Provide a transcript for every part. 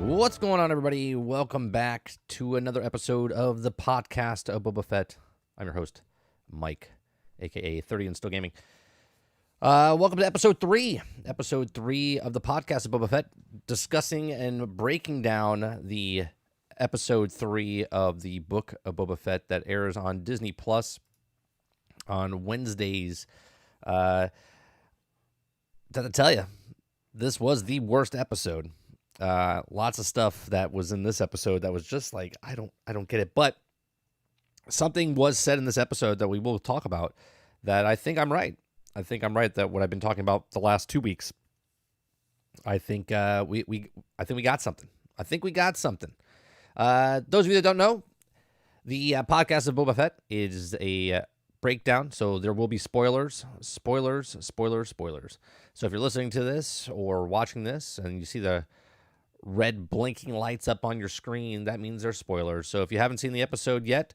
What's going on, everybody? Welcome back to another episode of the podcast of Boba Fett. I'm your host, Mike, a.k.a. 30 and Still Gaming. Welcome to episode 3 of the podcast of Boba Fett, discussing and breaking down the episode 3 of the book of Boba Fett that airs on Disney Plus on Wednesdays. Got to tell you, this was the worst episode. Lots of stuff that was in this episode that was just like, I don't get it. But something was said in this episode that we will talk about that I think I'm right. I think I'm right that what I've been talking about the last 2 weeks. I think we got something. I think we got something. Those of you that don't know, the podcast of Boba Fett is a breakdown, so there will be spoilers. So if you're listening to this or watching this and you see the red blinking lights up on your screen, that means there's spoilers. So if you haven't seen the episode yet,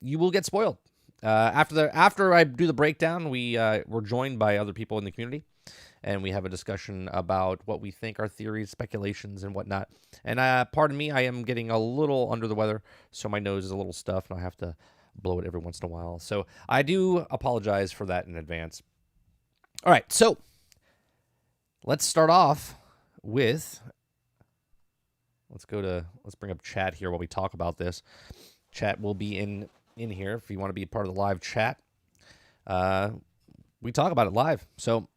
you will get spoiled. After I do the breakdown, we're joined by other people in the community, and we have a discussion about what we think are theories, speculations, and whatnot. And pardon me, I am getting a little under the weather, so my nose is a little stuffed, and I have to blow it every once in a while. So I do apologize for that in advance. All right, so let's start off with... Let's bring up chat here while we talk about this. Chat will be in here if you want to be part of the live chat. We talk about it live. So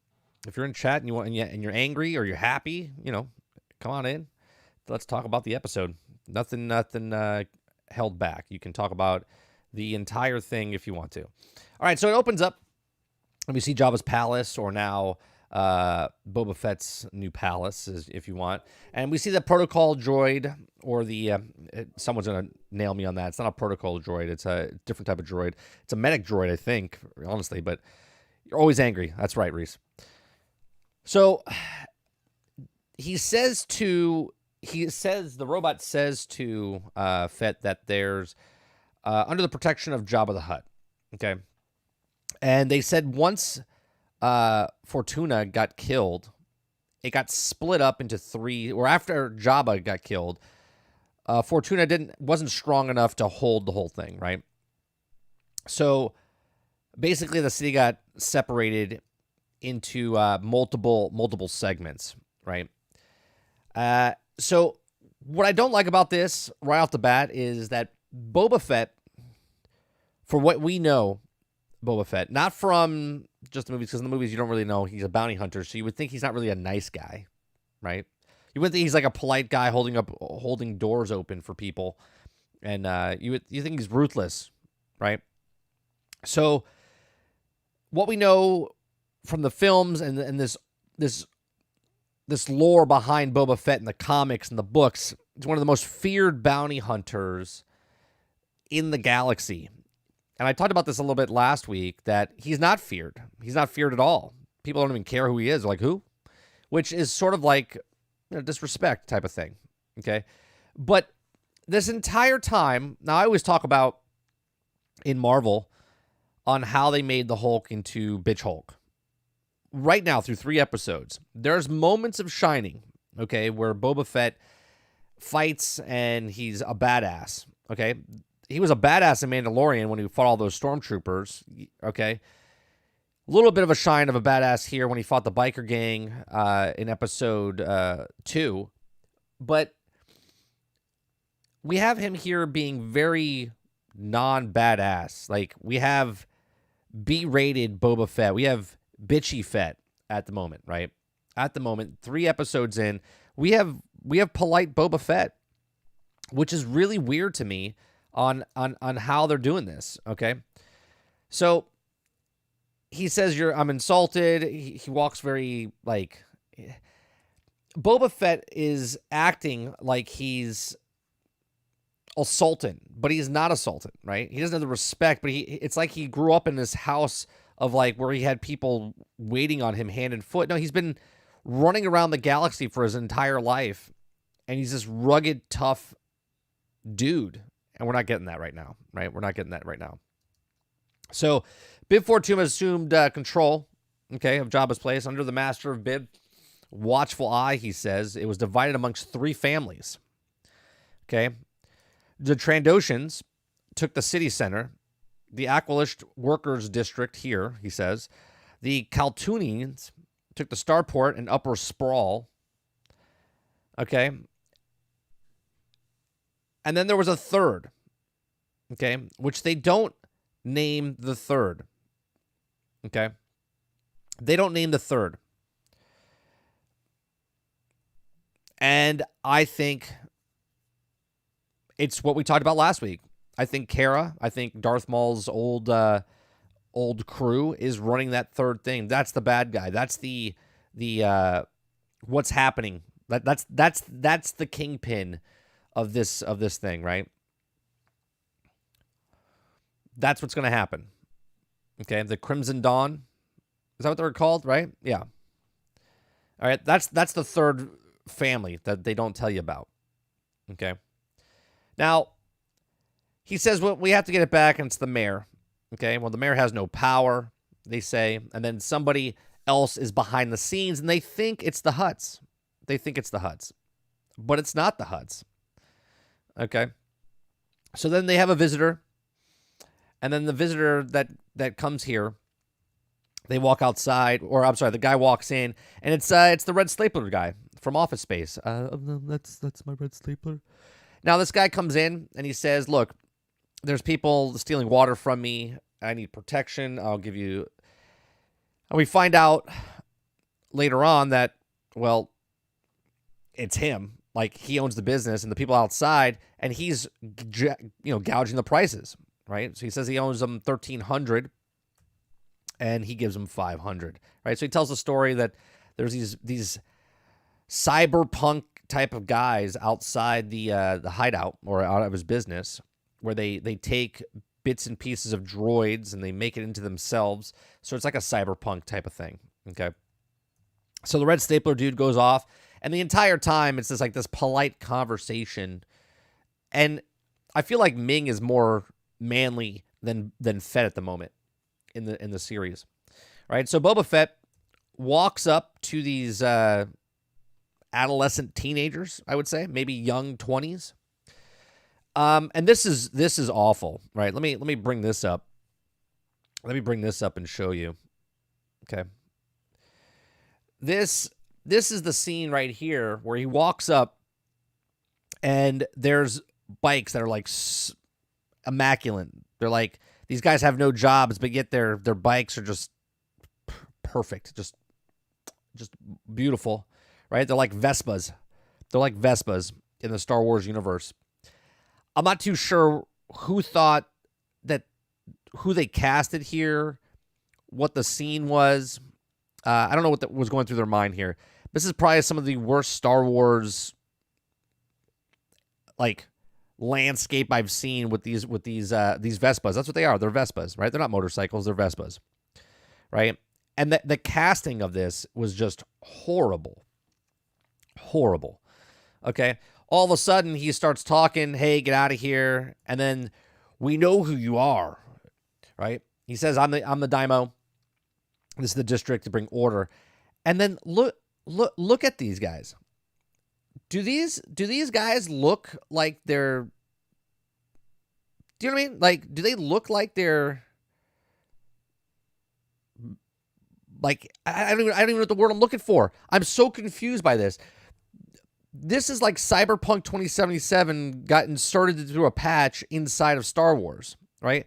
if you're in chat and you're angry or you're happy, come on in. Let's talk about the episode. Nothing held back. You can talk about the entire thing if you want to. All right, so it opens up and we see Jabba's palace, or now Boba Fett's new palace, if you want. And we see the protocol droid, or the someone's going to nail me on that. It's not a protocol droid. It's a different type of droid. It's a medic droid, I think, honestly. But you're always angry. That's right, Reese. So the robot says to Fett that there's under the protection of Jabba the Hutt. Okay. And they said once Fortuna got killed, it got split up into 3, or after Jabba got killed, Fortuna wasn't strong enough to hold the whole thing, right? So basically the city got separated into multiple segments, right? So what I don't like about this right off the bat is that Boba Fett, for what we know, Boba Fett, not from just the movies, because in the movies you don't really know he's a bounty hunter, so you would think he's not really a nice guy, right? You would think he's like a polite guy holding doors open for people, and you think he's ruthless, right? So what we know from the films and this lore behind Boba Fett in the comics and the books, he's one of the most feared bounty hunters in the galaxy. And I talked about this a little bit last week, that he's not feared. He's not feared at all. People don't even care who he is. They're like, who? Which is sort of like disrespect type of thing. Okay. But this entire time, now I always talk about in Marvel on how they made the Hulk into Bitch Hulk. Right now, through 3 episodes, there's moments of shining, okay, where Boba Fett fights and he's a badass, okay? He was a badass in Mandalorian when he fought all those stormtroopers, okay? A little bit of a shine of a badass here when he fought the biker gang in episode 2. But we have him here being very non-badass. Like, we have B-rated Boba Fett. We have bitchy Fett at the moment, right? At the moment, 3 episodes in, we have polite Boba Fett, which is really weird to me on how they're doing this, okay? So he says I'm insulted. He walks very like Boba Fett is acting like he's a sultan, but he's not a sultan, right? He doesn't have the respect, but it's like he grew up in this house of like where he had people waiting on him hand and foot. No, he's been running around the galaxy for his entire life, and he's this rugged, tough dude. And we're not getting that right now, right? We're not getting that right now. So Bib Fortuna assumed control, okay, of Jabba's place under the Master of Bib, watchful eye, he says. It was divided amongst 3 families. Okay. The Trandoshans took the city center, the Aqualish workers district here, he says. The Kaltunians took the starport and upper sprawl. Okay. And then there was a third, okay, which they don't name the third. Okay. They don't name the third. And I think it's what we talked about last week. I think Kara, I think Darth Maul's old crew is running that third thing. That's the bad guy. That's the what's happening. That's the kingpin of this thing, right? That's what's going to happen. Okay, the Crimson Dawn. Is that what they're called, right? Yeah. All right, that's the third family that they don't tell you about. Okay. Now, he says, well, we have to get it back, and it's the mayor. Okay, well, the mayor has no power, they say, and then somebody else is behind the scenes, and they think it's the Hutts. They think it's the Hutts, but it's not the Hutts. Okay, so then they have a visitor, and then the visitor that comes here, they walk outside, or I'm sorry, the guy walks in, and it's the red stapler guy from Office Space. That's my red stapler. Now this guy comes in and he says, "Look, there's people stealing water from me. I need protection. I'll give you." And we find out later on that, well, it's him. Like, he owns the business and the people outside, and he's gouging the prices, right? So he says he owes them $1,300, and he gives them $500, right? So he tells the story that there's these cyberpunk type of guys outside the hideout or out of his business, where they take bits and pieces of droids and they make it into themselves. So it's like a cyberpunk type of thing. Okay. So the red stapler dude goes off, and the entire time it's just like this polite conversation. And I feel like Ming is more manly than Fett at the moment in the series. Right? So Boba Fett walks up to these adolescent teenagers, I would say, maybe young 20s. And this is awful, right? Let me bring this up. Let me bring this up and show you. Okay. This is the scene right here where he walks up, and there's bikes that are like immaculate. They're like, these guys have no jobs, but yet their bikes are just perfect, just beautiful, right? They're like Vespas. They're like Vespas in the Star Wars universe. I'm not too sure who thought that, who they casted here, what the scene was. I don't know what was going through their mind here. This is probably some of the worst Star Wars like landscape I've seen with these Vespas. That's what they are. They're Vespas, right? They're not motorcycles. They're Vespas, right? And the casting of this was just horrible. Horrible. Okay. All of a sudden, he starts talking, hey, get out of here. And then, we know who you are, right? He says, I'm the daimyo. This is the district to bring order. And then look at these guys. Do these guys look like they're, do you know what I mean? Like, do they look like they're, like, I don't even know what the word I'm looking for. I'm so confused by this. This is like Cyberpunk 2077 got inserted through a patch inside of Star Wars, right?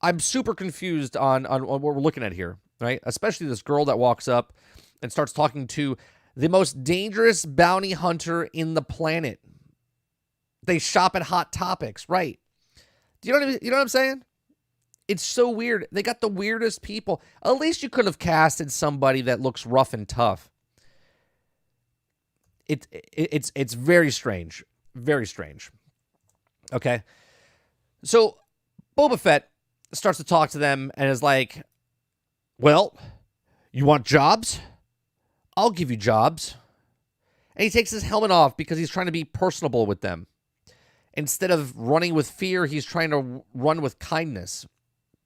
I'm super confused on what we're looking at here, right? Especially this girl that walks up and starts talking to the most dangerous bounty hunter in the planet. They shop at Hot Topics, right? Do you know what I'm saying? It's so weird. They got the weirdest people. At least you could have casted somebody that looks rough and tough. It's very strange. Very strange. Okay. So Boba Fett starts to talk to them and is like, well, you want jobs? I'll give you jobs. And he takes his helmet off because he's trying to be personable with them. Instead of running with fear, he's trying to run with kindness.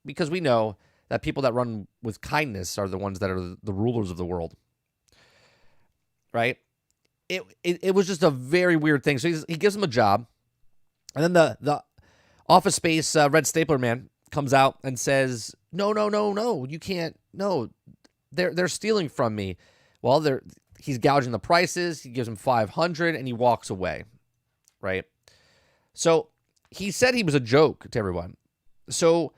Because we know that people that run with kindness are the ones that are the rulers of the world. right? It was just a very weird thing. So he gives him a job, and then the Office Space Red Stapler man comes out and says, "No, no, no, no, you can't. No, they're stealing from me." Well, he's gouging the prices. He gives him $500, and he walks away, right? So he said he was a joke to everyone. So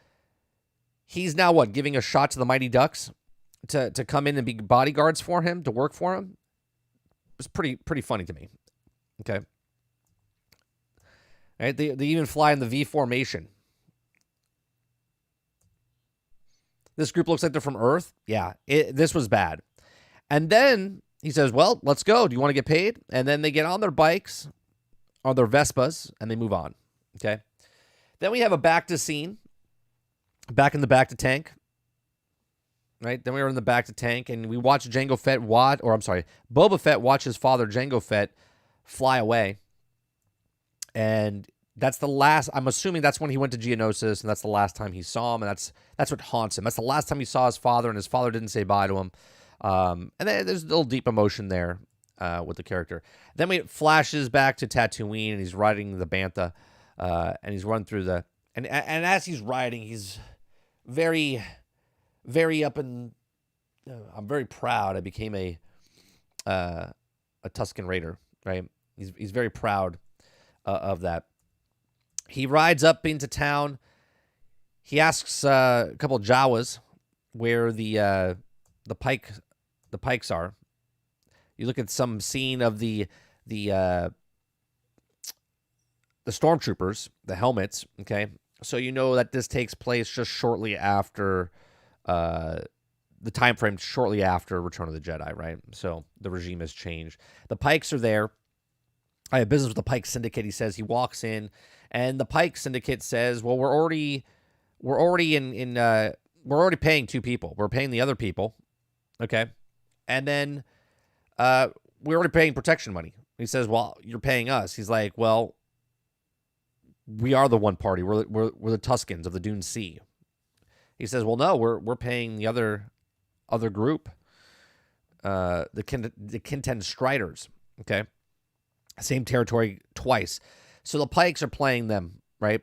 he's now what, giving a shot to the Mighty Ducks to come in and be bodyguards for him, to work for him. It was pretty funny to me. Okay. Right? They even fly in the V formation. This group looks like they're from Earth. Yeah, this was bad. And then he says, well, let's go. Do you want to get paid? And then they get on their bikes, on their Vespas, and they move on. Okay. Then we have a bacta scene. Back in the bacta tank. Right? Then we were in the bacta tank, and we watch Boba Fett watch his father, Jango Fett, fly away. And that's the last, I'm assuming that's when he went to Geonosis, and that's the last time he saw him, and that's what haunts him. That's the last time he saw his father, and his father didn't say bye to him. And then there's a little deep emotion there with the character. Then we flashes back to Tatooine, and he's riding the Bantha, and he's running through the, and as he's riding, he's very, very up and I'm very proud I became a Tusken Raider, right? He's very proud of that. He rides up into town. He asks a couple of Jawas where the pikes are. You look at some scene of the stormtroopers, the helmets, okay? So you know that this takes place just shortly after the time frame shortly after Return of the Jedi, right? So the regime has changed. The Pikes are there. I have business with the Pike Syndicate. He says he walks in, and the Pike Syndicate says, "Well, we're already paying two people. We're paying the other people, okay, and then we're already paying protection money." He says, "Well, you're paying us." He's like, "Well, we are the one party. We're the Tuskens of the Dune Sea." He says, "Well, no, we're paying the other group, the Kinten Striders." Okay, same territory twice. So the Pikes are playing them, right?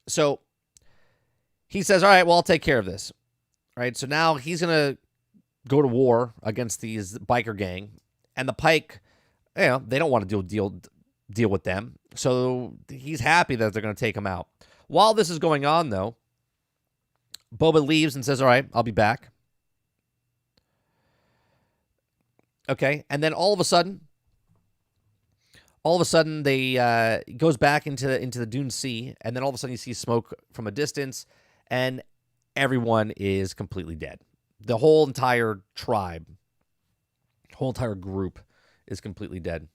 So he says, "All right, well, I'll take care of this." Right? So now he's gonna go to war against these biker gang, and the Pike, they don't want to deal with them. So he's happy that they're going to take him out. While this is going on, though, Boba leaves and says, "All right, I'll be back." Okay, and then all of a sudden, they goes back into the Dune Sea, and then all of a sudden you see smoke from a distance, and everyone is completely dead. The whole entire tribe, whole entire group, is completely dead.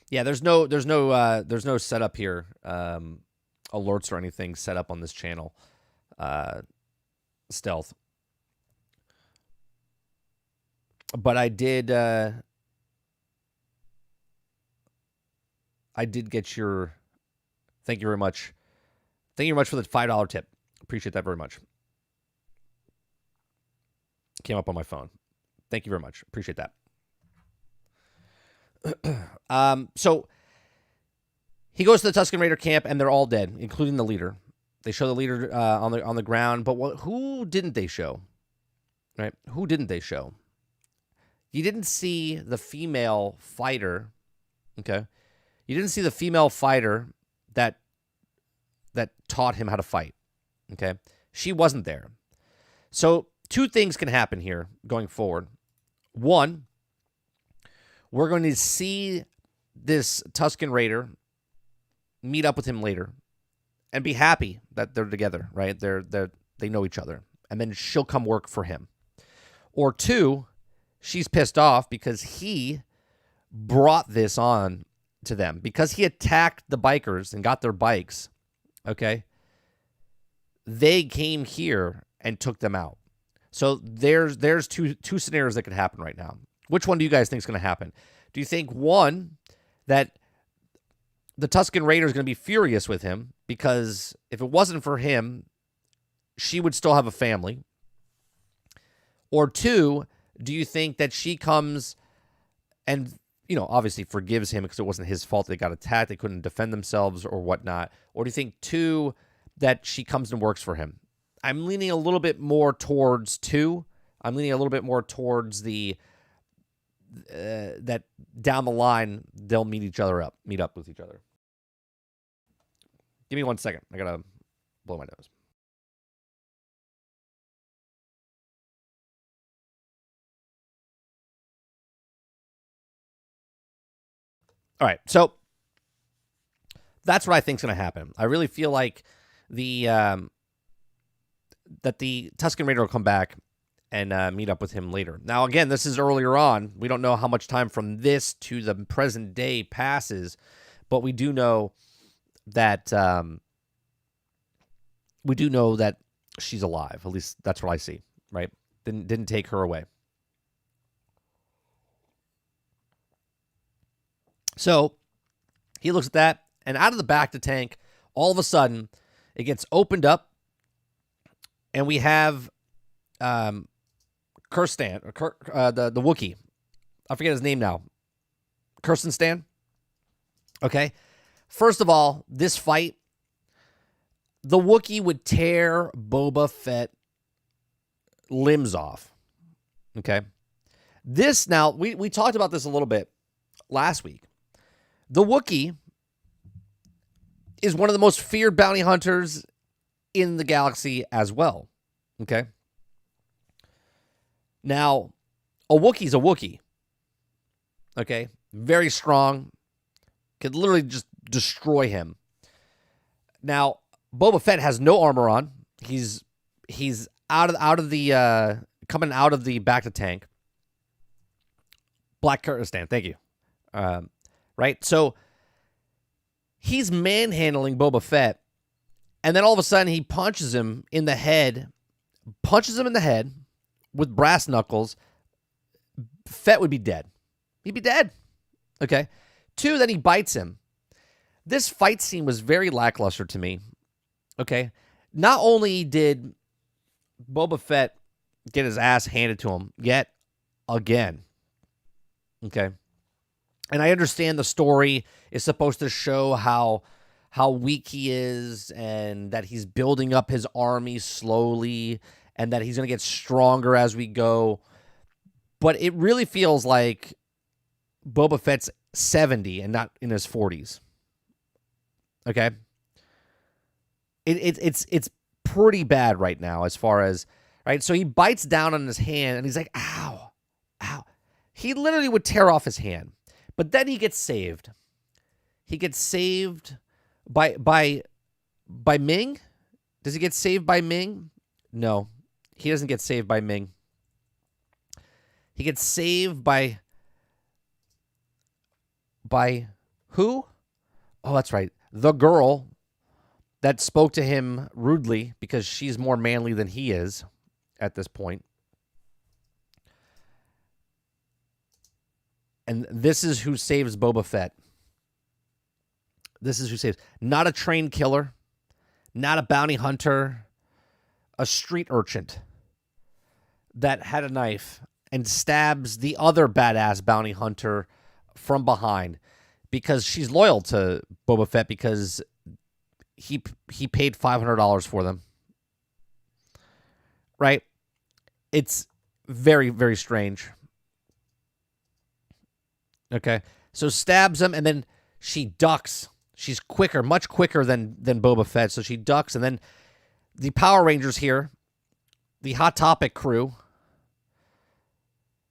Yeah, there's no setup here, alerts or anything set up on this channel. Stealth, but I did get your. Thank you very much. Thank you very much for the $5 tip. Appreciate that very much. Came up on my phone. Thank you very much. Appreciate that. So he goes to the Tusken Raider camp, and they're all dead, including the leader. They show the leader on the ground, but who didn't they show? Right? Who didn't they show? You didn't see the female fighter. Okay, you didn't see the female fighter that taught him how to fight. Okay, she wasn't there. So two things can happen here going forward. One, we're going to see this Tusken Raider meet up with him later and be happy that they're together, right? They know each other, and then she'll come work for him. Or two, she's pissed off because he brought this on to them, because he attacked the bikers and got their bikes. Okay, they came here and took them out. So there's two scenarios that could happen right now. Which one do you guys think is going to happen? Do you think, one, that the Tusken Raider is going to be furious with him because if it wasn't for him, she would still have a family? Or two, do you think that she comes and, obviously forgives him because it wasn't his fault they got attacked, they couldn't defend themselves or whatnot? Or do you think, two, that she comes and works for him? I'm leaning a little bit more towards two. I'm leaning a little bit more towards the that down the line they'll meet up with each other. Give me 1 second. I gotta blow my nose. All right, so that's what I think is going to happen. I really feel like that the Tusken Raider will come back and meet up with him later. Now, again, this is earlier on. We don't know how much time from this to the present day passes, but we do know that she's alive. At least that's what I see. Right? Didn't take her away. So he looks at that, and out of the back of the tank, all of a sudden, it gets opened up, and we have Kirstan, the Wookiee. I forget his name now. Kirsten Stan. Okay. First of all, this fight, the Wookiee would tear Boba Fett limbs off. Okay. This, now, we talked about this a little bit last week. The Wookiee is one of the most feared bounty hunters in the galaxy as well. Okay? Now, a Wookiee's a Wookiee. Okay? Very strong. Could literally just destroy him. Now, Boba Fett has no armor on. He's out of the coming out of the back to tank. Black Kyrgyzstan, thank you. Right? So he's manhandling Boba Fett, and then all of a sudden he punches him in the head with brass knuckles. Fett would be dead. He'd be dead. Okay? Two, then he bites him. This fight scene was very lackluster to me. Okay? Not only did Boba Fett get his ass handed to him yet again. Okay? And I understand the story is supposed to show how weak he is and that he's building up his army slowly and that he's going to get stronger as we go. But it really feels like Boba Fett's 70 and not in his 40s. Okay? It's pretty bad right now as far as, right? So he bites down on his hand and he's like, ow, ow. He literally would tear off his hand. But then he gets saved. He gets saved by Ming? Does he get saved by Ming? No. He doesn't get saved by Ming. He gets saved by who? Oh, that's right. The girl that spoke to him rudely because she's more manly than he is at this point. And this is who saves Boba Fett. This is who saves. Not a trained killer. Not a bounty hunter. A street urchin that had a knife and stabs the other badass bounty hunter from behind because she's loyal to Boba Fett because he paid $500 for them. Right? It's very, very strange. Okay, so stabs him, and then she ducks. She's quicker, much quicker than Boba Fett, so she ducks, and then the Power Rangers here, the Hot Topic crew,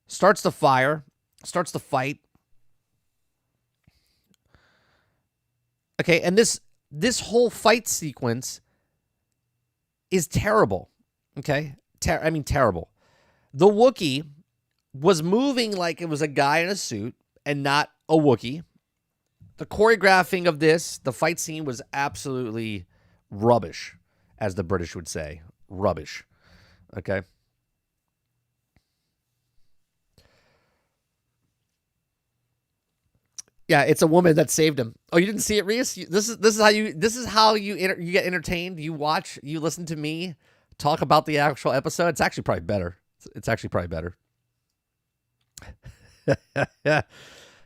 starts the fight. Okay, and this whole fight sequence is terrible. Okay, terrible. The Wookiee was moving like it was a guy in a suit and not a Wookiee. The choreographing of the fight scene was absolutely rubbish, as the British would say. Rubbish. Okay? Yeah, it's a woman that saved him. Oh, you didn't see it, Reese? This is how you get entertained. You listen to me talk about the actual episode, it's actually probably better. It's actually probably better. Yeah.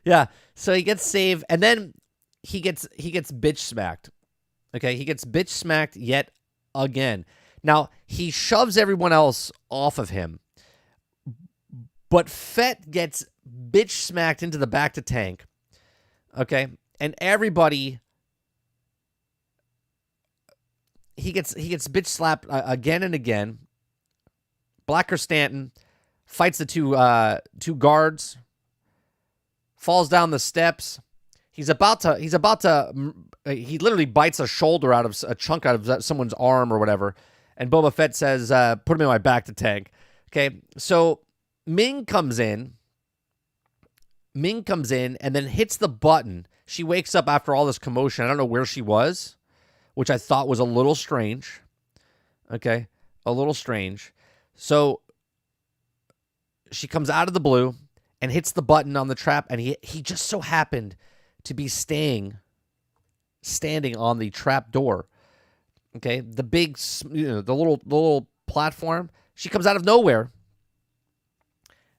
Yeah. So he gets saved, and then he gets bitch smacked. Okay, he gets bitch smacked yet again. Now, he shoves everyone else off of him, but Fett gets bitch smacked into the back to tank. Okay, and everybody, he gets bitch slapped again and again. Blacker Stanton fights the two guards, falls down the steps. He literally bites a shoulder out of a chunk out of someone's arm or whatever. And Boba Fett says, put him in my back to tank. Okay. So Ming comes in and then hits the button. She wakes up after all this commotion. I don't know where she was, which I thought was a little strange. Okay. A little strange. So she comes out of the blue and hits the button on the trap, and he just so happened to be standing on the trap door. Okay, the big, the little platform. She comes out of nowhere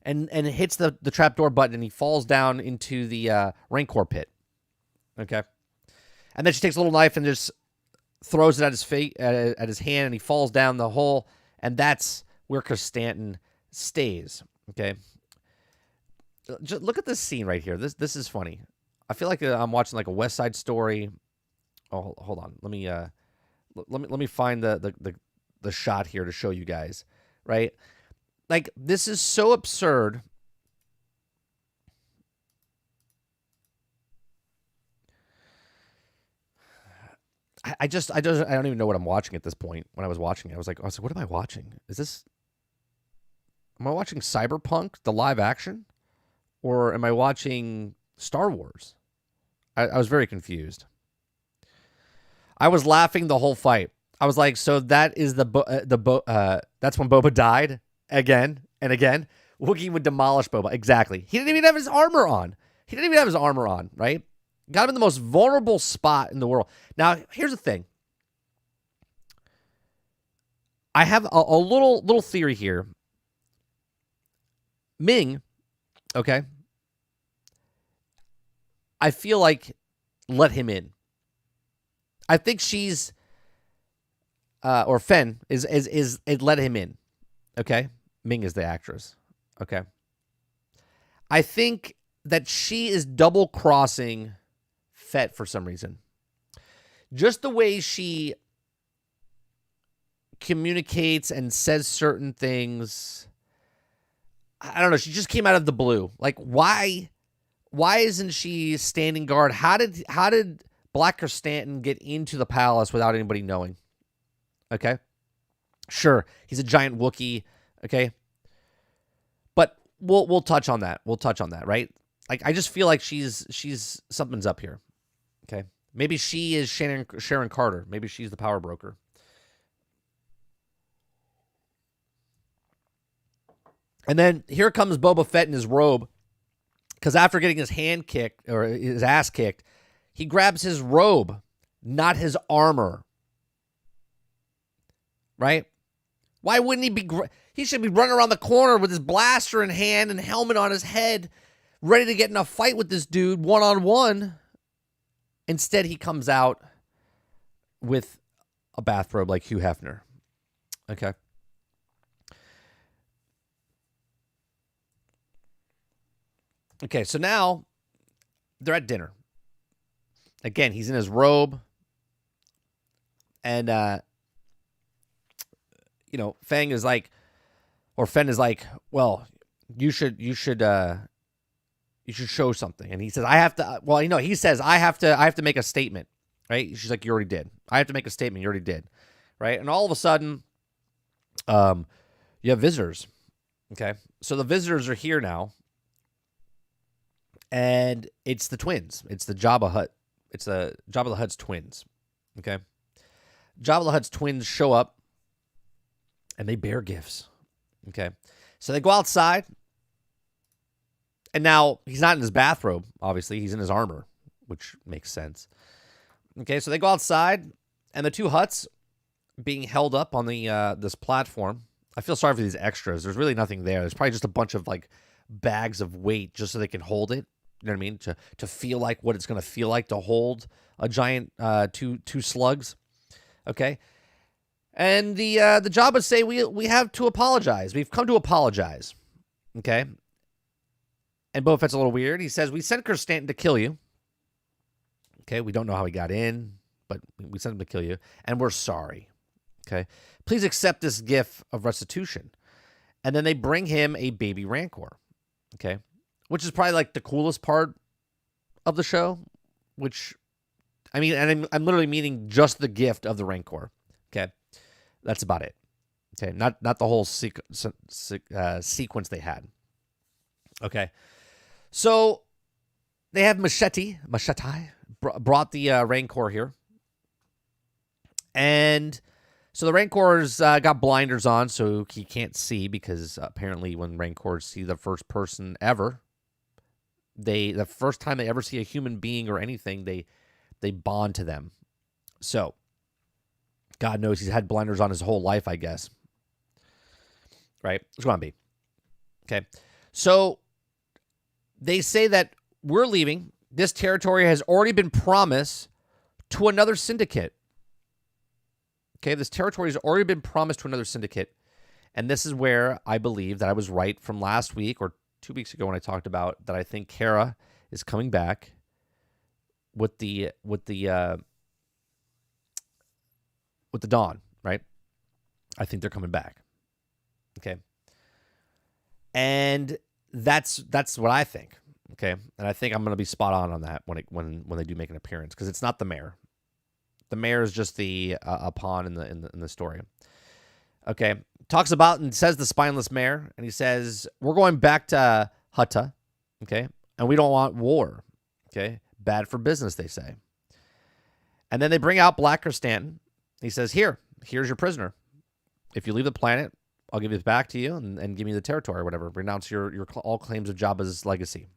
and hits the trap door button, and he falls down into the Rancor pit. Okay, and then she takes a little knife and just throws it at his face, at his hand, and he falls down the hole, and that's where Stanton stays. Okay. Just look at this scene right here. This is funny. I feel like I'm watching like a West Side Story. Oh, hold on. Let me find the shot here to show you guys. Right? Like, this is so absurd. I don't even know what I'm watching at this point. When I was watching it, I was like, what am I watching? Am I watching Cyberpunk, the live action? Or am I watching Star Wars? I was very confused. I was laughing the whole fight. I was like, so that is that's when Boba died again and again. Wookiee would demolish Boba. Exactly. He didn't even have his armor on. Right? Got him in the most vulnerable spot in the world. Now, here's the thing. I have a little theory here. Ming, okay, I feel like let him in. I think she's, or Fen is let him in. Okay, Ming is the actress. Okay, I think that she is double crossing Fett for some reason. Just the way she communicates and says certain things. I don't know. She just came out of the blue. Like, why isn't she standing guard? How did Blacker Stanton get into the palace without anybody knowing? Okay. Sure, he's a giant Wookiee. Okay. But we'll touch on that. Right? Like, I just feel like she's something's up here. Okay. Maybe she is Sharon Carter. Maybe she's the power broker. And then here comes Boba Fett in his robe, because after getting his hand kicked, or his ass kicked, he grabs his robe, not his armor. Right? Why wouldn't he be? He should be running around the corner with his blaster in hand and helmet on his head, ready to get in a fight with this dude one-on-one. Instead, he comes out with a bathrobe like Hugh Hefner. Okay. Okay, so now they're at dinner. Again, he's in his robe. And, Fen is like, well, you should show something. And he says, I have to make a statement, right? She's like, you already did. I have to make a statement. You already did. Right. And all of a sudden, you have visitors. Okay. So the visitors are here now. And it's the twins. It's the Jabba Hutt. It's the Jabba the Hutt's twins. Okay. Jabba the Hutt's twins show up and they bear gifts. Okay. So they go outside. And now he's not in his bathrobe, obviously. He's in his armor, which makes sense. Okay. So they go outside and the two Hutts being held up on the this platform. I feel sorry for these extras. There's really nothing there. There's probably just a bunch of like bags of weight just so they can hold it. You know what I mean? To feel like what it's going to feel like to hold a giant two slugs. Okay. And the Jabba say we have to apologize. We've come to apologize. Okay. And Boba Fett's a little weird. He says, we sent Stanton to kill you. Okay. We don't know how he got in, but we sent him to kill you. And we're sorry. Okay. Please accept this gift of restitution. And then they bring him a baby Rancor. Okay. Which is probably like the coolest part of the show. Which, I mean, and I'm literally meaning just the gift of the Rancor. Okay. That's about it. Okay. Not the whole sequence they had. Okay. So they have Machete brought the Rancor here. And so the Rancor's got blinders on, so he can't see, because apparently when Rancors see the first person ever, the first time they ever see a human being or anything, they bond to them. So God knows he's had blinders on his whole life, I guess. Right? It's going to be. Okay. So they say that we're leaving. This territory has already been promised to another syndicate. Okay, this territory has already been promised to another syndicate. And this is where I believe that I was right from last week or 2 weeks ago when I talked about that I think Kara is coming back with the Dawn, right? I think they're coming back. Okay. And that's what I think. Okay. And I think I'm going to be spot on that when they do make an appearance, because it's not the mayor. The mayor is just a pawn in the story. Okay. Talks about and says the spineless mayor, and he says, we're going back to Hutta. Okay. And we don't want war. Okay. Bad for business, they say. And then they bring out Blacker Stanton. He says, here's your prisoner. If you leave the planet, I'll give it back to you and give me the territory or whatever. Renounce your all claims of Jabba's legacy.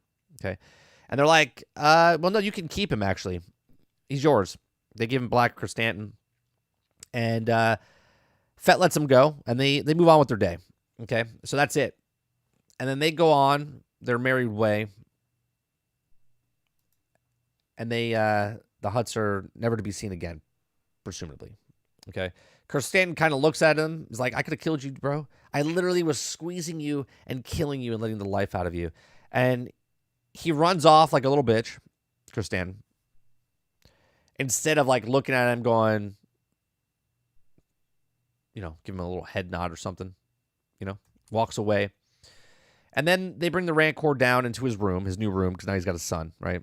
Okay. And they're like, well, no, you can keep him, actually. He's yours. They give him Blacker Stanton. And Fett lets him go, and they move on with their day. Okay. So that's it. And then they go on their merry way. And the Hutts are never to be seen again, presumably. Okay. Stanton kind of looks at him. He's like, I could have killed you, bro. I literally was squeezing you and killing you and letting the life out of you. And he runs off like a little bitch, Stanton. Instead of like looking at him going, give him a little head nod or something, walks away. And then they bring the Rancor down into his room, his new room, because now he's got a son, right?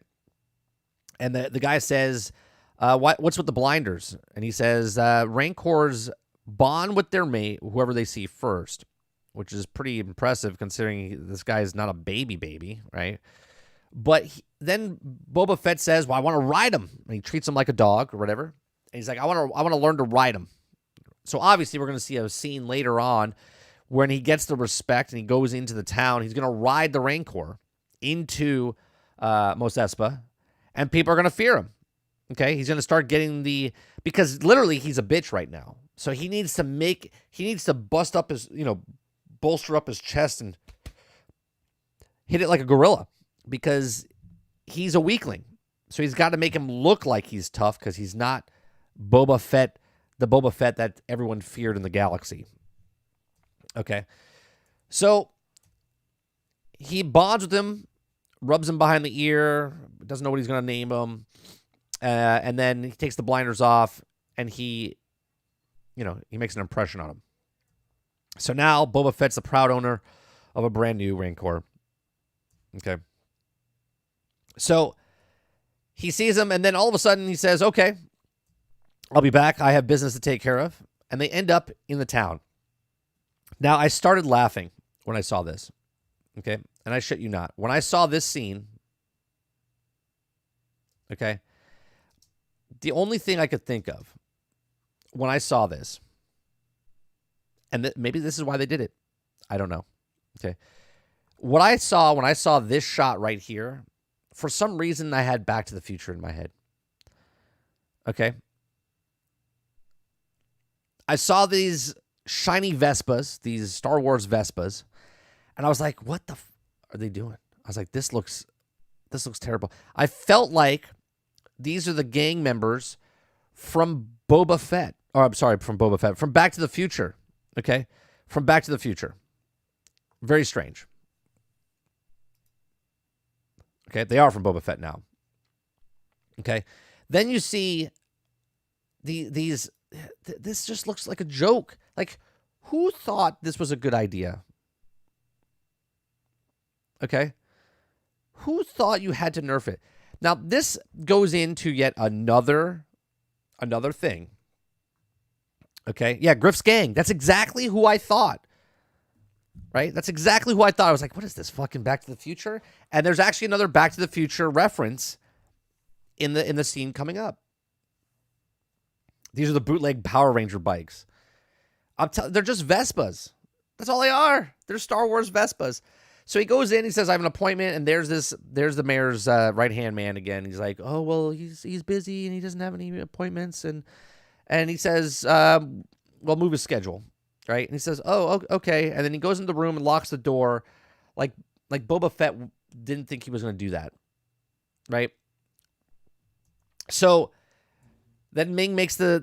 And the guy says, what's with the blinders? And he says, Rancors bond with their mate, whoever they see first, which is pretty impressive considering this guy is not a baby, right? But then Boba Fett says, well, I want to ride him. And he treats him like a dog or whatever. And he's like, I want to learn to ride him. So obviously we're going to see a scene later on when he gets the respect and he goes into the town. He's going to ride the Rancor into Mos Espa, and people are going to fear him. Okay, he's going to start getting because literally he's a bitch right now. So he needs to bust up his, bolster up his chest and hit it like a gorilla, because he's a weakling. So he's got to make him look like he's tough, because he's not Boba Fett, the Boba Fett that everyone feared in the galaxy. Okay. So he bonds with him, rubs him behind the ear, doesn't know what he's going to name him. And then he takes the blinders off, and he makes an impression on him. So now Boba Fett's the proud owner of a brand new Rancor. Okay. So he sees him, and then all of a sudden he says, okay, I'll be back. I have business to take care of. And they end up in the town. Now, I started laughing when I saw this. Okay. And I shit you not. When I saw this scene, okay, the only thing I could think of when I saw this, and maybe this is why they did it, I don't know. Okay. What I saw when I saw this shot right here, for some reason I had Back to the Future in my head. Okay. I saw these shiny Vespas, these Star Wars Vespas, and I was like, what the are they doing? I was like, this looks terrible. I felt like these are the gang members from Boba Fett. Or I'm sorry, from Boba Fett. From Back to the Future. Okay? From Back to the Future. Very strange. Okay? They are from Boba Fett now. Okay? Then you see these... This just looks like a joke. Like, who thought this was a good idea? Okay? Who thought you had to nerf it? Now, this goes into yet another thing. Okay? Yeah, Griff's gang. That's exactly who I thought. Right? That's exactly who I thought. I was like, what is this, fucking Back to the Future? And there's actually another Back to the Future reference in the scene coming up. These are the bootleg Power Ranger bikes. They're just Vespas. That's all they are. They're Star Wars Vespas. So he goes in, he says, I have an appointment, and there's the mayor's right-hand man again. He's like, oh, well, he's busy, and he doesn't have any appointments. And he says, well, move his schedule, right? And he says, oh, okay. And then he goes in the room and locks the door like Boba Fett didn't think he was going to do that, right? So then Ming makes or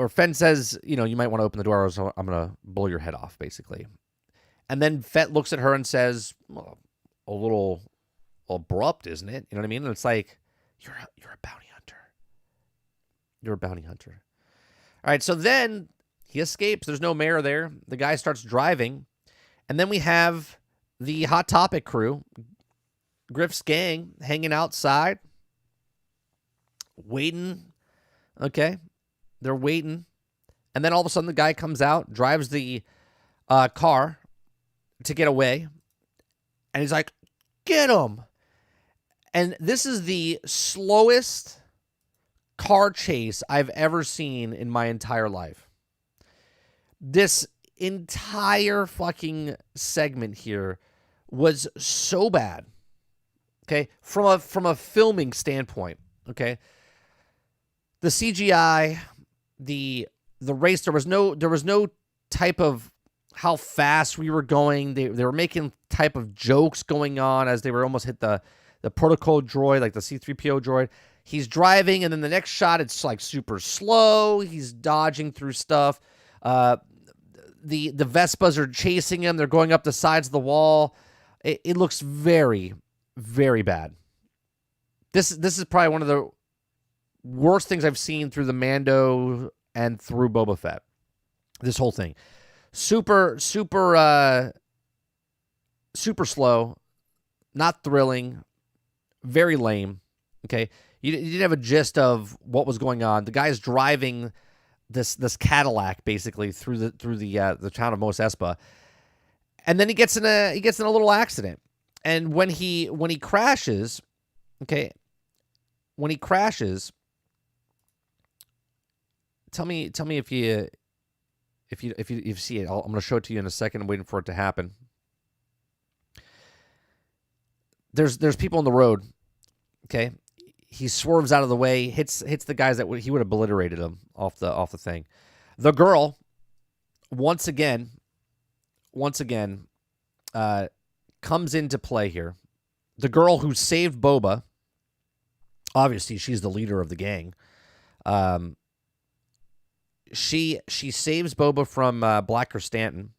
Fenn says, you might want to open the door or I'm going to blow your head off, basically. And then Fett looks at her and says, well, a little abrupt, isn't it? You know what I mean? And it's like, you're a bounty hunter. You're a bounty hunter. All right, so then he escapes. There's no mayor there. The guy starts driving. And then we have the Hot Topic crew, Griff's gang, hanging outside, waiting. Okay, they're waiting. And then all of a sudden the guy comes out, drives the car to get away. And he's like, get him. And this is the slowest car chase I've ever seen in my entire life. This entire fucking segment here was so bad. Okay? From a filming standpoint, okay? The CGI, the race, there was no type of how fast we were going. They were making type of jokes going on as they were almost hit the protocol droid, like the C-3PO droid. He's driving, and then the next shot, it's like super slow. He's dodging through stuff. The Vespas are chasing him. They're going up the sides of the wall. It looks very, very bad. This is probably one of the worst things I've seen through the Mando and through Boba Fett. This whole thing. Super slow, not thrilling, very lame. Okay, you didn't have a gist of what was going on. The guy's driving this Cadillac basically through the town of Mos Espa, and then he gets in a little accident. And when he crashes, okay, tell me if you see it. I'm going to show it to you in a second. I'm waiting for it to happen. There's people on the road. Okay, he swerves out of the way, hits the guys that he would have obliterated them off the thing. The girl, once again, comes into play here. The girl who saved Boba. Obviously, she's the leader of the gang. She saves Boba from Blacker Stanton.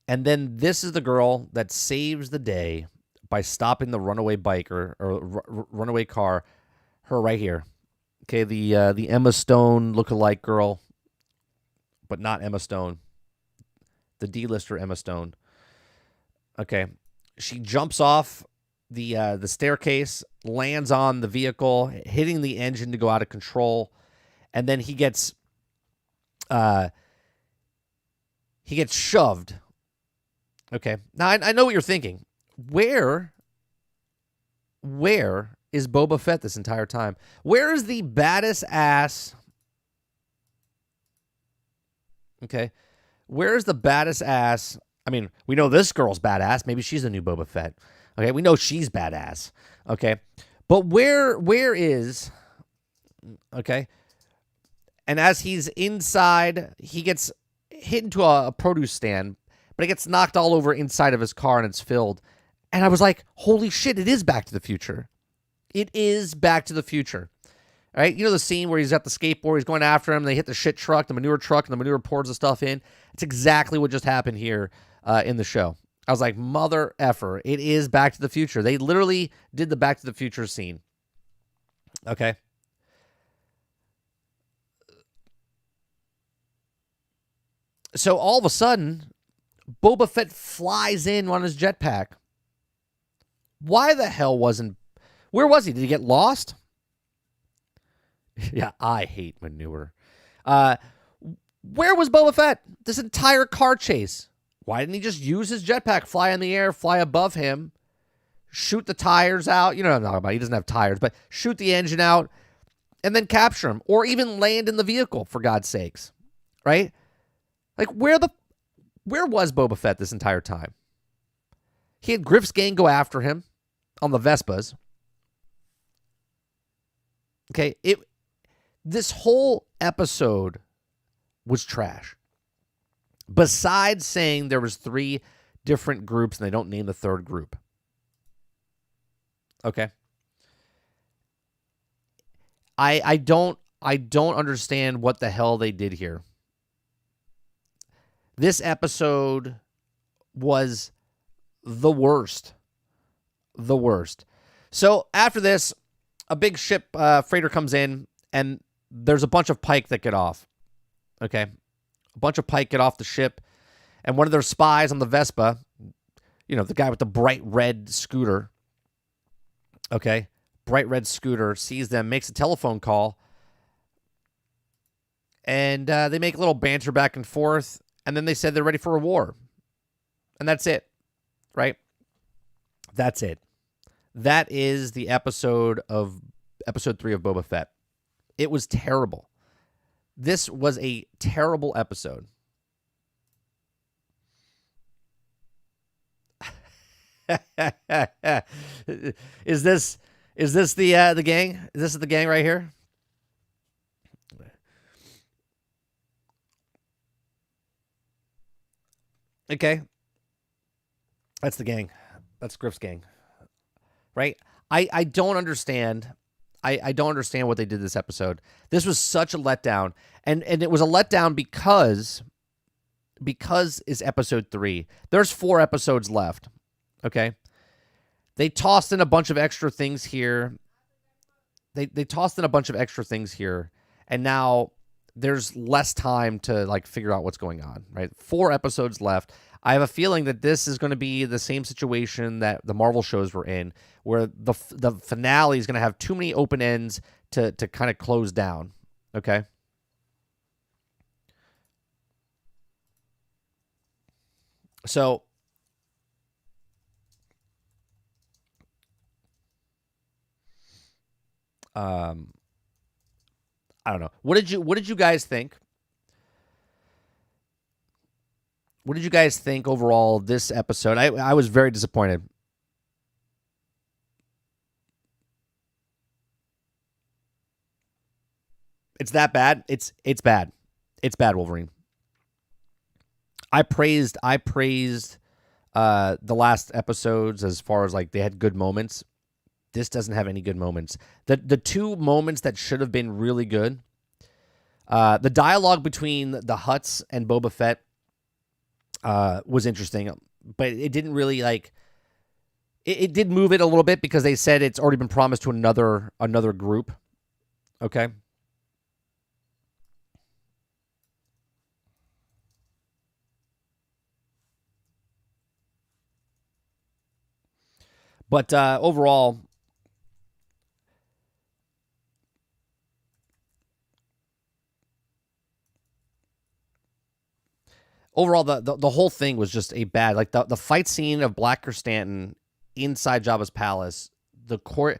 And then this is the girl that saves the day by stopping the runaway bike or runaway car. Her right here. Okay, the Emma Stone lookalike girl, but not Emma Stone. The D-lister Emma Stone. Okay, she jumps off the staircase, lands on the vehicle, hitting the engine to go out of control, and then he gets shoved. Okay. Now, I know what you're thinking. Where is Boba Fett this entire time? Where is the baddest ass? Okay. Where is the baddest ass? I mean, we know this girl's badass. Maybe she's the new Boba Fett. Okay. We know she's badass. Okay. But where is, okay, And as he's inside, he gets hit into a produce stand, but it gets knocked all over inside of his car and it's filled. And I was like, holy shit, it is Back to the Future. It is Back to the Future. All right? You know the scene where he's at the skateboard, he's going after him, they hit the shit truck, the manure truck, and the manure pours the stuff in. It's exactly what just happened here in the show. I was like, mother effer, it is Back to the Future. They literally did the Back to the Future scene. Okay? So all of a sudden, Boba Fett flies in on his jetpack. Why the hell wasn't... Where was he? Did he get lost? Yeah, I hate manure. Where was Boba Fett? This entire car chase. Why didn't he just use his jetpack, fly in the air, fly above him, shoot the tires out? You know what I'm talking about. He doesn't have tires, but shoot the engine out and then capture him, or even land in the vehicle, for God's sakes. Right? Like, where was Boba Fett this entire time? He had Griff's gang go after him on the Vespas. Okay, this whole episode was trash. Besides saying there was 3 different groups and they don't name the third group. Okay. I don't understand what the hell they did here. This episode was the worst. The worst. So after this, a big ship freighter comes in, and there's a bunch of Pike that get off. Okay? A bunch of Pike get off the ship, and one of their spies on the Vespa, you know, the guy with the bright red scooter, okay? Bright red scooter, sees them, makes a telephone call, and they make a little banter back and forth, and then they said they're ready for a war. And that's it, right? That's it. That is the episode 3 of Boba Fett. It was terrible. This was a terrible episode. Is this the gang? Is this the gang right here? Okay. That's the gang. That's Griff's gang. Right? I don't understand. I don't understand what they did this episode. This was such a letdown. And it was a letdown because it's episode 3. There's 4 episodes left. Okay? They tossed in a bunch of extra things here. They tossed in a bunch of extra things here. And now there's less time to like figure out what's going on, right? 4 episodes left. I have a feeling that this is going to be the same situation that the Marvel shows were in, where the finale is going to have too many open ends to kind of close down. Okay. So I don't know. What did you guys think? What did you guys think overall of this episode? I was very disappointed. It's that bad. It's bad. It's bad, Wolverine. I praised the last episodes as far as like they had good moments. This doesn't have any good moments. The 2 moments that should have been really good, the dialogue between the Hutts and Boba Fett was interesting, but it didn't really like. It did move it a little bit because they said it's already been promised to another group. Okay. But overall, the whole thing was just a bad, like the fight scene of Blacker Stanton inside Jabba's palace, the choreograph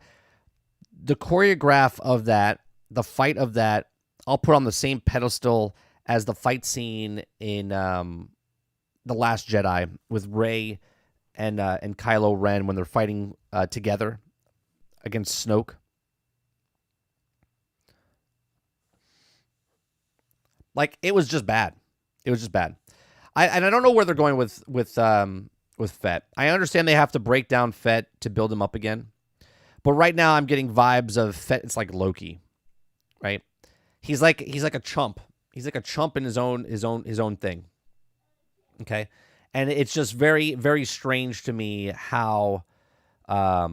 of that, the fight of that, I'll put on the same pedestal as the fight scene in The Last Jedi with Rey and Kylo Ren when they're fighting together against Snoke. Like it was just bad. It was just bad. I don't know where they're going with Fett. I understand they have to break down Fett to build him up again, but right now I'm getting vibes of Fett. It's like Loki, right? He's like a chump. He's like a chump in his own thing. Okay, and it's just very very strange to me how they're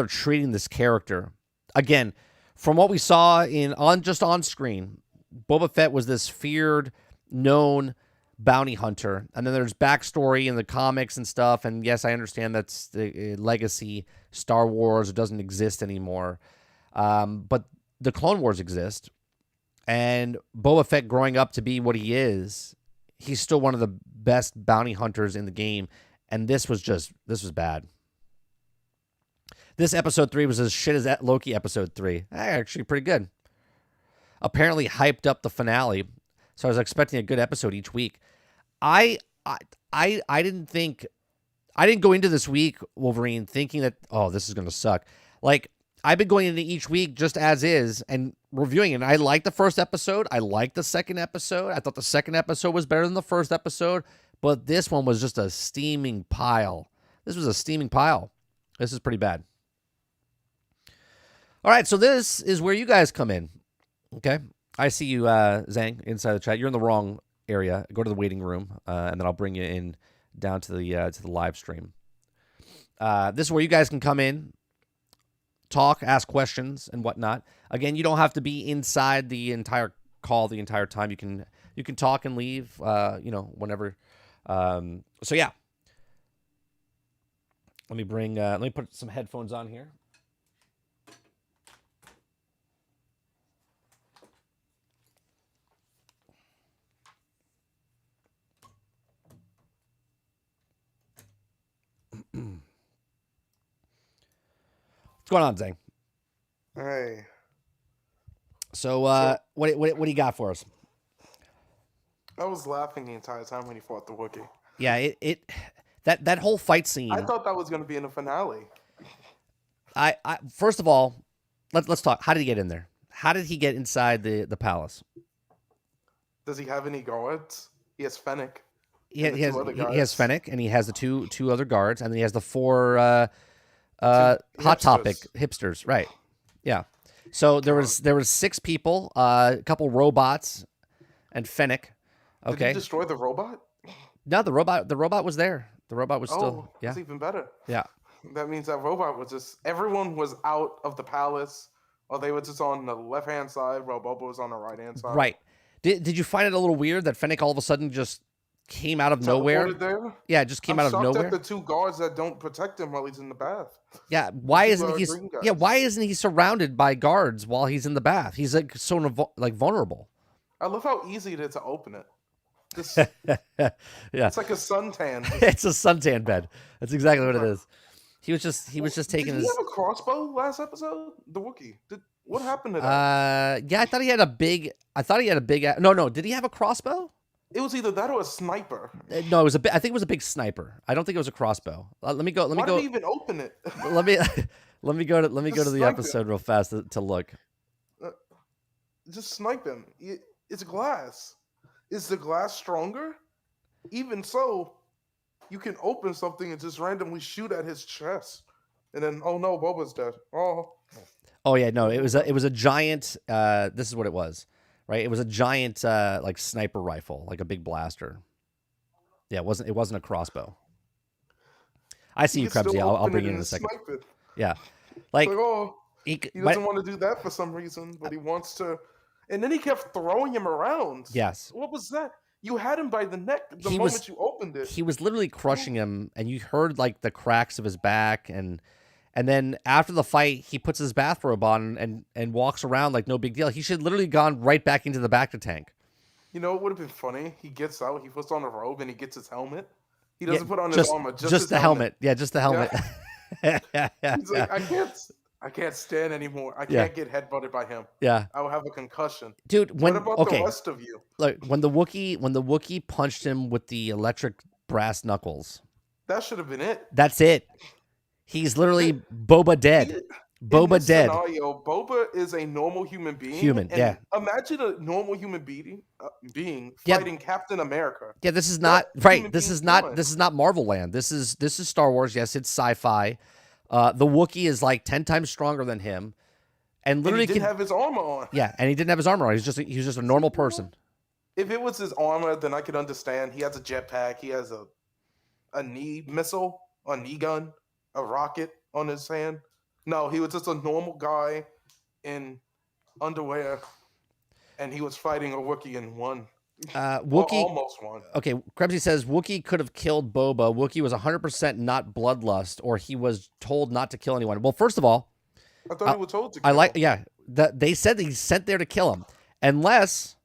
treating this character. Again, from what we saw on screen, Boba Fett was this feared, known bounty hunter, and then there's backstory in the comics and stuff. And yes, I understand that's the legacy. Star Wars doesn't exist anymore, but the Clone Wars exist, and Boba Fett growing up to be what he is, he's still one of the best bounty hunters in the game. And this was bad. This episode 3 was as shit as that Loki episode 3. Actually, pretty good. Apparently hyped up the finale, so I was expecting a good episode each week. I didn't go into this week, Wolverine, thinking that this is gonna suck. Like I've been going into each week just as is and reviewing it. And I liked the first episode. I liked the second episode. I thought the second episode was better than the first episode, but this one was just a steaming pile. This was a steaming pile. This is pretty bad. All right, so this is where you guys come in. Okay, I see you, Zhang, inside the chat. You're in the wrong area. Go to the waiting room, and then I'll bring you in down to the live stream. This is where you guys can come in, talk, ask questions, and whatnot. Again, you don't have to be inside the entire call the entire time. You can talk and leave, whenever. So yeah, let me put some headphones on here. What's going on, Zang? Hey. So, what do you got for us? I was laughing the entire time when he fought the Wookiee. Yeah, that whole fight scene. I thought that was going to be in the finale. I first of all, let's talk. How did he get in there? How did he get inside the palace? Does he have any guards? He has Fennec. He has Fennec, and he has the two other guards, and then he has the 4 Hot Topic hipsters, right? Yeah. So there was 6 people, a couple robots, and Fennec. Okay. Did he destroy the robot? No, the robot was there. The robot was still. Yeah. That's even better. Yeah. That means that robot was just everyone was out of the palace, or they were just on the left hand side, while Boba was on the right hand side. Right. Did you find it a little weird that Fennec all of a sudden just came out of nowhere? There? Yeah, it just came out of nowhere. At the 2 guards that don't protect him while he's in the bath. Yeah, why isn't he surrounded by guards while he's in the bath? He's like so vulnerable. I love how easy it is to open it. Just, yeah, it's like a suntan. It's a suntan bed. That's exactly what it is. He was just taking his. Did he have a crossbow last episode? The Wookiee. What happened to that? Yeah, I thought he had a big. No. Did he have a crossbow? It was either that or a sniper. No, it was I think it was a big sniper. I don't think it was a crossbow. Let me go. Why did he even open it? let me go to the episode real fast to look. Just snipe him. It's glass. Is the glass stronger? Even so, you can open something and just randomly shoot at his chest, and then no, Boba's dead. Oh yeah, no, it was a giant. This is what it was. Right, it was a giant like sniper rifle, like a big blaster. Yeah, it wasn't a crossbow. I see you, Krebsy. I'll bring you in a second. Yeah, he doesn't want to do that for some reason, but he wants to. And then he kept throwing him around. Yes. What was that? You had him by the neck the moment you opened it. He was literally crushing him, and you heard like the cracks of his back, and then after the fight, he puts his bathrobe on and walks around like no big deal. He should literally gone right back into the bacta tank. You know, it would have been funny. He gets out, he puts on a robe, and he gets his helmet. He doesn't put on his armor, just the helmet. Yeah, just the helmet. Yeah. He's like, I can't stand anymore. I can't get headbutted by him. Yeah. I will have a concussion. Dude, what about the rest of you? Like when the Wookiee punched him with the electric brass knuckles. That should have been it. That's it. He's literally Boba dead. In Boba this dead. scenario, Boba is a normal human being. Human, and yeah. Imagine a normal human being Yeah. fighting Captain America. Yeah, this is That not right. human This being's is not done. this is not Marvel land. This is Star Wars. Yes, it's sci-fi. The Wookiee is like 10 times stronger than him, and And literally he didn't can. have his armor on. Yeah, and he didn't have his armor on. He was just a normal person. If it was his armor, then I could understand. He has a jetpack. He has a knee missile, a knee gun, a rocket on his hand. No, he was just a normal guy in underwear, and he was fighting a Wookiee and won. Or Wookiee. almost won. Okay, Krebsy says Wookiee could have killed Boba. Wookiee was 100% not bloodlust, or he was told not to kill anyone. Well, first of all, I thought he was told to kill I like. him. Yeah, they said that he's sent there to kill him, unless.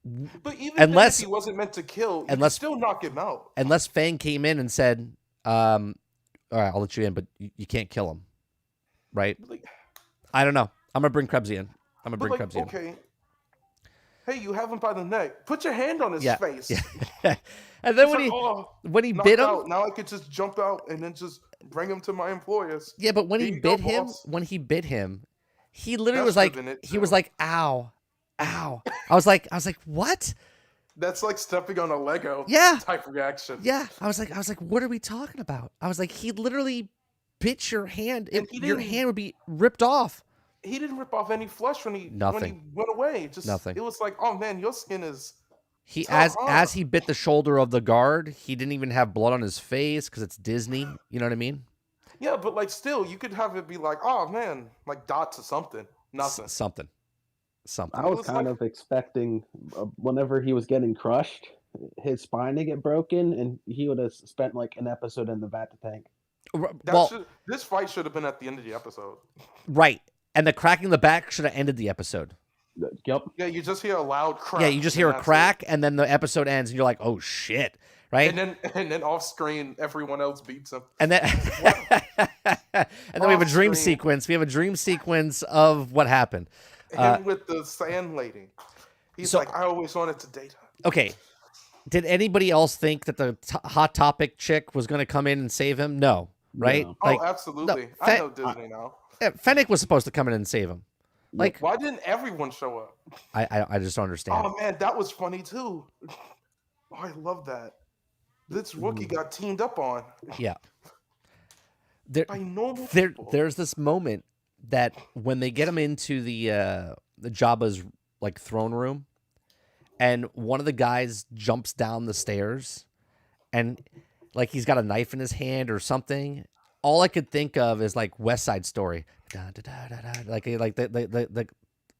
But even Unless- if he wasn't meant to kill, you unless- could still knock him out. Unless Fang came in and said, "All right, I'll let you in, but you can't kill him." Right? Like, I don't know. I'm gonna bring Krebsy in. I'm gonna but bring like, Krebsy in. okay. Hey, you have him by the neck. Put your hand on his Yeah, face. yeah. And then It's when like, he knocked bit him, out. Now I could just jump out and then just bring him to my employers. yeah, but when Here he you go, bit him, boss. he literally That was like, should've been it, he was too. like, "Ow, ow." I was like, what? That's like stepping on a Lego Yeah. type reaction. Yeah. I was like, what are we talking about? I was like, he literally bit your hand. And he Your didn't- hand would be ripped off. He didn't rip off any flesh when he Nothing. went away. Just Nothing. It was like, oh man, your skin is. He Tough, huh? as he bit the shoulder of the guard, he didn't even have blood on his face because it's Disney. You know what I mean? Yeah, but like still, you could have it be like, oh man, like dots or something. Nothing. Something. I was was kind like- of expecting whenever he was getting crushed, his spine to get broken, and he would have spent like an episode in the vat tank. This fight should have been at the end of the episode. Right. And the cracking the back should have ended the episode. Yep. Yeah, you just hear a loud crack. Yeah, you just and hear a that's it. crack, and then the episode ends, and you're like, "Oh shit!" Right? And then off screen, everyone else beats him. And then, and then we have a dream Off-screen. sequence. We have a dream sequence of what happened. Him with the sand lady. He's so- like, I always wanted to date her. Okay. Did anybody else think that the Hot Topic chick was going to come in and save him? No. Right? No. Like, Oh, absolutely. no, I know Disney now. Fennec was supposed to come in and save him. Like, Why didn't everyone show up? I just don't understand. Oh man, that was funny too. Oh, I love that. This rookie got teamed up on Yeah. There, by normal people. there's this moment that when they get him into the Jabba's like throne room, and one of the guys jumps down the stairs, and like he's got a knife in his hand or something. All I could think of is like West Side Story, da, da, da, da, da. like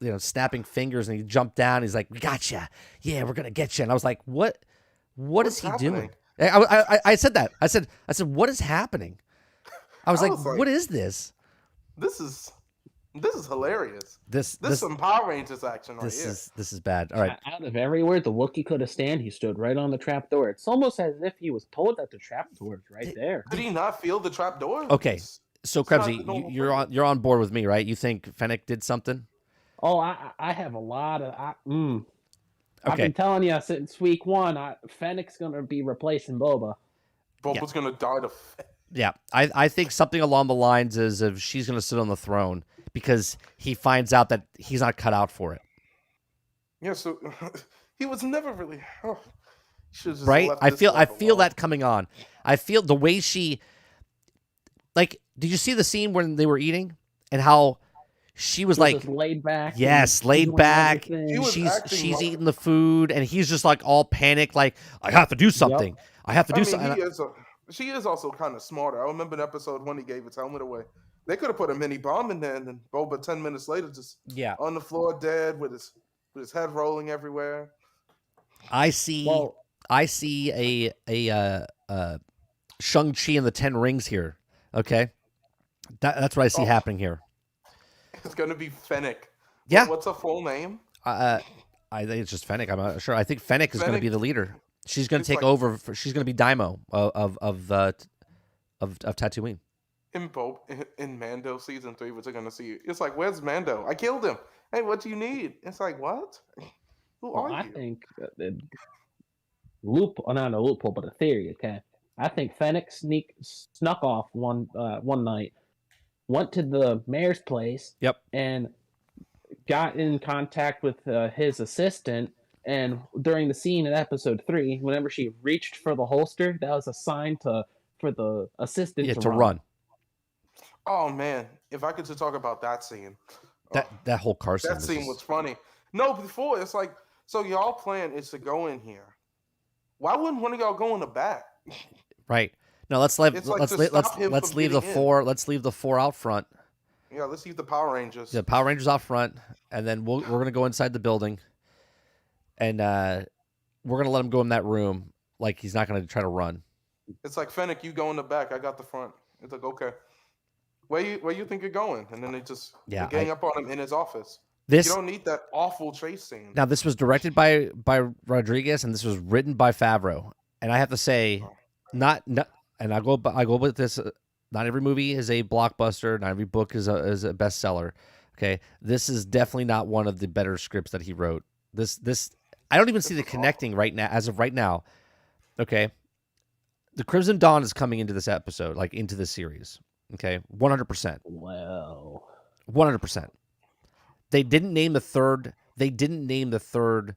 the snapping fingers, and he jumped down. He's like, "We gotcha, yeah, we're gonna get you." And I was like, "What is What's he doing?" happening? I said that. I said, "What is happening?" I was, I like, was like- "What is this?" This is hilarious. This This is some Power Rangers action right here. this is bad. All right. Out of everywhere the Wookiee could have stand, he stood right on the trap door. It's almost as if he was told that the trap door is right there. Did he not feel the trap door? Okay. So It's not Krebsy, the normal you're on board with me, right? You think Fennec did something? Oh, I have a lot of. I've Okay. been telling you since week one, Fennec's gonna be replacing Boba. Boba's gonna die to. Yeah. I think something along the lines is of she's going to sit on the throne because he finds out that he's not cut out for it. Yeah, so he was never really. Oh, should've just Right? left I this feel stuff alone. that coming on. I feel the way she like did you see the scene when they were eating and how she was like Just laid back. yes, and laid doing back. everything. He was She's acting like- eating the food and he's just like all panicked like I have to do something. I have to do I mean, something. she is also kind of smarter. I remember the episode when he gave his helmet away. They could have put a mini bomb in there, and then Boba 10 minutes later just Yeah. on the floor dead with his head rolling everywhere. I see Well, a Shang-Chi and the Ten Rings here. Okay? That's what I see Oh. happening here. It's gonna be Fennec. Yeah. What's her full name? I think it's just Fennec. I'm not sure. I think Fennec is going to be Fennec- the leader. She's going It's to take like- over. She's going to be Daimo of Tatooine. In Mando season 3, which they're gonna see. It's like, where's Mando? I killed him. Hey, what do you need? It's like, what? Who well, are I you? think not a loophole, but a theory. Okay, I think Fennec snuck off one night, went to the mayor's place Yep. and got in contact with his assistant. And during the scene in episode 3, whenever she reached for the holster, that was a sign for the assistant Yeah, to to run. run. Oh man, if I could just talk about that scene. That whole car scene. That scene was funny. No, before it's like, so y'all plan is to go in here. Why wouldn't one of y'all go in the back? right. No, let's leave. It's like Let's to leave, stop him let's from leave the getting in. four. Let's leave the 4 out front. Yeah, let's see the Power Rangers. The Power Rangers out front, and then we're gonna go inside the building, and we're gonna let him go in that room like he's not gonna try to run. It's like, Fennec, you go in the back. I got the front. It's like, okay. Where you think you're going? And then they just Yeah, gang up on him in his office. This You don't need that awful chase scene. now this was directed by Rodriguez, and this was written by Favreau. And I have to say, not and I go with this. Not every movie is a blockbuster. Not every book is a bestseller. Okay, this is definitely not one of the better scripts that he wrote. This I don't even see the connecting right now. As of right now, okay, the Crimson Dawn is coming into this episode, like into the series. Okay, 100%. Wow. 100%. They didn't name the third. They didn't name the third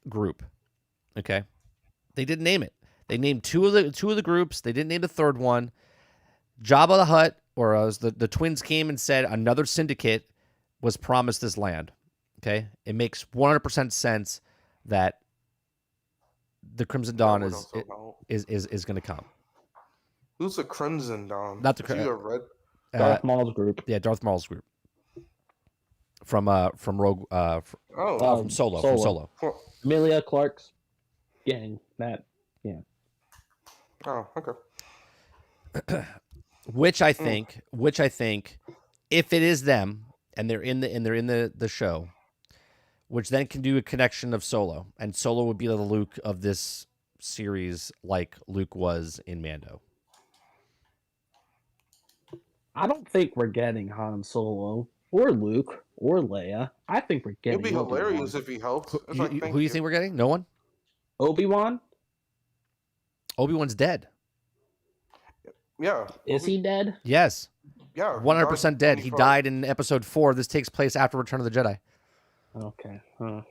group. Okay, they didn't name it. They named two of the groups. They didn't name the third one. Jabba the Hutt, or as the twins came and said, another syndicate was promised this land. Okay, it makes 100% sense that the Crimson Dawn is going to come. Who's the Crimson Dawn? Not the Is he a red? Darth Maul's group. Yeah, Darth Maul's group from Rogue from Solo. From Solo. Emilia Clarke's gang. That Oh, okay. Which I think, if it is them and they're in the show, which then can do a connection of Solo, and Solo would be the Luke of this series, like Luke was in Mando. I don't think we're getting Han Solo or Luke or Leia. I think we're getting. It'd be hilarious if he helped. Who do you think we're getting? No one. Obi-Wan? Obi-Wan's dead. Yeah. Is he dead? Yes. Yeah. 100% dead. He died in episode 4. This takes place after Return of the Jedi. Okay. Huh.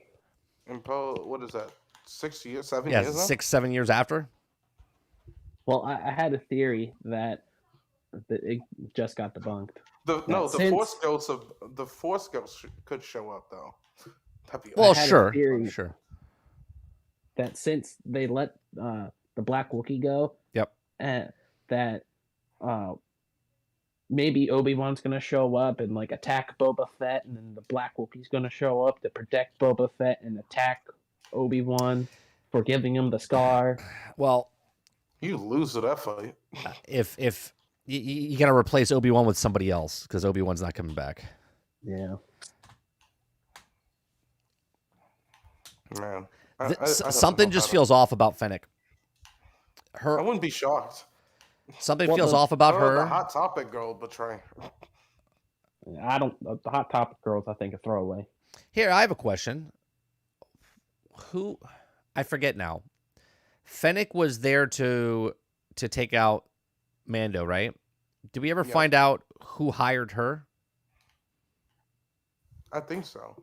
And what is that? 6 years, 7 Yeah, years now? 6-7 years after. Well, I had a theory that it just got debunked. The Force Ghosts could show up though. That'd be Well, I had a sure. theory Sure. that since they let the Black Wookiee go, Yep. That maybe Obi-Wan's gonna show up and like attack Boba Fett, and then the Black Wookiee's gonna show up to protect Boba Fett and attack Obi-Wan for giving him the scar. Well, you lose to that fight. if you got to replace Obi-Wan with somebody else because Obi-Wan's not coming back. Yeah. Man. Something just feels off about Fennec. I wouldn't be shocked. Something feels off about her. The Hot Topic girl betray. I don't. The Hot Topic girls, I think, a throwaway. Here, I have a question. I forget now. Fennec was there to take out Mando, right? Did we ever find out who hired her? I think so.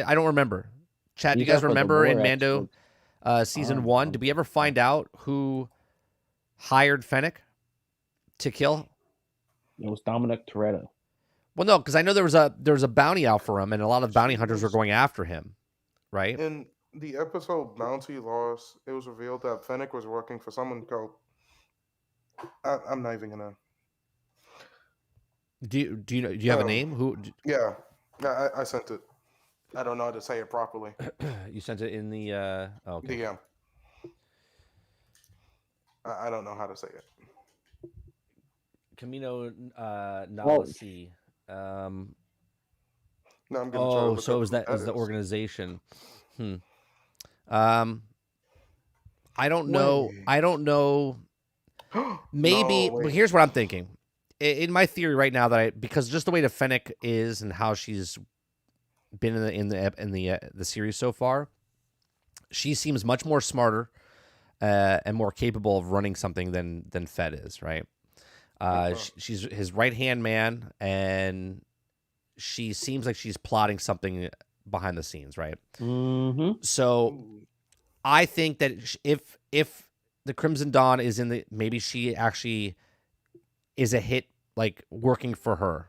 I don't remember. Chat, do you guys remember in Mando season 1? Did we ever find out who hired Fennec to kill? It was Dominic Toretto. Well, no, because I know there was a bounty out for him, and a lot of bounty hunters were going after him, right? In the episode Bounty Lost, it was revealed that Fennec was working for someone called. I'm not even gonna. Do you have a name? Who? Yeah, I sent it. I don't know how to say it properly. You sent it in the. Oh, okay. Yeah. I don't know how to say it. Camino Nalasi. No, I'm gonna so is that is the organization? I don't know. I don't know. Maybe, but here's what I'm thinking. In my theory right now, because just the way the Fennec is and how she's been in the series so far, she seems much more smarter and more capable of running something than Fett is, right? She's his right hand man, and she seems like she's plotting something behind the scenes, right? Mm-hmm. So Ooh. I think that if the Crimson Dawn is in the, maybe she actually is a hit, like working for her,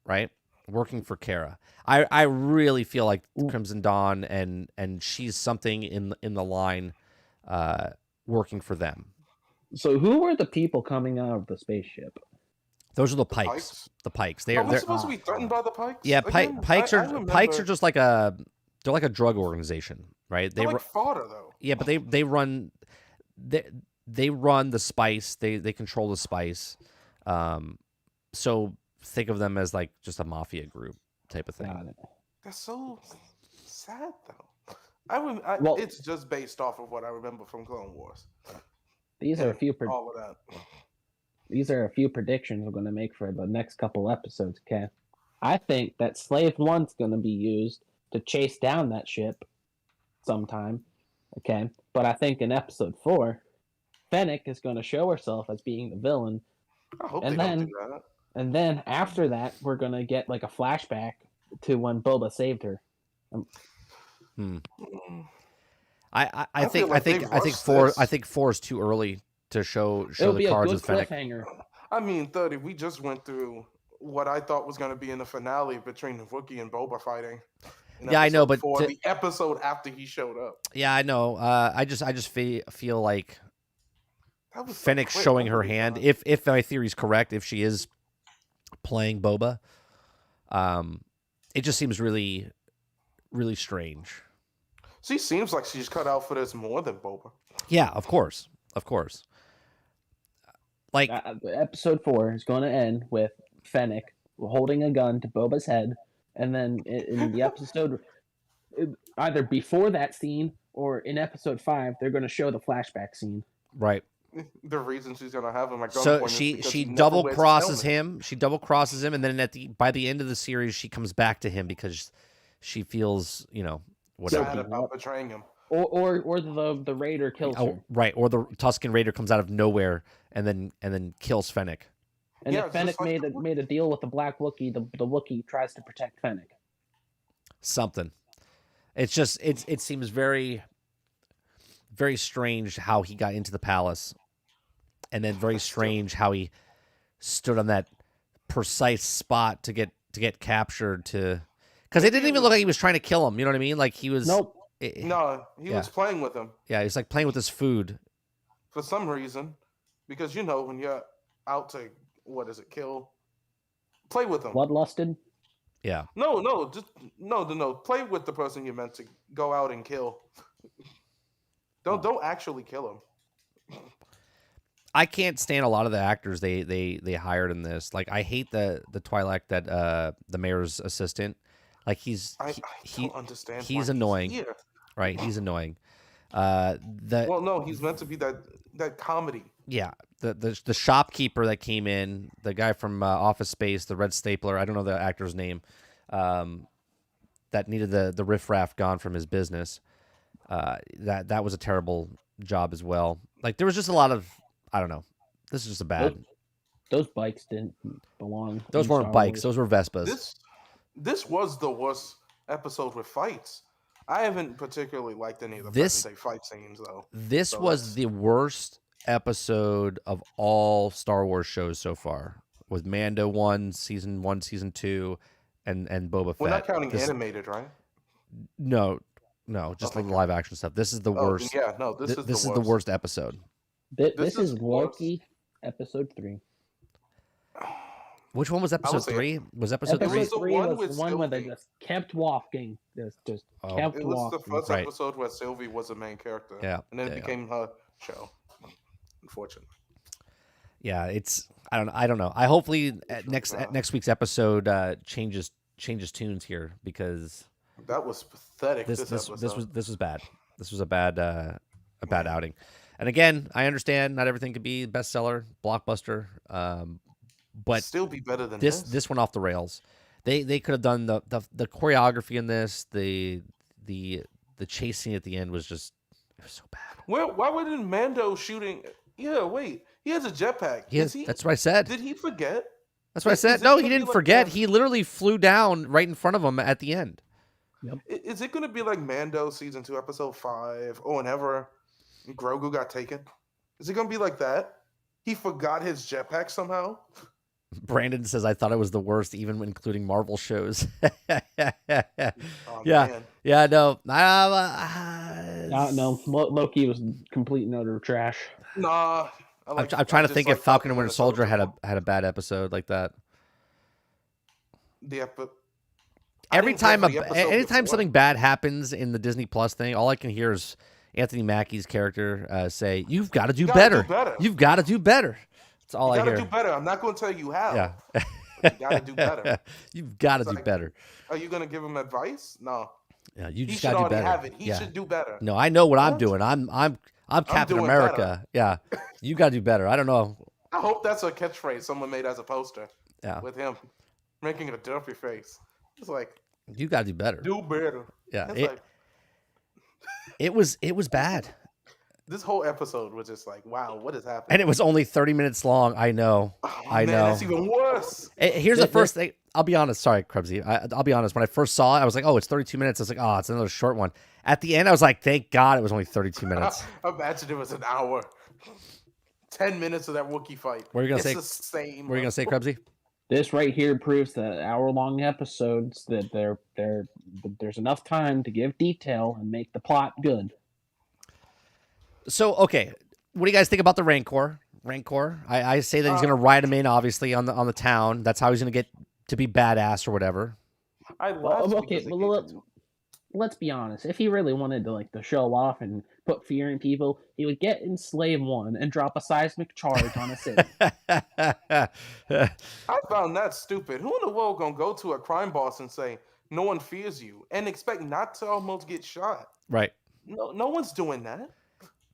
right? Working for Kara. I really feel like Crimson Dawn and she's something in the line, working for them. So who were the people coming out of the spaceship? Those are the The Pikes. Pikes? The Pikes. Are we They're supposed to be threatened by the Pikes? yeah. Again? Pikes I are remember Pikes are just like they're like a drug organization, right? they're like fodder though. Yeah, but they run they run the spice. They control the spice. So think of them as like just a mafia group type of thing. Got it. That's so sad though. Well- It's just based off of what I remember from Clone Wars. These are a And few. all of that. These are a few predictions we're going to make for the next couple episodes. Okay, I think that Slave One's going to be used to chase down that ship sometime. Okay, but I think in episode 4, Fennec is going to show herself as being the villain, I hope And they don't then- do that. and then after that, we're going to get like a flashback to when Boba saved her. Mm. I feel think like they I think rushed four this. I think 4 is too early to show It'll the be a cards good with Fennec. cliffhanger. I mean, 30. We just went through what I thought was going to be in the finale between Wookiee and Boba fighting. in Yeah, I know, episode but 4, the episode after he showed up. Yeah, I know. I just feel like That was so Fennec quick. showing I her believe hand. that. If my theory is correct, if she is playing Boba, it just seems really, really strange. She seems like she's cut out for this more than Boba. Yeah, of course. Like, Episode 4 is going to end with Fennec holding a gun to Boba's head, and then in the episode, either before that scene or in episode 5, they're going to show the flashback scene. right. The reason she's gonna have him at gunpoint So is because she he never double wears his crosses helmet. him. She double crosses him, and then by the end of the series, she comes back to him because she feels, whatever. Sad about betraying him. Or the raider kills her. Right. Or the Tusken Raider comes out of nowhere and then kills Fennec. And Yeah, if Fennec just like made a deal with the Black Wookiee, the Wookiee tries to protect Fennec. Something. It's just it seems very, very strange how he got into the palace, and then very strange how he stood on that precise spot to get captured. Because it didn't even look like he was trying to kill him. You know what I mean? Like he was. Nope. No, he Yeah. was playing with him Yeah, he's like playing with his food. for some reason, because when you're out to kill, play with him. Bloodlusted. Yeah. No, just no. Play with the person you're meant to go out and kill. Don't actually kill him. I can't stand a lot of the actors they hired in this. Like I hate the Twi'lek that the mayor's assistant. Like I don't understand. he's why annoying. here. Right, he's annoying. Well, no, he's meant to be that comedy. Yeah, the shopkeeper that came in, the guy from Office Space, the red stapler. I don't know the actor's name. That needed the riffraff gone from his business. That was a terrible job as well. Like there was just a lot of, I don't know. This is just a bad. Those bikes didn't belong. Those in weren't Star bikes. Wars. Those were Vespas. This was the worst episode with fights. I haven't particularly liked any of the This- present day fight scenes though. This So was that's- the worst episode of all Star Wars shows so far. With Mando 1, season 1, season 2, and Boba Fett. We're not counting This- animated, right? No, just the Okay. live action stuff. This is the worst. Yeah, no, this is This the is worst. the worst episode. This This is is worse. Loki, episode 3. Which one was episode say- 3? Was episode Episode 3? was the 3 one was with the one where they Sylvie. just kept walking. Just Oh. kept It was the walking. first Right. episode where Sylvie was the main character. Yeah, And then yeah, it yeah. became her show. Unfortunately. Yeah, it's I don't know. I hopefully at next bad. next week's episode changes tunes here because That was pathetic. this episode. was bad. This was a bad outing. And again, I understand not everything could be bestseller, blockbuster, but still be better than this went off the rails. They could have done the choreography in this, the chase scene at the end was just, it was so bad. Why wasn't Mando shooting? Yeah, wait. He has a jetpack. That's what I said. Did he forget? That's what I said. Is it No, gonna he be didn't like forget. He literally flew down right in front of him at the end. Yep. Is it going to be like Mando season 2, episode 5, or whenever Grogu got taken? Is it going to be like that? He forgot his jetpack somehow. Brandon says, I thought it was the worst, even including Marvel shows. Oh, Yeah. man. Yeah, no. No, Loki was complete and utter trash. Nah. I'm trying to think if Falcon and Winter Soldier had a a bad episode like that. the epi- Anytime before. something bad happens in the Disney Plus thing, all I can hear is Anthony Mackie's character say, "You've got to do better. You've got to do better." That's all I hear. You got to do better. I'm not going to tell you how. Yeah. But you got to do better. You've got to It's do like, better. Are you going to give him advice? No. Yeah, you He just should got to do already better. have it. He should do better. No, I know what I'm What? doing. I'm Captain doing America. Yeah, you got to do better. I don't know. I hope that's a catchphrase someone made as a poster. Yeah, With him making a derpy face. It's like, you got to do better. do better. Yeah, It's like, it was bad, this whole episode was just like, wow, what is happening? and it was only 30 minutes long. I know. Oh, I man, know. That's even worse. Here's the first thing. I'll be honest. Sorry, Krebsy. I'll be honest. When I first saw it, I was like, oh, it's 32 minutes. I was like, oh, it's another short one. At the end, I was like, thank God it was only 32 minutes. Imagine it was an hour. 10 minutes of that Wookiee fight. What are you gonna say? The same. What are you gonna say, Krebsy? This right here proves that hour-long episodes that there's enough time to give detail and make the plot good. So, okay, what do you guys think about the Rancor? I say that he's gonna ride him in, obviously, on the town. That's how he's gonna get to be badass or whatever. Let's be honest. If he really wanted to show off and put fear in people, he would get in Slave 1 and drop a seismic charge on a city. I found that stupid. Who in the world gonna go to a crime boss and say, no one fears you, and expect not to almost get shot? Right. No one's doing that.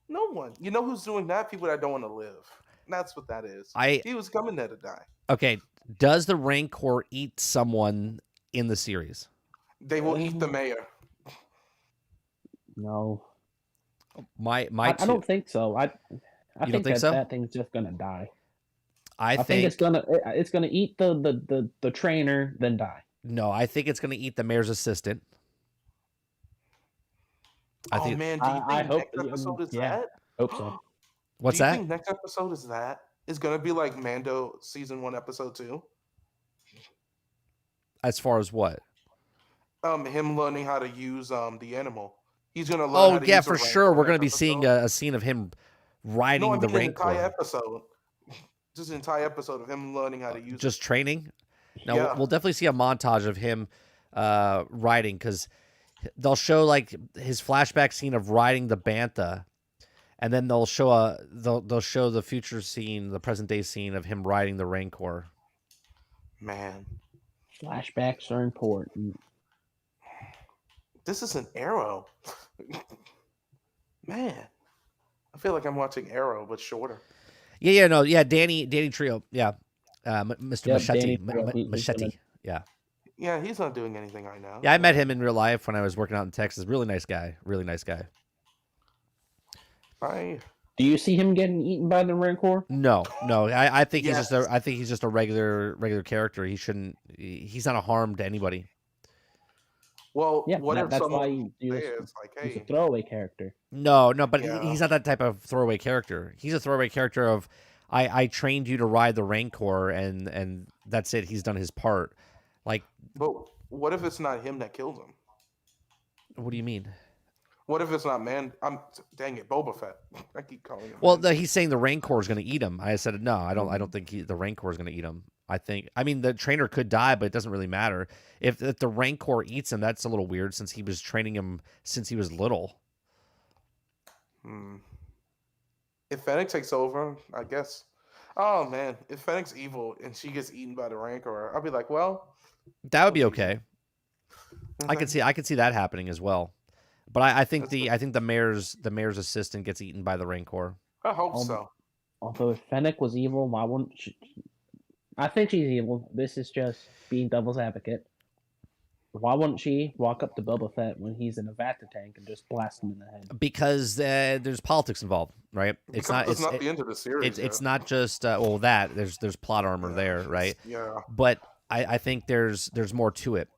No one. You know who's doing that? People that don't want to live. That's what that is. He was coming there to die. Okay. Does the Rancor eat someone in the series? They will eat the mayor. No. I don't think so. I think so? that thing's just gonna die. I think it's gonna eat the trainer, then die. No, I think it's gonna eat the mayor's assistant. Man, do you think next episode is that? Hope so. What's that? that? Do you think next episode is that? Is gonna be like Mando season 1, episode 2? As far as what? Him learning how to use the animal. He's gonna learn. Oh yeah, for sure. We're gonna be seeing a scene of him riding the Rancor. An entire episode. Just an entire episode of him learning how to use. Just training. No, Yeah. we'll definitely see a montage of him riding, because they'll show like his flashback scene of riding the Bantha, and then they'll show they'll show the future scene, the present day scene of him riding the Rancor. Man, flashbacks are important. This is an Arrow. Man, I feel like I'm watching Arrow, but shorter. Yeah, Danny Trio, yeah, Mr. Machete, Machete, yeah. Yeah, he's not doing anything right now. Yeah, I met him in real life when I was working out in Texas. Really nice guy. Do you see him getting eaten by the Rancor? No. I think he's just a regular character. He's not a harm to anybody. Well, yeah, what if that's someone why he's a throwaway character. No, but he's not that type of throwaway character. He's a throwaway character of, I trained you to ride the Rancor, and that's it. He's done his part. Like, but what if it's not him that killed him? What do you mean? What if it's not dang it, Boba Fett. I keep calling him. Well, he's saying the Rancor is going to eat him. I said no. I don't think the Rancor is going to eat him. I mean, the trainer could die, but it doesn't really matter. If the Rancor eats him, that's a little weird, since he was training him since he was little. If Fennec takes over, I guess. Oh man, if Fennec's evil and she gets eaten by the Rancor, I'll be like, well, that would be okay. I could see that happening as well. But I think the mayor's assistant gets eaten by the Rancor. I hope so. Although if Fennec was evil, why wouldn't she? I think she's evil. This is just being devil's advocate. Why wouldn't she walk up to Boba Fett when he's in a Vata tank and just blast him in the head? Because there's politics involved, right? It's Because not it's it's not the end of the series it's yet. not just well that there's plot armor Yeah, there, right? yeah. But I think there's more to it.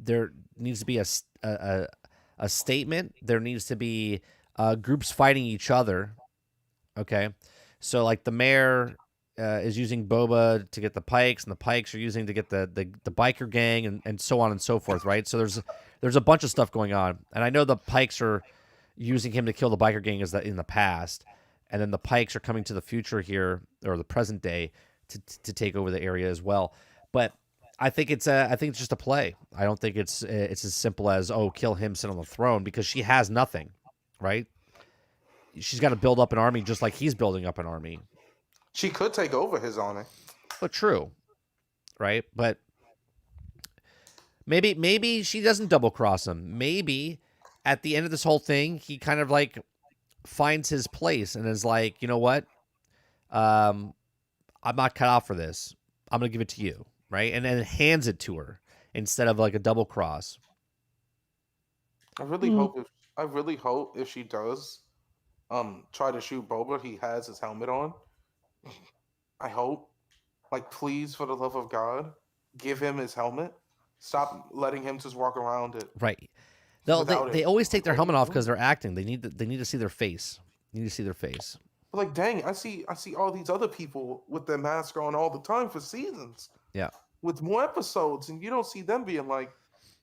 There needs to be a statement. There needs to be groups fighting each other. Okay, so like the mayor is using Boba to get the Pikes, and the Pikes are using to get the biker gang, and so on and so forth, right? So there's a bunch of stuff going on, and I know the Pikes are using him to kill the biker gang is that in the past, and then the Pikes are coming to the future here or the present day to take over the area as well. But I think it's just a play. I don't think it's as simple as oh kill him, sit on the throne because she has nothing, right? She's got to build up an army just like he's building up an army. She could take over his army. But true, right? But maybe she doesn't double cross him. Maybe at the end of this whole thing, he kind of like finds his place and is like, you know what? I'm not cut out for this. I'm gonna give it to you, right? And then hands it to her instead of like a double cross. I really hope if she does try to shoot Boba, he has his helmet on. I hope. Like, please, for the love of God, give him his helmet. Stop letting him just walk around it Right. without They it. always take their Like, helmet off because they're acting. They need to see their face. You need to see their face. but like, dang, I see all these other people with their mask on all the time for seasons, Yeah. with more episodes, and you don't see them being like,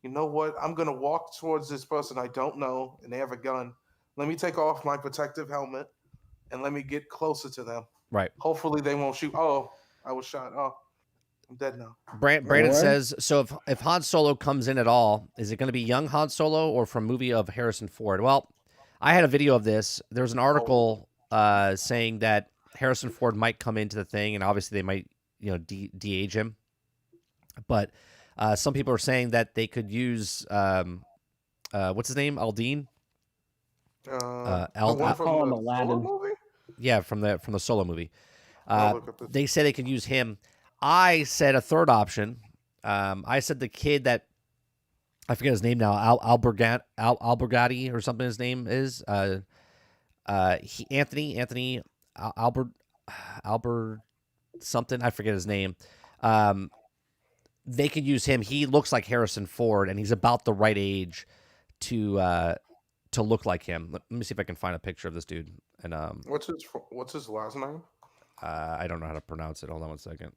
you know what? I'm gonna walk towards this person I don't know, and they have a gun. Let me take off my protective helmet and let me get closer to them. Right. Hopefully, they won't shoot. Oh, I was shot. Oh, I'm dead now. Brandon Or- says, so if Han Solo comes in at all, is it going to be young Han Solo or from movie of Harrison Ford? Well, I had a video of this. There's an article saying that Harrison Ford might come into the thing, and obviously they might, de-age him. But some people are saying that they could use what's his name, Aldine. The Al- one Al- from call him the Aladdin. Solo movie. Yeah, from the Solo movie. I'll look up this. They said they could use him. I said a third option. I said the kid that I forget his name now, Albergati or something. His name is Anthony Albert something. I forget his name. They could use him. He looks like Harrison Ford, and he's about the right age to look like him. Let me see if I can find a picture of this dude. And What's his last name? I don't know how to pronounce it. Hold on one second.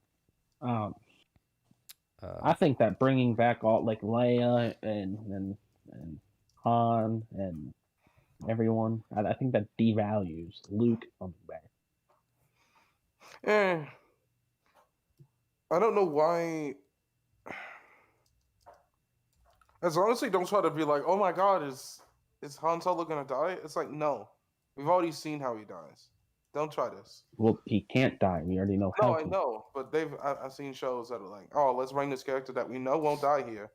I think that bringing back all like Leia and Han and everyone, I think that devalues Luke coming back. I don't know why. As long as they don't try to be like, oh my God, is Han Solo gonna die? It's like, no, we've already seen how he dies. Don't try this. Well, he can't die. We already know No, how. I know, but I've seen shows that are like, oh, let's bring this character that we know won't die here.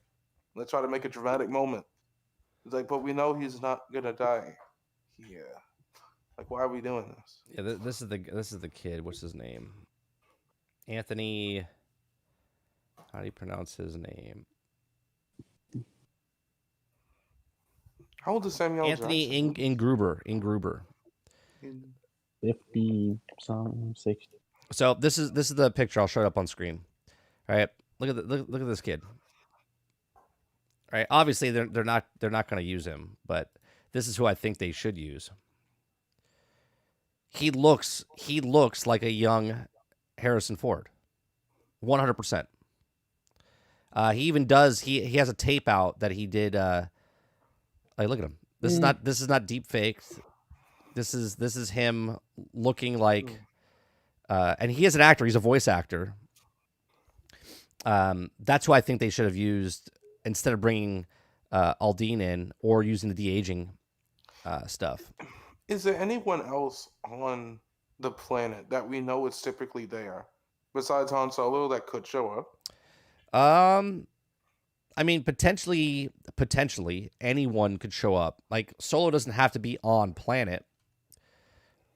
Let's try to make a dramatic moment. It's like, but we know he's not gonna die here. Like, why are we doing this? Yeah, this is the kid. What's his name? Anthony. How do you pronounce his name? How old is Samuel Anthony Jackson? Ingruber. 50 something, 60. So this is the picture. I'll show it up on screen. All right, look at this kid. All right, obviously they're not going to use him, but this is who I think they should use. He looks like a young Harrison Ford, 100%. He even does. He has a tape out that he did. Like, look at him. This is not deep fake. This is him looking like, and he is an actor. He's a voice actor. That's who I think they should have used instead of bringing Aldine in or using the de-aging stuff. Is there anyone else on the planet that we know is typically there besides Han Solo that could show up? I mean, potentially anyone could show up. Like Solo doesn't have to be on planet,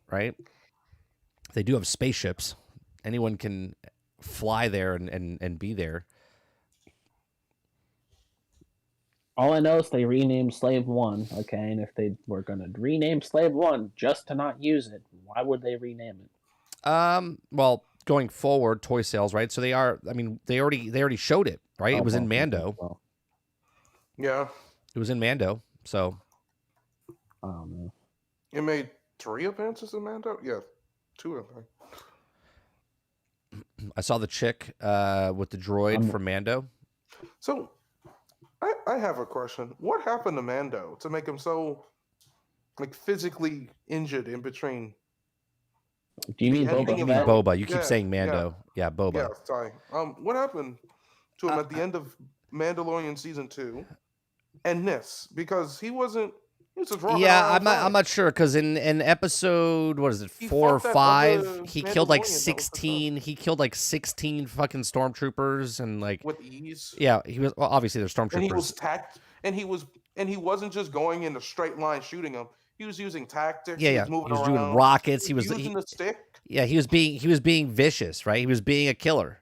right? They do have spaceships. Anyone can fly there and be there. All I know is they renamed Slave One. Okay, and if they were gonna rename Slave One just to not use it, why would they rename it? Well, going forward, toy sales, right? So they are. I mean, they already showed it, right? It was in Mando. Well, Yeah, It was in Mando. So I don't know. it made 3 appearances in Mando. Yeah, 2 of them. I saw the chick with the droid from Mando. So, I have a question. What happened to Mando to make him so, like, physically injured in between? Do you mean The ending Boba You of mean Fett? Boba? You keep Yeah, saying yeah. Mando. Yeah, Boba. Yeah, sorry. What happened to him at the end of Mandalorian season 2 and this? Because he was just walking Yeah, around I'm fine. not sure because in episode what is it He 4 or fought that 5 other he killed like Mandalorian that was the son 16 he killed like 16 fucking stormtroopers and like with ease, yeah he was well, obviously they're and he was stormtroopers. and he wasn't just going in a straight line shooting them. He was using tactics. Yeah, He yeah, was moving he was doing around. rockets. He was using the stick, Yeah, he was being vicious, right? He was being a killer,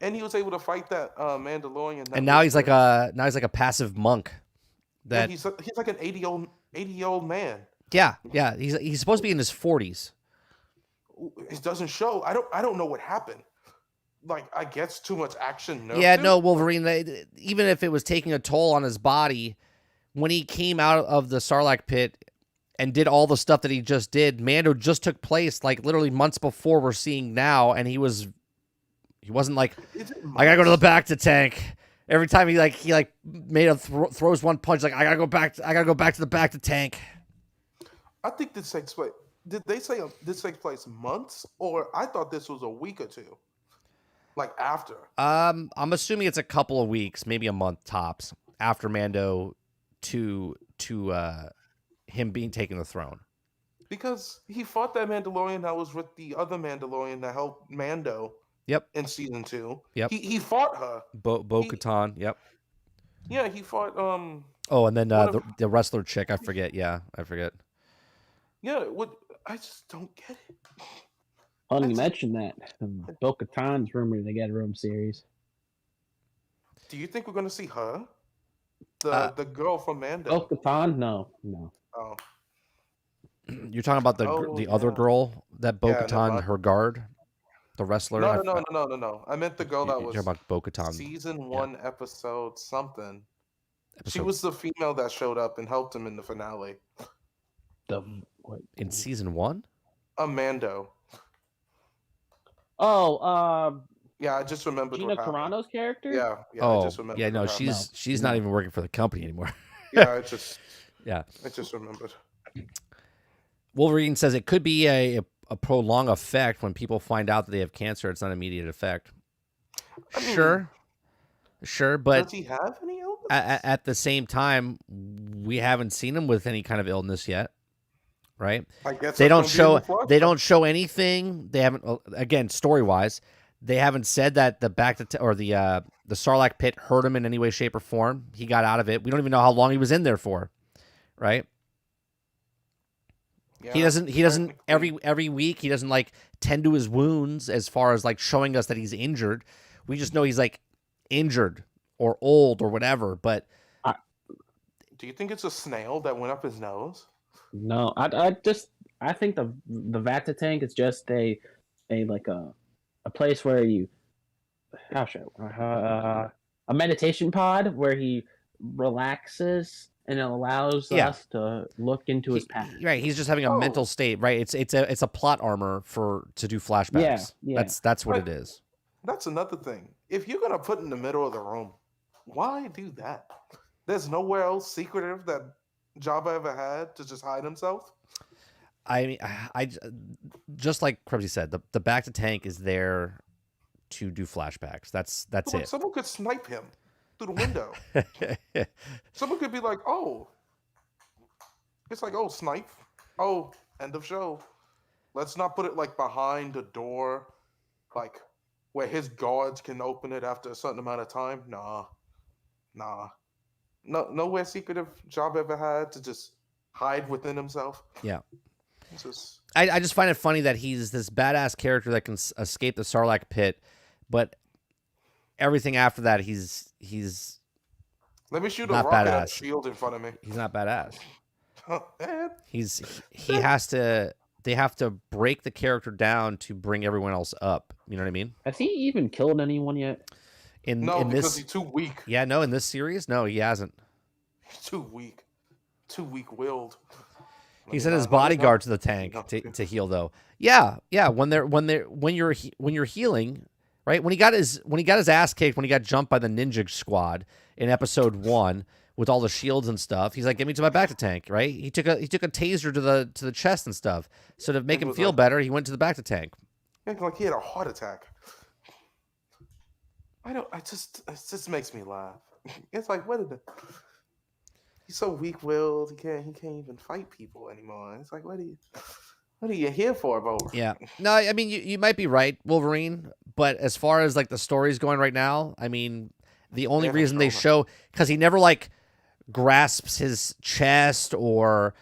and he was able to fight that Mandalorian. That and now was he's like a passive monk. yeah, That he's like an 80-year-old man. yeah he's supposed to be in his 40s. It doesn't show. I don't know what happened. Like, I guess too much action. Yeah, nerfed no, him. Wolverine. Even if it was taking a toll on his body, when he came out of the Sarlacc pit and did all the stuff that he just did, Mando just took place like literally months before we're seeing now, and he wasn't like Is it I gotta go to the months? back to tank. Every time he made a throws one punch, like I gotta go back to the back to tank. I think this takes place. Did they say this takes place months, or I thought this was a week or two, like after? I'm assuming it's a couple of weeks, maybe a month tops after Mando to him being taken the throne. Because he fought that Mandalorian that was with the other Mandalorian that helped Mando Yep. in season 2. Yep. He fought her. Bo-Katan. Yep. Yeah, he fought Oh, and then one of- the wrestler chick, I forget. Yeah, I forget. yeah, what I just don't get it. Funny you That's- mentioned that. Bo-Katan's rumored to get a room series. Do you think we're gonna see her? Uh, The girl from Mando. Bo-Katan? No. Oh. You're talking about the other yeah. girl that Yeah, never Bo-Katan, mind. her guard, the wrestler. No. I meant the girl that You're was talking about Bo-Katan. season 1 episode something. She Episode- was the female that showed up and helped him in the finale. What? in season 1. Mando. Oh, Yeah, I just remembered Gina what happened. Carano's character? Yeah, I Oh, just remembered. yeah, no, what happened. she's not even working for the company anymore. Yeah, I just Yeah. remembered. Wolverine says it could be a prolonged effect when people find out that they have cancer. It's not an immediate effect. I mean, Sure, but does he have any illness? at the same time, we haven't seen him with any kind of illness yet, right? I guess They that's don't gonna be in show the they flashback. don't show anything. They haven't again story wise. They haven't said that the the Sarlacc pit hurt him in any way, shape, or form. He got out of it. We don't even know how long he was in there for, right? Yeah, He doesn't technically. every week he doesn't like tend to his wounds as far as like showing us that he's injured. We just know he's like injured or old or whatever. But Do you think it's a snail that went up his nose? No, I think the Vata tank is just a place where you a meditation pod where he relaxes and it allows Yeah. us to look into his past. right, he's just having a Oh. mental state, right? It's a plot armor to do flashbacks. Yeah. That's what Right. it is. That's another thing. If you're gonna put in the middle of the room, why do that? There's nowhere else secretive that Jabba ever had to just hide himself. I mean, just like Krebsy said, the back to tank is there to do flashbacks. That's Look, it. someone could snipe him through the window. Someone could be like, "Oh," it's like, "Oh, snipe." Oh, end of show. Let's not put it like behind a door, like where his guards can open it after a certain amount of time. Nah. No, nowhere secretive Jabba ever had to just hide within himself. Yeah. It's just I just find it funny that he's this badass character that can escape the Sarlacc pit, but everything after that he's Let me shoot a Not rocket at a badass. shield in front of me. He's not badass. Man, He has to. They have to break the character down to bring everyone else up. You know what I mean? Has he even killed anyone yet? no, In because this, he's too weak. yeah, no, in this series, no, he hasn't. He's too weak. Too weak-willed. He sent his bodyguard to the tank to heal, though. Yeah. When you're healing, right? When he got his ass kicked, when he got jumped by the ninja squad in episode 1 with all the shields and stuff, he's like, "Get me to my back to tank." Right? He took a taser to the chest and stuff. So to make him feel better, he went to the back to tank. Like he had a heart attack. It just makes me laugh. It's like, he's so weak-willed. He can't even fight people anymore. It's like, what are you here for, Bo? Yeah. No, I mean, you might be right, Wolverine. But as far as like the story's going right now, I mean, the only reason they show, because he never like grasps his chest or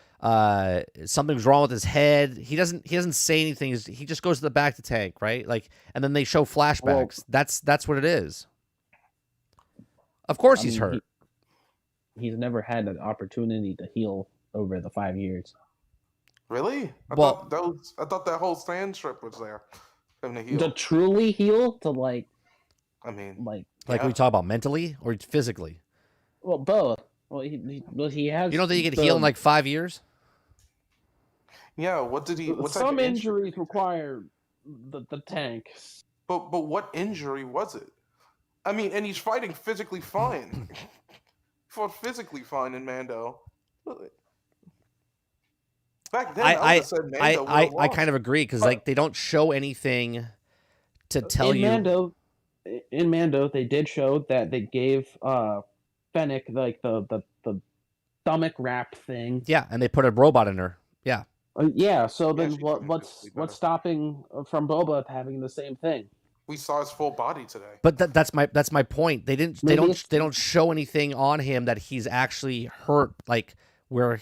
something's wrong with his head. He doesn't say anything. He just goes to the back to tank, right? Like, and then they show flashbacks. That's what it is. Of course, he's hurt. He's never had an opportunity to heal over the 5 years. Really? I thought that whole sand strip was there. For him to heal. To truly heal, to I like we talk about mentally or physically. Well, both. Well, he has. You don't think he could heal in like 5 years? Yeah. What did he? What some injuries require the tank. But what injury was it? I mean, and he's fighting physically fine. He fought physically fine in Mando. Back then, I kind of agree because like they don't show anything to tell you. In Mando, they did show that they gave Fennec like the stomach wrap thing. Yeah, and they put a robot in her. Yeah. Yeah. So then what's stopping from Boba having the same thing? We saw his full body today. But that's my point. They don't show anything on him that he's actually hurt. Like where,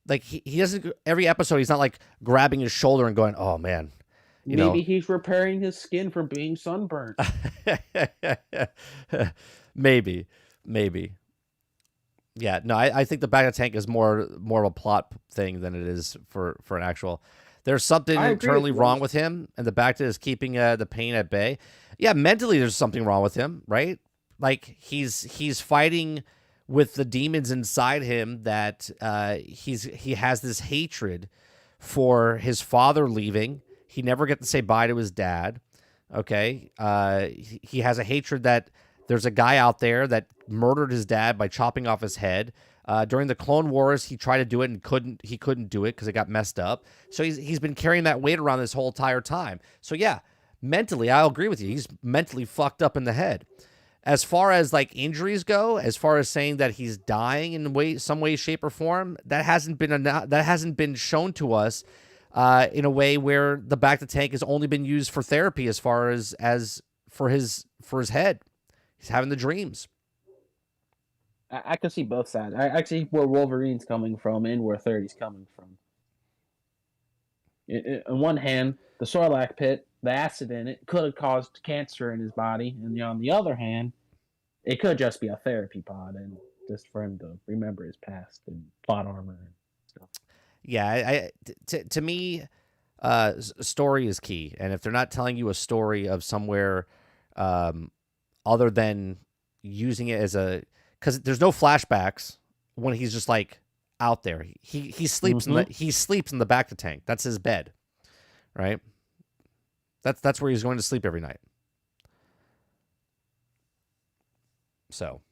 like he doesn't. Every episode, he's not like grabbing his shoulder and going, "Oh man." Maybe he's repairing his skin from being sunburned. maybe. Yeah, no, I think the back of the tank is more of a plot thing than it is for an actual. There's something internally wrong with him, and the Bacta is keeping the pain at bay. Yeah, mentally there's something wrong with him, right? Like he's fighting with the demons inside him that he has this hatred for his father leaving. He never get to say bye to his dad. Okay, he has a hatred that there's a guy out there that murdered his dad by chopping off his head. During the Clone Wars, he tried to do it and couldn't do it because it got messed up. So he's been carrying that weight around this whole entire time. So yeah, mentally, I'll agree with you. He's mentally fucked up in the head. As far as like injuries go, as far as saying that he's dying in some way, shape, or form, that hasn't been shown to us in a way where the back to tank has only been used for therapy as far as for his head. He's having the dreams. I can see both sides. I see where Wolverine's coming from and where 30's coming from. On one hand, the Sarlacc pit, the acid in it, could have caused cancer in his body. And on the other hand, it could just be a therapy pod and just for him to remember his past and plot armor and stuff. Yeah, to me, story is key. And if they're not telling you a story of somewhere other than using it as a... Because there's no flashbacks when he's just like out there. He sleeps in the back to tank. That's his bed, right? That's where he's going to sleep every night. So,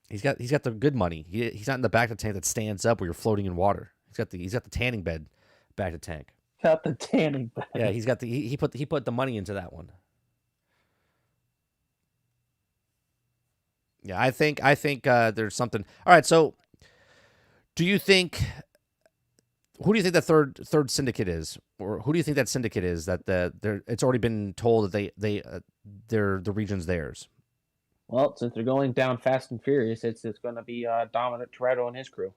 he's got the good money. He's not in the back to tank that stands up where you're floating in water. He's got the tanning bed back to tank. Got the tanning bed. Yeah, he's got he put the money into that one. Yeah, I think there's something. All right, so who do you think the third syndicate is, or who do you think that syndicate is? That it's already been told that the region's theirs. Well, since they're going down fast and furious, it's going to be Dominic Toretto and his crew.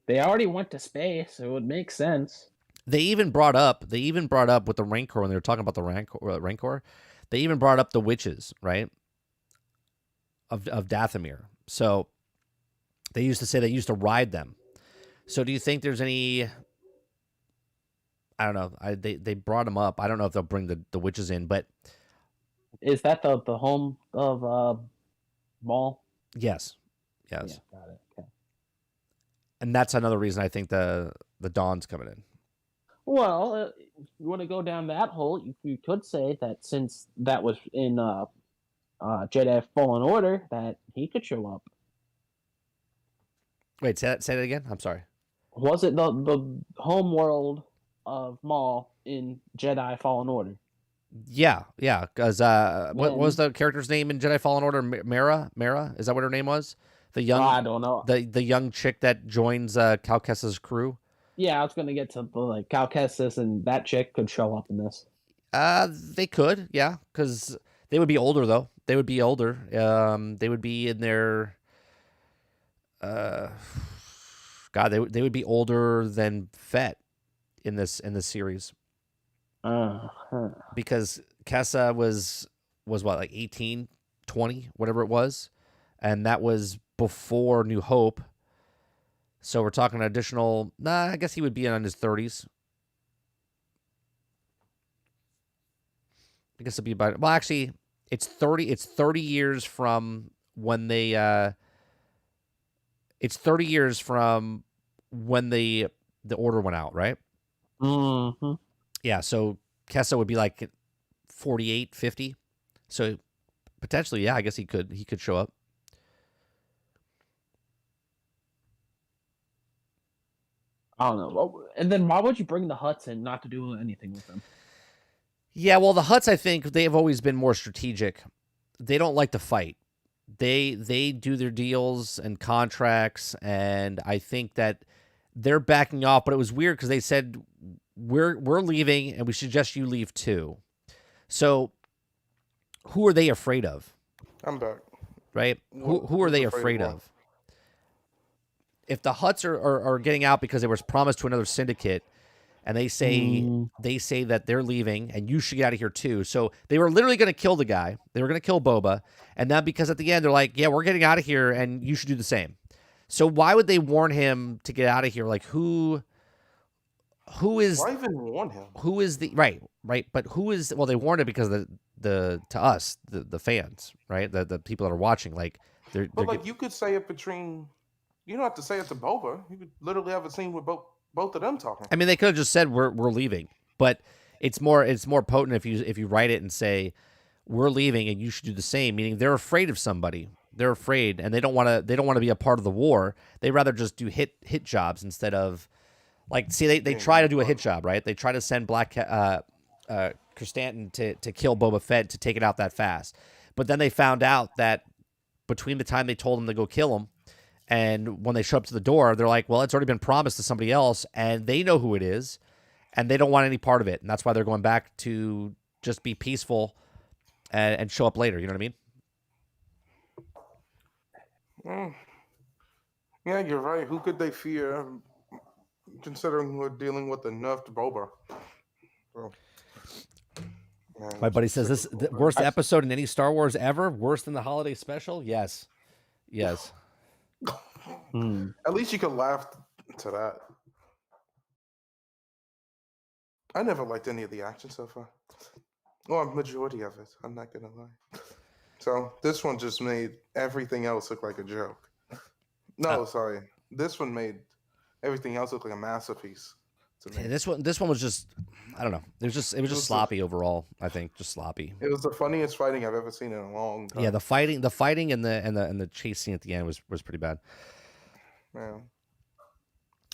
They already went to space, so it would make sense. They even brought up with the Rancor when they were talking about the Rancor. They even brought up the witches, right? Of Dathomir. So they used to say they used to ride them. So do you think there's any? I don't know. They brought them up. I don't know if they'll bring the witches in, but Is that the home of Maul? yes, Yeah, yes, got it. Okay. and that's another reason I think the Dawn's coming in. Well, you want to go down that hole? You could say that since that was in Jedi Fallen Order, that he could show up. Wait, say that again. I'm sorry. Was it the home world of Maul in Jedi Fallen Order? Yeah. Because what was the character's name in Jedi Fallen Order? Mara. Is that what her name was? The young. I don't know. The young chick that joins Cal Kestis' crew. Yeah, I was gonna get to like Cal Kestis and that chick could show up in this. They could, yeah, because they would be older though. They would be older. They would be in their. God, they would be older than Fett in this series because Kessa was what, like 18, 20, whatever it was, and that was before New Hope. So we're talking an additional. Nah, I guess he would be in his 30s. I guess it'd be about. Well, actually, it's 30. It's 30 years from when they. It's 30 years from when the order went out, right? Mm-hmm. Yeah. So Kessa would be like 48, 50. So potentially, yeah, I guess he could show up. I don't know. And then why would you bring the Hutts in not to do anything with them? Yeah, well, the Hutts, I think they have always been more strategic. They don't like to fight. They do their deals and contracts, and I think that they're backing off. But it was weird because they said we're leaving, and we suggest you leave too. So, who are they afraid of? I'm back. Right? Who are they afraid of? If the Hutts are getting out because they were promised to another syndicate, and they say that they're leaving and you should get out of here too. So they were literally going to kill the guy. They were going to kill Boba, and then because at the end they're like, yeah, we're getting out of here and you should do the same. So why would they warn him to get out of here? Like who is? Why even warn him? Who is the right? But who is? Well, they warned him because the to us the fans, right? The people that are watching, like they're you could say it between. You don't have to say it to Boba. You could literally have a scene with both of them talking. I mean, they could have just said we're leaving, but it's more potent if you write it and say we're leaving and you should do the same. Meaning they're afraid of somebody. They're afraid and they don't want to be a part of the war. They rather just do hit jobs instead of like see they try to do a hit job, right? They try to send Chrysanthemum to kill Boba Fett to take it out that fast, but then they found out that between the time they told him to go kill him. And when they show up to the door, they're like, well, it's already been promised to somebody else, and they know who it is, and they don't want any part of it. And that's why they're going back to just be peaceful and show up later. You know what I mean? Yeah, you're right. Who could they fear, considering we're dealing with enough Boba? So, man, my buddy says this the worst episode in any Star Wars ever? Worse than the holiday special? Yes. At least you could laugh to that. I never liked any of the action so far. Well, a majority of it. I'm not gonna lie. So this one just made everything else look like a joke. No, sorry. This one made everything else look like a masterpiece to me. Yeah, this one was just I don't know. It was just sloppy overall. I think just sloppy. It was the funniest fighting I've ever seen in a long time. Yeah, the fighting and the chase scene at the end was pretty bad. Yeah.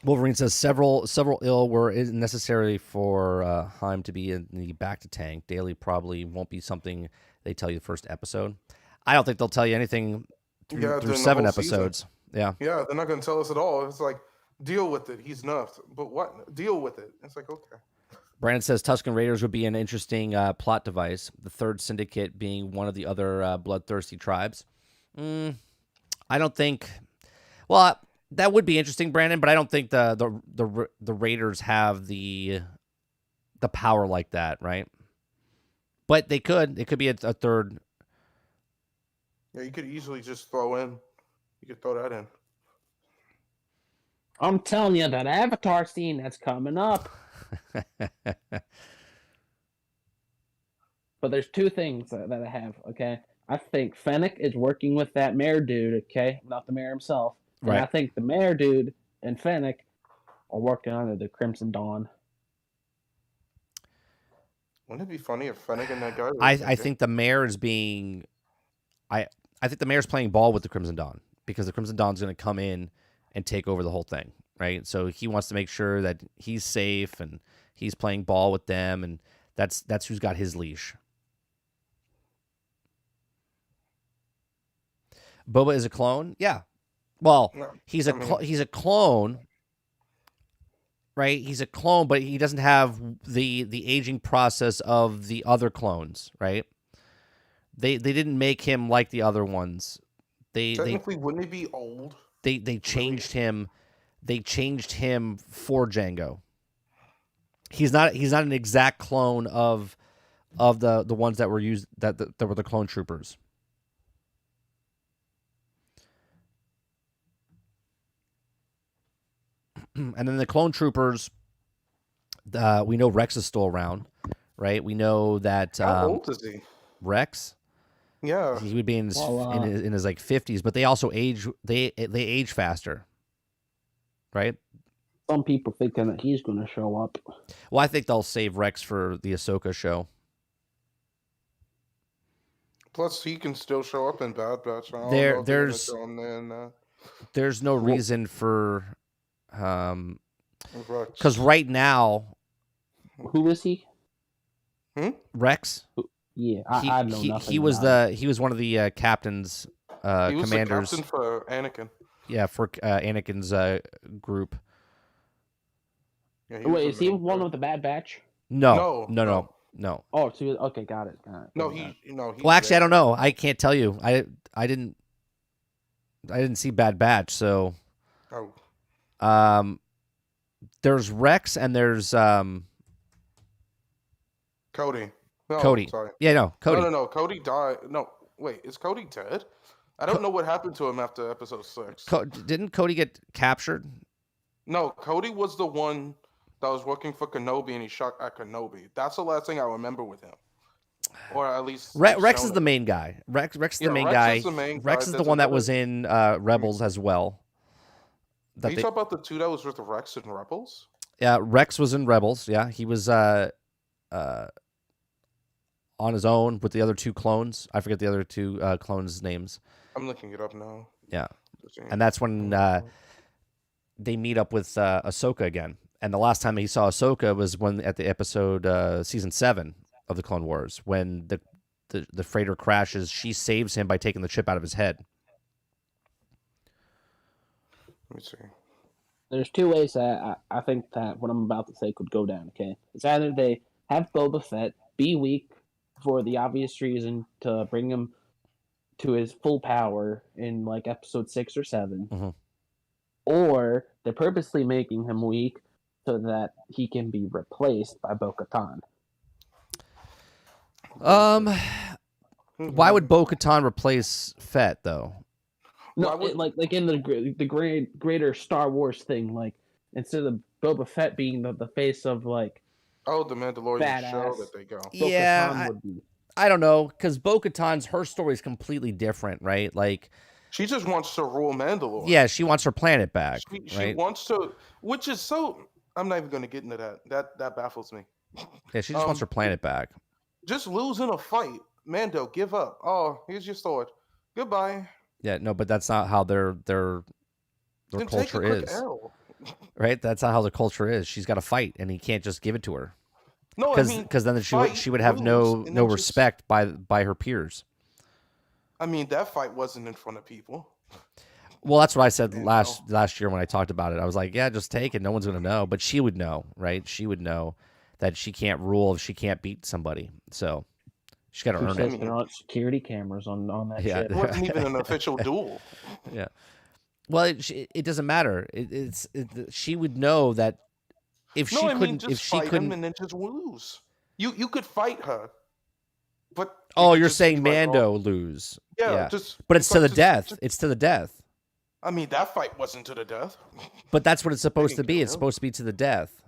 Wolverine says several ill were necessary for Heim to be in the back to tank. Daily probably won't be something they tell you the first episode. I don't think they'll tell you anything through 7 episodes. Season. Yeah, they're not going to tell us at all. It's like deal with it. He's nuts, but what? Deal with it. It's like okay. Brandon says Tusken Raiders would be an interesting plot device. The third syndicate being one of the other bloodthirsty tribes. I don't think. Well, That would be interesting, Brandon, but I don't think the Raiders have the power like that, right? But they could. It could be a third. Yeah, you could easily just throw in. You could throw that in. I'm telling you, that Avatar scene that's coming up. But there's two things that I have, okay? I think Fennec is working with that mayor dude, okay? Not the mayor himself. And I think the mayor dude and Fennec are working under the Crimson Dawn. Wouldn't it be funny if Fennec and that guy? I think the mayor is being. I think the mayor's playing ball with the Crimson Dawn because the Crimson Dawn's going to come in and take over the whole thing, right? So he wants to make sure that he's safe and he's playing ball with them, and that's who's got his leash. Boba is a clone, yeah. Well, he's a clone, right? He's a clone, but he doesn't have the aging process of the other clones, right? They didn't make him like the other ones. Technically, wouldn't he be old? They changed him. They changed him for Django. He's not an exact clone of the ones that were used that were the clone troopers. And then the clone troopers, we know Rex is still around, right? We know that. How old is he? Rex. Yeah, he would be in his like 50s, but they also age. They age faster, right? Some people thinking that he's going to show up. Well, I think they'll save Rex for the Ahsoka show. Plus, he can still show up in Bad Batch. There's no reason for. Because right now, who is he? Rex. Yeah, I know nothing. He was one of the captains, he was commanders. The captain for Anakin. Yeah, for Anakin's group. Yeah, wait, is he one with the Bad Batch? No. Oh, so okay, got it. No. Well, actually, I don't know. I can't tell you. I didn't see Bad Batch, so. Oh. There's Rex and there's Cody. No, Cody. Sorry. Yeah, no, Cody. No. Cody died. No, wait. Is Cody dead? I don't know what happened to him after episode 6. Didn't Cody get captured? No, Cody was the one that was working for Kenobi, and he shot at Kenobi. That's the last thing I remember with him, or at least Rex is the main guy. Rex is the main guy. Rex is the one that was in Rebels as well. Are you talking about the two that was with Rex and Rebels? Yeah, Rex was in Rebels. Yeah, he was on his own with the other two clones. I forget the other two clones' names. I'm looking it up now. Yeah, and that's when they meet up with Ahsoka again. And the last time he saw Ahsoka was when at the episode season 7 of the Clone Wars, when the freighter crashes. She saves him by taking the chip out of his head. Let me see. There's two ways that I think that what I'm about to say could go down, okay? It's either they have Boba Fett be weak for the obvious reason to bring him to his full power in like episode 6 or 7, or they're purposely making him weak so that he can be replaced by Bo-Katan. Why would Bo-Katan replace Fett though? No, like in the greater Star Wars thing, like instead of Boba Fett being the face of like the Mandalorian show that they go. Yeah, I don't know, because Bo-Katan's her story is completely different, right? Like she just wants to rule Mandalore. Yeah, she wants her planet back. She wants to, which is so. I'm not even going to get into that. That baffles me. Yeah, she just wants her planet back. Just lose in a fight, Mando. Give up. Oh, here's your sword. Goodbye. Yeah, no, but that's not how their culture is. Right? That's not how the culture is. She's got to fight, and he can't just give it to her. No, because then she would have no respect by her peers. I mean, that fight wasn't in front of people. Well, that's what I said last year when I talked about it. I was like, yeah, just take it. No one's going to know. But she would know, right? She would know that she can't rule if she can't beat somebody. So she's got to earn it. There aren't security cameras on that shit. It wasn't even an official duel. Yeah. Well, it doesn't matter. She would know that if No, she I mean couldn't, if just she fight him couldn't. and then just lose. You could fight her, but it Oh, could you're just be saying like, oh, Mando lose? yeah, Yeah, just but it's to but the death. It's to the death. I mean, that fight wasn't to the death. But that's what it's They supposed to didn't be. kill It's him. supposed to be to the death.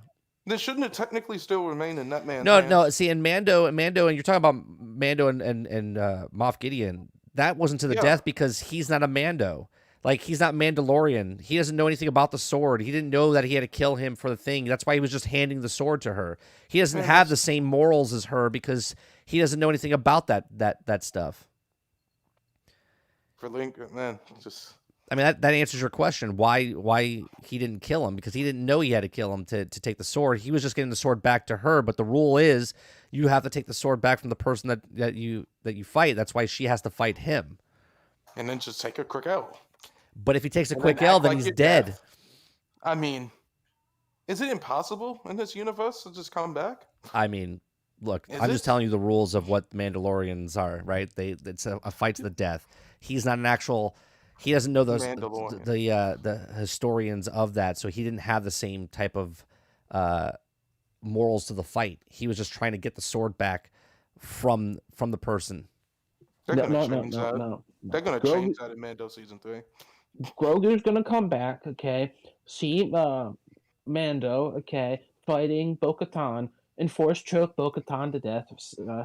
Then shouldn't it technically still remain in that man's No, hands? no. See, in Mando, and you're talking about Mando and Moff Gideon. That wasn't to the Yeah. death because he's not a Mando. Like he's not Mandalorian. He doesn't know anything about the sword. He didn't know that he had to kill him for the thing. That's why he was just handing the sword to her. He doesn't Man, have the that's- same morals as her because he doesn't know anything about that stuff. For Lincoln, man, just I mean, that answers your question. Why he didn't kill him? Because he didn't know he had to kill him to take the sword. He was just getting the sword back to her. But the rule is you have to take the sword back from the person that you fight. That's why she has to fight him. and then just take a quick L. But if he takes a And quick then L, act then like he's you're dead. deaf. I mean, is it impossible in this universe to just come back? I mean, look, Is I'm just it? telling you the rules of what Mandalorians are, right? It's a fight to the death. He's not an actual. He doesn't know those Mandalorian. the historians of that, so he didn't have the same type of morals to the fight. He was just trying to get the sword back from the person. They're No, gonna no, change no, that. no. They're gonna change that in Mando season 3. Grogu's gonna come back, okay? See Mando, okay, fighting Bo-Katan and force choke Bo-Katan to death,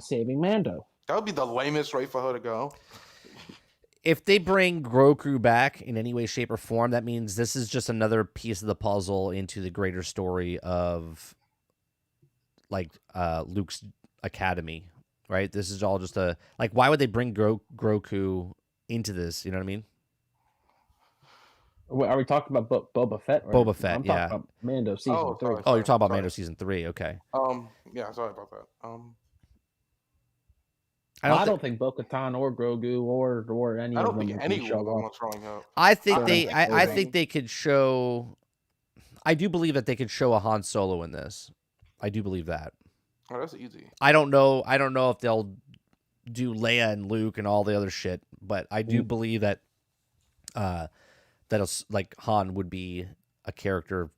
saving Mando. That would be the lamest way for her to go. If they bring Grogu back in any way, shape, or form, that means this is just another piece of the puzzle into the greater story of like Luke's academy, right? This is all just a like. Why would they bring Grogu into this? You know what I mean? Are we talking about Boba Fett? Or Boba Fett, I'm yeah. talking about Mando season Oh, 3. sorry. Oh, you're talking about sorry. Mando season 3. Okay. Yeah, sorry about that. I don't think Bo-Katan or Grogu or any I of don't them think can any of show them up. are showing up. I think I they. think I they- think they could show. I do believe that they could show a Han Solo in this. I do believe that. Oh, that's easy. I don't know. I don't know if they'll do Leia and Luke and all the other shit, but I do believe that that like Han would be a character.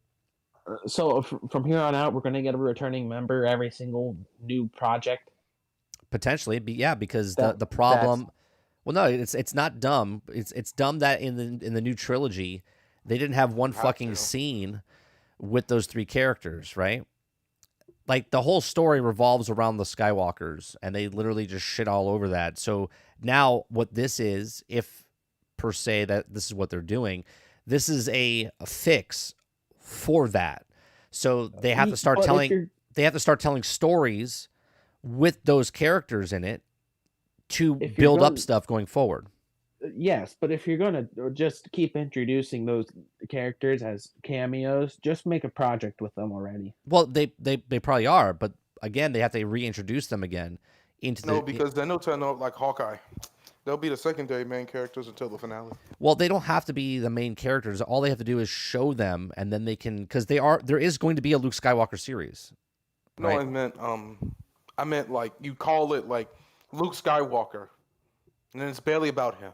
So from here on out, we're gonna get a returning member every single new project. Potentially, yeah, because That- the problem. Well, no, it's not dumb. It's dumb that in the new trilogy, they didn't have one Have fucking to. scene with those three characters, right? Like the whole story revolves around the Skywalkers, and they literally just shit all over that. So now, what this is, if per se that this is what they're doing, this is a fix for that. So they have to start But if telling you're- they have to start telling stories with those characters in it to If you're build up going- stuff going forward. Yes, but if you're gonna just keep introducing those characters as cameos, just make a project with them already. Well, they probably are, but again, they have to reintroduce them again into No, the. because then they'll turn out like Hawkeye. They'll be the secondary main characters until the finale. Well, they don't have to be the main characters. All they have to do is show them, and then they can, because they are. There is going to be a Luke Skywalker series. No, Right. I meant like you call it like Luke Skywalker, and then it's barely about him.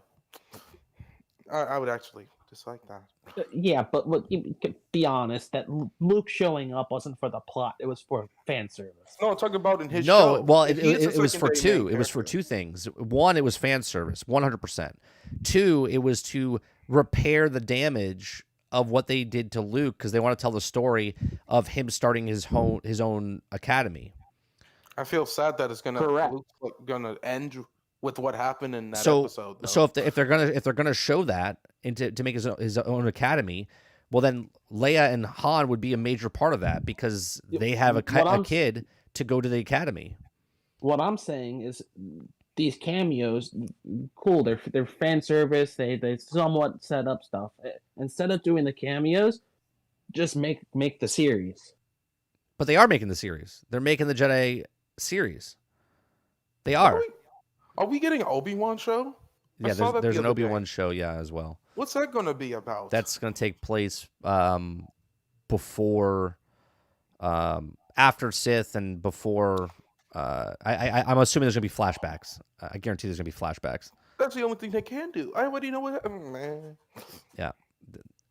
I would actually dislike that. Yeah, but look, you can be honest that Luke showing up wasn't for the plot; it was for fan service. No, I'm talking about in his No, show. well, If it, he is it, a it was for secondary two. main It was for character. two things. One, it was fan service, 100%. Two, it was to repair the damage of what they did to Luke because they want to tell the story of him starting his own academy. I feel sad that it's Correct. gonna end with what happened in that So, episode. Though. so if they're gonna show that and to make his own academy, well then Leia and Han would be a major part of that because they have a kid to go to the academy. What I'm saying is, these cameos, cool. They're fan service. They somewhat set up stuff. Instead of doing the cameos, just make the series. But they are making the series. They're making the Jedi series. They are. Are we getting an Obi-Wan show? I Yeah, saw that there's the an other Obi-Wan day. show, yeah, as well. What's that gonna be about? That's going to take place before, after Sith and before. I'm assuming there's going to be flashbacks. I guarantee there's going to be flashbacks. That's the only thing they can do. I already know what. Man.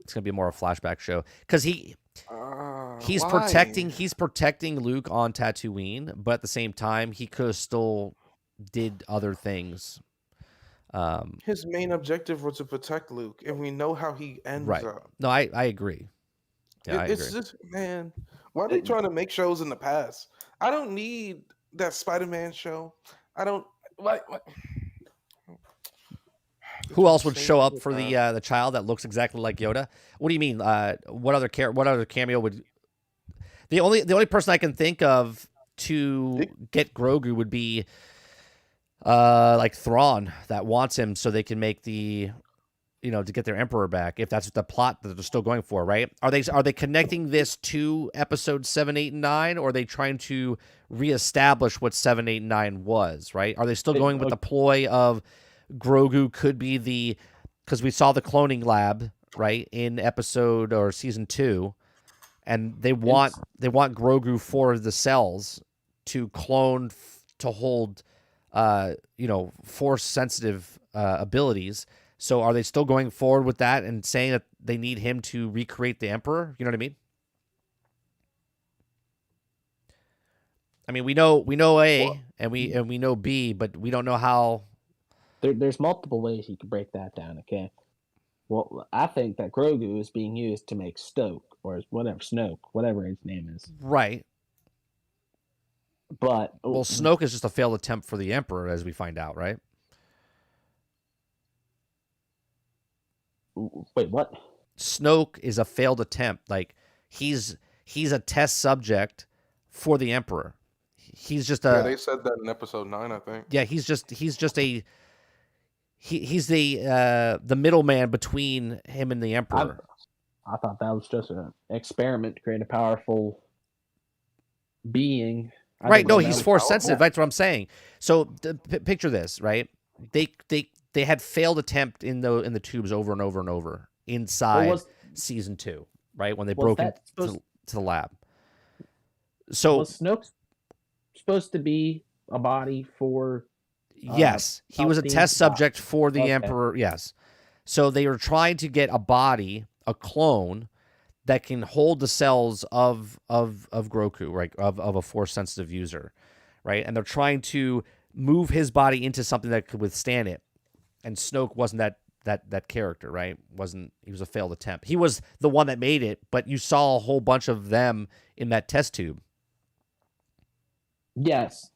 It's gonna be more a flashback show because he's Why? protecting Luke on Tatooine, but at the same time, he could have still did other things. His main objective was to protect Luke, and we know how he ends Right. up. No, I agree. Yeah, I It's agree. just, man, why are they It- trying to make shows in the past? I don't need that Spider-Man show. I don't. What? They're Who doing the else would same show thing up with for that. the child that looks exactly like Yoda? What do you mean? What other cameo would the only person I can think of to get Grogu would be like Thrawn that wants him so they can make to get their emperor back if that's the plot that they're still going for, right? Are they connecting this to episode 7, 8, and 9, or are they trying to reestablish what 7, 8, and 9 was, right? Are they still going with the ploy of Grogu could be because we saw the cloning lab, right, in episode or season 2, and they want Grogu for the cells to clone to hold force sensitive abilities. So are they still going forward with that and saying that they need him to recreate the Emperor? You know what I mean? I mean, we know A Well, and we know B, but we don't know how. there's multiple ways you could break that down. Okay. Well, I think that Grogu is being used to make Snoke or Snoke, whatever his name is. Right. But Well, Snoke is just a failed attempt for the Emperor, as we find out, right? wait, what? Snoke is a failed attempt. Like he's a test subject for the Emperor. He's just yeah, a they said that in episode 9, I think. yeah. He's just a he's the middleman between him and the Emperor. I thought that was just an experiment to create a powerful being. Right? No, that he's was force powerful. sensitive. That's what I'm saying. So picture this, right? They had failed attempt in the tubes over and over and over inside season 2, right? When they broke into the lab. So was Snoke supposed to be a body for? Yes, he was a test subject for the Emperor. Yes, so they were trying to get a body, a clone that can hold the cells of Grogu, right? Of a force sensitive user, right? And they're trying to move his body into something that could withstand it. And Snoke wasn't that character, right? He was a failed attempt. He was the one that made it, but you saw a whole bunch of them in that test tube. Yes.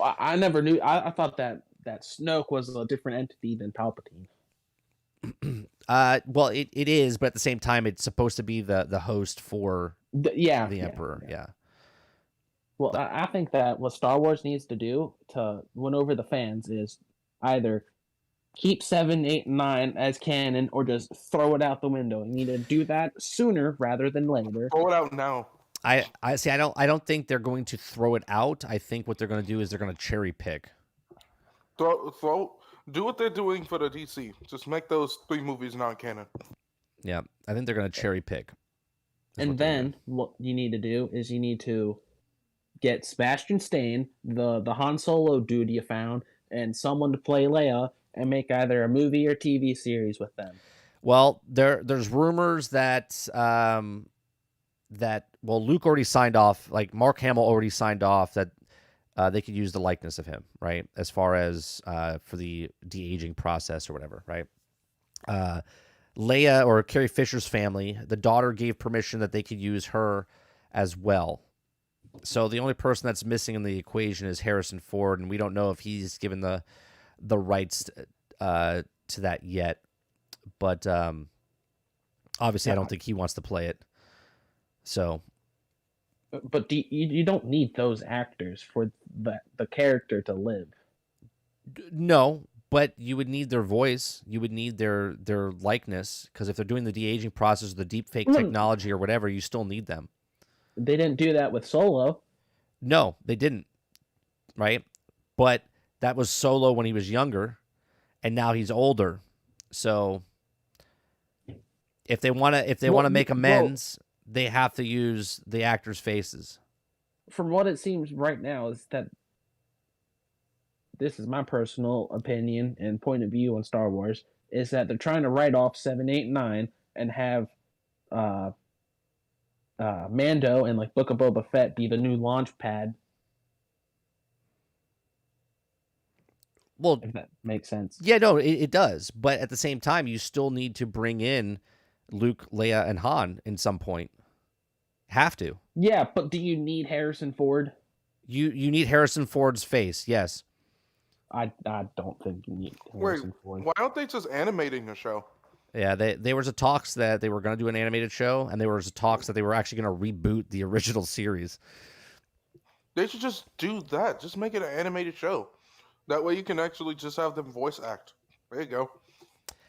I never knew. I thought that Snoke was a different entity than Palpatine. Well, it is, but at the same time, it's supposed to be the host for the Emperor. Yeah. Well, I think that what Star Wars needs to do to win over the fans is either keep 7, 8, and 9 as canon, or just throw it out the window. You need to do that sooner rather than later. Throw it out now. I see. I don't think they're going to throw it out. I think what they're going to do is they're going to cherry pick. Do what they're doing for the DC. Just make those 3 movies non-canon. Yeah, I think they're going to cherry pick. And then what you need to do is you need to get Sebastian Stan, the Han Solo dude you found, and someone to play Leia, and make either a movie or TV series with them. Well, there's rumors that Luke already signed off. Like Mark Hamill already signed off that they could use the likeness of him, right? As far as for the de-aging process or whatever, right? Leia or Carrie Fisher's family, the daughter gave permission that they could use her as well. So the only person that's missing in the equation is Harrison Ford, and we don't know if he's given the rights to that yet. But obviously, I don't think he wants to play it. So, but you don't need those actors for the character to live. No, but you would need their voice. You would need their likeness, because if they're doing the de-aging process, or the deep fake technology or whatever, you still need them. They didn't do that with Solo. No, they didn't. Right? But that was Solo when he was younger, and now he's older. So if they want to make amends, they have to use the actors' faces. From what it seems right now is that this is my personal opinion and point of view on Star Wars, is that they're trying to write off 7, 8, 9 and have Mando and like Book of Boba Fett be the new launch pad. Well, If that makes sense. yeah, no, it does. But at the same time, you still need to bring in Luke, Leia, and Han in some point. Have to. Yeah, but do you need Harrison Ford? You need Harrison Ford's face, yes. I don't think you need Wait, Harrison Ford. why aren't they just animating the show? Yeah, there was a talks that they were going to do an animated show, and there was a talks that they were actually going to reboot the original series. They should just do that. Just make it an animated show. That way you can actually just have them voice act. There you go.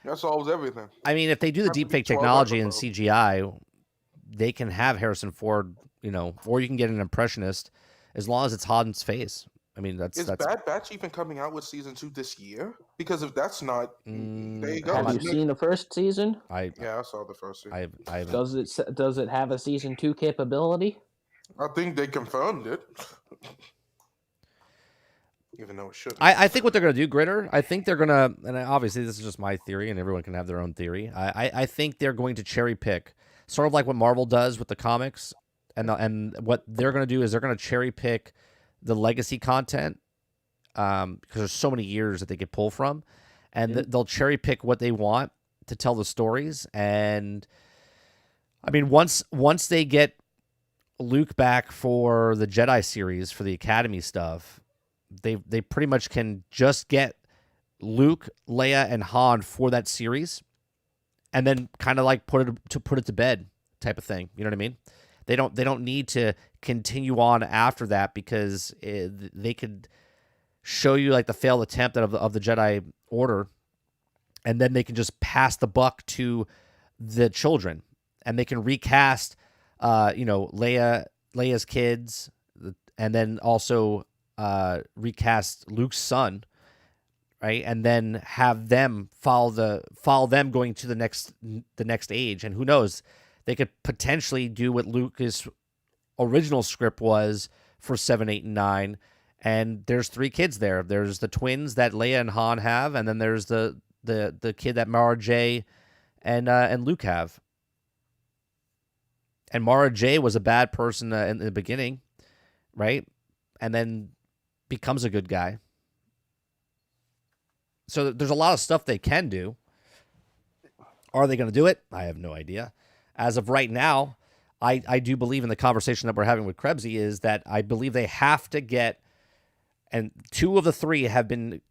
That solves everything. I mean, if they do the Have to be deepfake 12 technology and episodes. CGI, they can have Harrison Ford, or you can get an impressionist, as long as it's Han's face. I mean, that's Is Bad Batch even coming out with season 2 this year? Because if that's not, there you go. Have you seen the first season? Yeah, I saw the first season. I haven't. Does it have a season 2 capability? I think they confirmed it. Even though it shouldn't. I think what they're going to do, Gritter, I think they're going to, and obviously this is just my theory, and everyone can have their own theory. I think they're going to cherry pick, sort of like what Marvel does with the comics, and what they're going to do is they're going to cherry pick the legacy content, because there's so many years that they could pull from, and they'll cherry pick what they want to tell the stories. And I mean, once they get Luke back for the Jedi series for the Academy stuff, they pretty much can just get Luke, Leia, and Han for that series, and then kind of like put it to bed type of thing. You know what I mean? They don't need to continue on after that, because they could show you like the failed attempt of the Jedi Order, and then they can just pass the buck to the children, and they can recast, Leia's kids, and then also recast Luke's son, right, and then have them follow them going to the next age, and who knows. They could potentially do what Lucas' original script was for 7, 8, and 9. And there's 3 kids there. There's the twins that Leia and Han have, and then there's the kid that Mara Jade and Luke have. And Mara Jade was a bad person in the beginning, right? And then becomes a good guy. So there's a lot of stuff they can do. Are they going to do it? I have no idea. As of right now, I do believe in the conversation that we're having with Krebsy is that I believe they have to get, and 2 of the 3 have been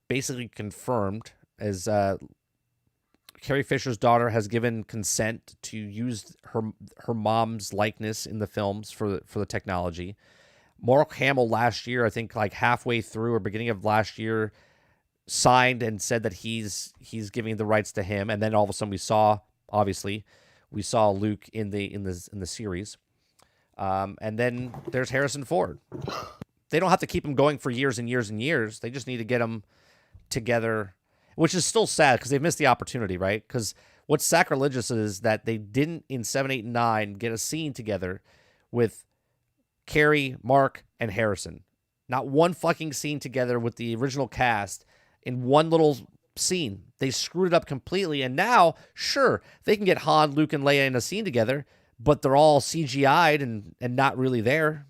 basically confirmed, as Carrie Fisher's daughter has given consent to use her mom's likeness in the films for the technology. Mark Hamill last year, I think like halfway through or beginning of last year, signed and said that he's giving the rights to him, and then all of a sudden we saw Luke in the series, and then there's Harrison Ford. They don't have to keep him going for years and years and years. They just need to get them together, which is still sad because they've missed the opportunity, right? Because what's sacrilegious is that they didn't in 7, 8, and 9 get a scene together with Carrie, Mark, and Harrison. Not one fucking scene together with the original cast in one little scene. They screwed it up completely, and now, sure, they can get Han, Luke, and Leia in a scene together, but they're all CGI'd and not really there.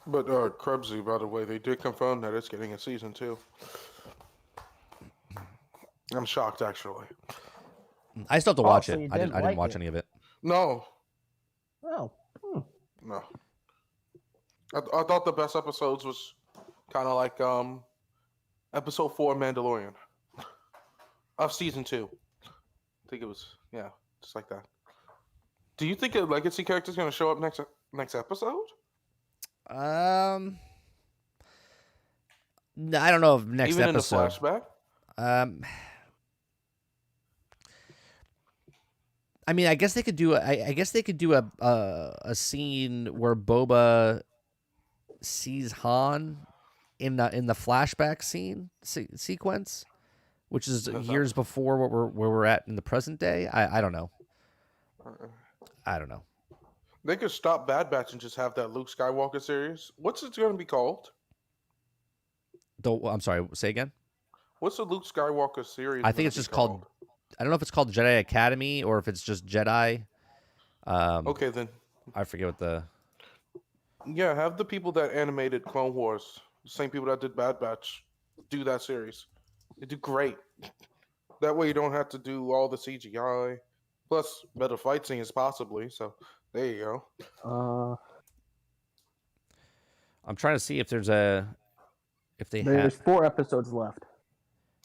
But Krebsy, by the way, they did confirm that it's getting a season 2. I'm shocked, actually. I still have to watch so it. you I didn't like watch it. any of it. No, Oh. no. I thought the best episodes was kind of like episode 4 Mandalorian of season 2. I think it was, yeah, just like that. Do you think a legacy character is going to show up next episode? No, I don't know if next Even episode. in the flashback? I mean, I guess they could do. I guess they could do a scene where Boba sees Han in the flashback scene sequence, which is years before where we're at in the present day. I don't know. I don't know. They could stop Bad Batch and just have that Luke Skywalker series. What's it going to be called? I'm sorry. Say again. What's the Luke Skywalker series? I think gonna it's be just called. I don't know if it's called Jedi Academy or if it's just Jedi. Okay, then. I forget what the. Yeah, have the people that animated Clone Wars, the same people that did Bad Batch, do that series. They do great. That way you don't have to do all the CGI. Plus, better fight scenes possibly. So there you go. I'm trying to see if there's if they There's have. 4 episodes left.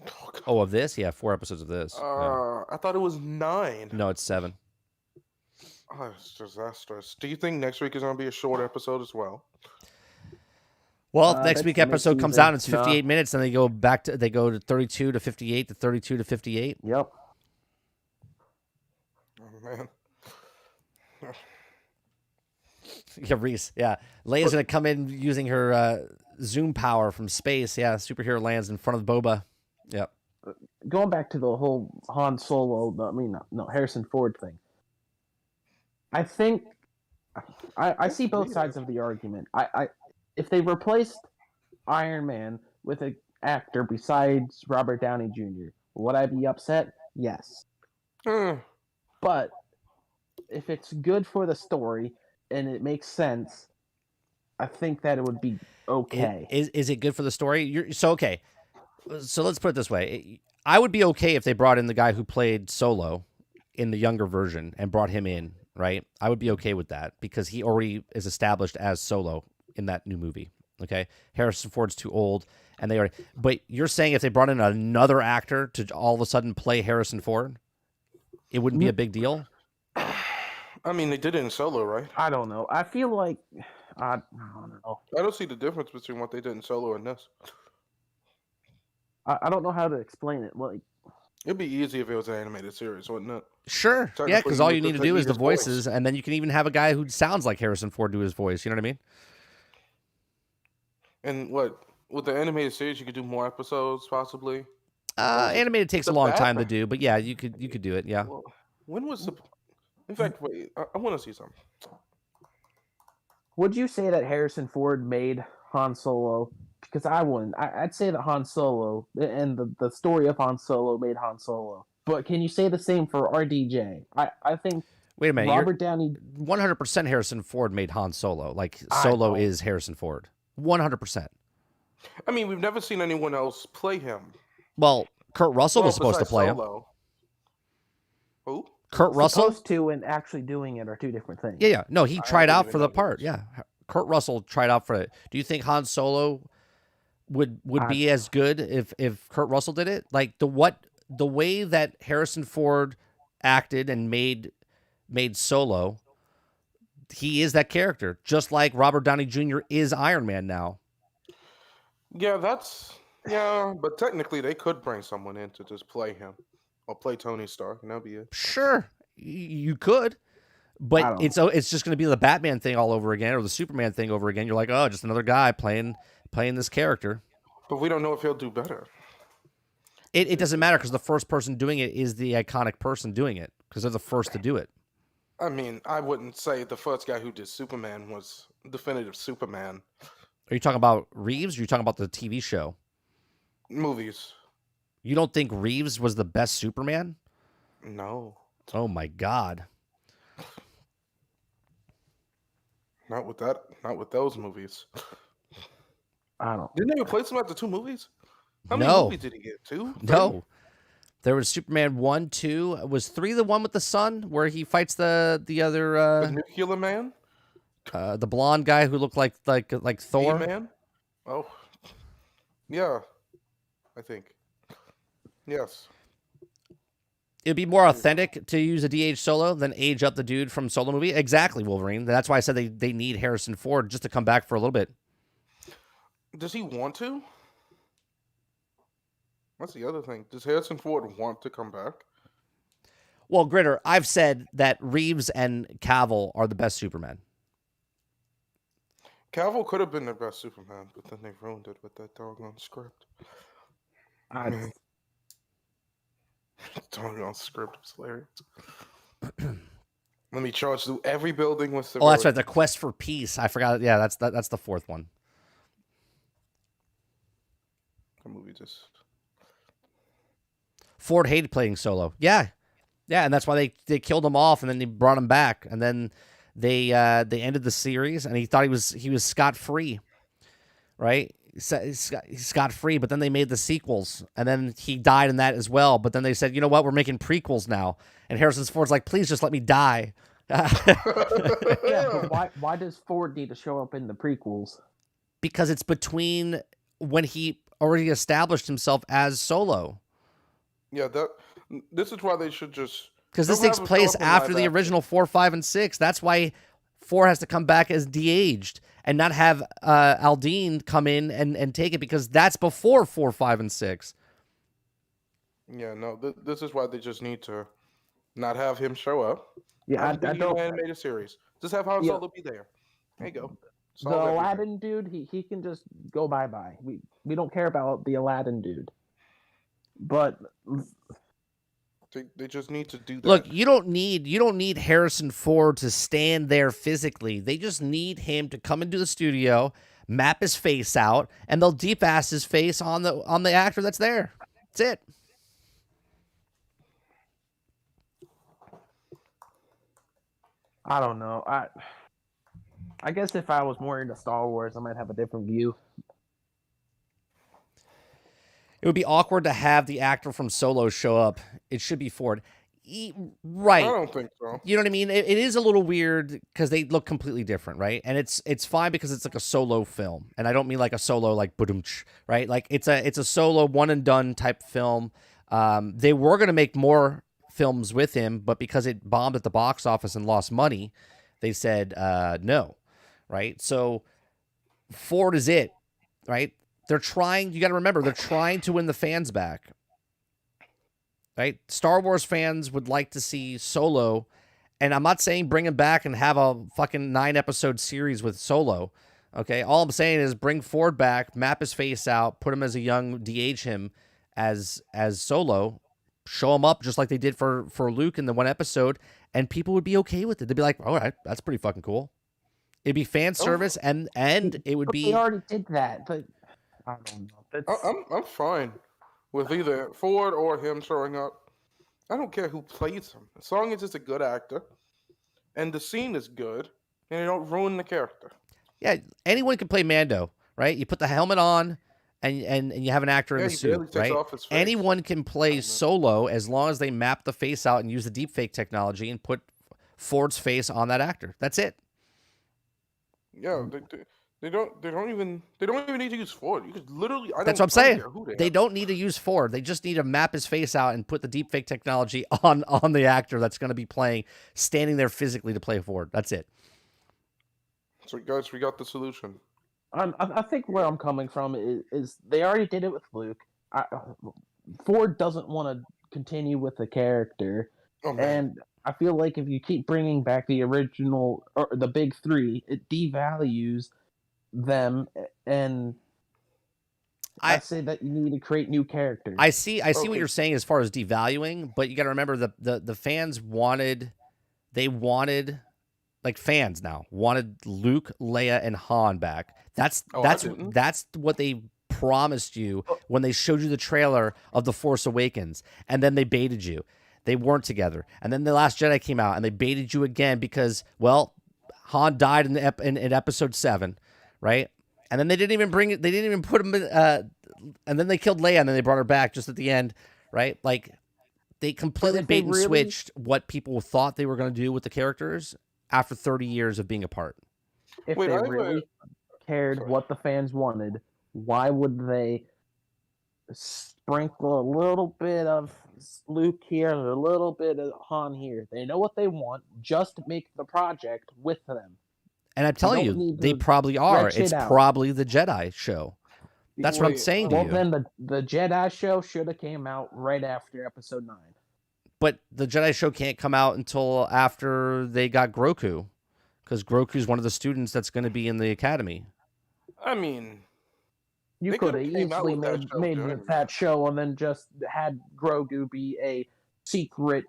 Oh, God. Oh, of this? Yeah, 4 episodes of this. Yeah. I thought it was 9. No, it's 7. Oh, it's disastrous. Do you think next week is going to be a short episode as well? Well, if next That's week the episode comes mid-season. out and it's 58 minutes, then they go to 32 to 58 to 32 to 58. Yep. Oh, man. Yeah, Reese. Yeah, Leia's gonna come in using her zoom power from space. Yeah, superhero lands in front of Boba. Yep. Going back to the whole Han Solo, Harrison Ford thing. I think I see both sides of the argument. I if they replaced Iron Man with an actor besides Robert Downey Jr., would I be upset? Yes. But if it's good for the story and it makes sense, I think that it would be okay. Is it good for the story? Okay. So let's put it this way. I would be okay if they brought in the guy who played Solo in the younger version and brought him in, right? I would be okay with that because he already is established as Solo in that new movie. Okay, Harrison Ford's too old, and they already. But you're saying if they brought in another actor to all of a sudden play Harrison Ford, it wouldn't be a big deal? I mean, they did it in Solo, right? I don't know. I feel like I don't know. I don't see the difference between what they did in Solo and this. I don't know how to explain it. Like, It'd be easy if it was an animated series, wouldn't it? Sure. Technically, Yeah, because you all would you need to just do use is the his voice. voices, and then you can even have a guy who sounds like Harrison Ford do his voice. You know what I mean? And what with the animated series, you could do more episodes, possibly. Animated takes a The long time to Batman. do, but yeah, you could do it. Yeah. Well, when was the? In fact, wait, I want to see something. would you say that Harrison Ford made Han Solo? Because I wouldn't. I'd say that Han Solo and the story of Han Solo made Han Solo. But can you say the same for RDJ? I think Wait a minute. Robert Downey. 100% Harrison Ford made Han Solo. Like Solo know. is Harrison Ford. 100%. I mean, we've never seen anyone else play him. Well, Kurt Russell was supposed to besides play him. Solo. Who? Kurt Russell? Supposed to and actually doing it are two different things. Yeah. No, he tried didn't out even for the know part. this. Yeah. Kurt Russell tried out for it. Do you think Han Solo would be as good if Kurt Russell did it? Like the way that Harrison Ford acted and made Solo, he is that character, just like Robert Downey Jr. is Iron Man now. Yeah, but technically they could bring someone in to just play him or play Tony Stark, and that'd be it. Sure, you could, but it's just going to be the Batman thing all over again or the Superman thing over again. You're like, oh, just another guy playing this character. But we don't know if he'll do better. It doesn't matter because the first person doing it is the iconic person doing it because they're the first to do it. I mean, I wouldn't say the first guy who did Superman was definitive Superman. Are you talking about Reeves? Or are you talking about the TV show? Movies. You don't think Reeves was the best Superman? No. Oh my God. Not with that. Not with those movies. I don't. Didn't they replace him after 2 movies? How many No. movies did he get? 2? 3? No. There was Superman 1, 2. Was 3 the one with the sun where he fights the other The Nuclear Man? the blonde guy who looked like Thor? Man? Oh. Yeah. I think. Yes. It'd be more authentic to use a DH Solo than age up the dude from Solo movie. Exactly, Wolverine. That's why I said they need Harrison Ford just to come back for a little bit. Does he want to? That's the other thing. Does Harrison Ford want to come back? Well, Gritter, I've said that Reeves and Cavill are the best Superman. Cavill could have been the best Superman, but then they ruined it with that doggone script. Doggone script was hilarious. Let me charge through every building with Oh, that's right. civilians. The Quest for Peace. I forgot. Yeah, that's the 4th one. The movie just Ford hated playing Solo. Yeah, and that's why they killed him off, and then they brought him back, and then they ended the series, and he thought he was scot free, right? He's scot free, but then they made the sequels, and then he died in that as well. But then they said, you know what, we're making prequels now, and Harrison Ford's like, please just let me die. Yeah, but why does Ford need to show up in the prequels? Because it's between when he already established himself as Solo. Yeah, this is why they should just. Because this don't takes have him place show up in after live the action. original 4, 5, and 6. That's why 4 has to come back as de-aged and not have Aldine come in and take it, because that's before 4, 5, and 6. Yeah, no, this is why they just need to not have him show up. Yeah, Have I an don't. animated series. Just have Han Yeah. Solo be there. There you go. The Solve everything. Aladdin dude, he can just go bye. We don't care about the Aladdin dude. But They just need to do that. Look, you don't need Harrison Ford to stand there physically. They just need him to come into the studio, map his face out, and they'll deep ass his face on the actor that's there. That's it. I don't know. I guess if I was more into Star Wars, I might have a different view. It would be awkward to have the actor from Solo show up. It should be Ford. Right. I don't think so. You know what I mean? It is a little weird because they look completely different, right? And it's fine because it's like a Solo film, and I don't mean like a Solo like badumch, right? Like it's a Solo one and done type film. They were gonna make more films with him, but because it bombed at the box office and lost money, they said no, right? So Ford is it, right? They're trying. You got to remember, they're trying to win the fans back. Right? Star Wars fans would like to see Solo, and I'm not saying bring him back and have a fucking 9-episode series with Solo. Okay? All I'm saying is bring Ford back, map his face out, put him as a young, de-age him as Solo, show him up just like they did for Luke in the one episode, and people would be okay with it. They'd be like, all right, that's pretty fucking cool. It'd be fan service, and it would be. They already did that, but I don't know. I'm fine with either Ford or him showing up. I don't care who plays him, as long as it's a good actor, and the scene is good, and they don't ruin the character. Yeah, anyone can play Mando, right? You put the helmet on, and you have an actor in Yeah, the he barely suit, takes right? off his face. Anyone can play Solo as long as they map the face out and use the deepfake technology and put Ford's face on that actor. That's it. Yeah, they don't even need to use Ford. You could literally. That's what I'm saying. Who They don't need to use Ford. They just need to map his face out and put the deepfake technology on the actor that's going to be playing, standing there physically to play Ford. That's it. So guys, we got the solution. I think where I'm coming from is they already did it with Luke. Ford doesn't want to continue with the character, Oh man. and I feel like if you keep bringing back the original or the big three, it devalues them. And I say that you need to create new characters. I see what Okay. you're saying as far as devaluing, but you got to remember the fans wanted like fans now wanted Luke, Leia, and Han back. That's what they promised you when they showed you the trailer of The Force Awakens, and then they baited you. They weren't together, and then The Last Jedi came out, and they baited you again because, well, Han died in Episode 7, right? And then they didn't even put him in, and then they killed Leia, and then they brought her back just at the end, right? Like they completely bait and switched what people thought they were going to do with the characters after 30 years of being apart. If they really cared what the fans wanted, why would they sprinkle a little bit of Luke here and a little bit of Han here? They know what they want. Just make the project with them. And I'm telling you, they probably are. It's probably the Jedi show. That's what I'm saying to you. Well, then the Jedi show should have came out right after Episode 9. But the Jedi show can't come out until after they got Grogu, because Grogu's one of the students that's going to be in the academy. I mean, you could have easily made that show and then just had Grogu be a secret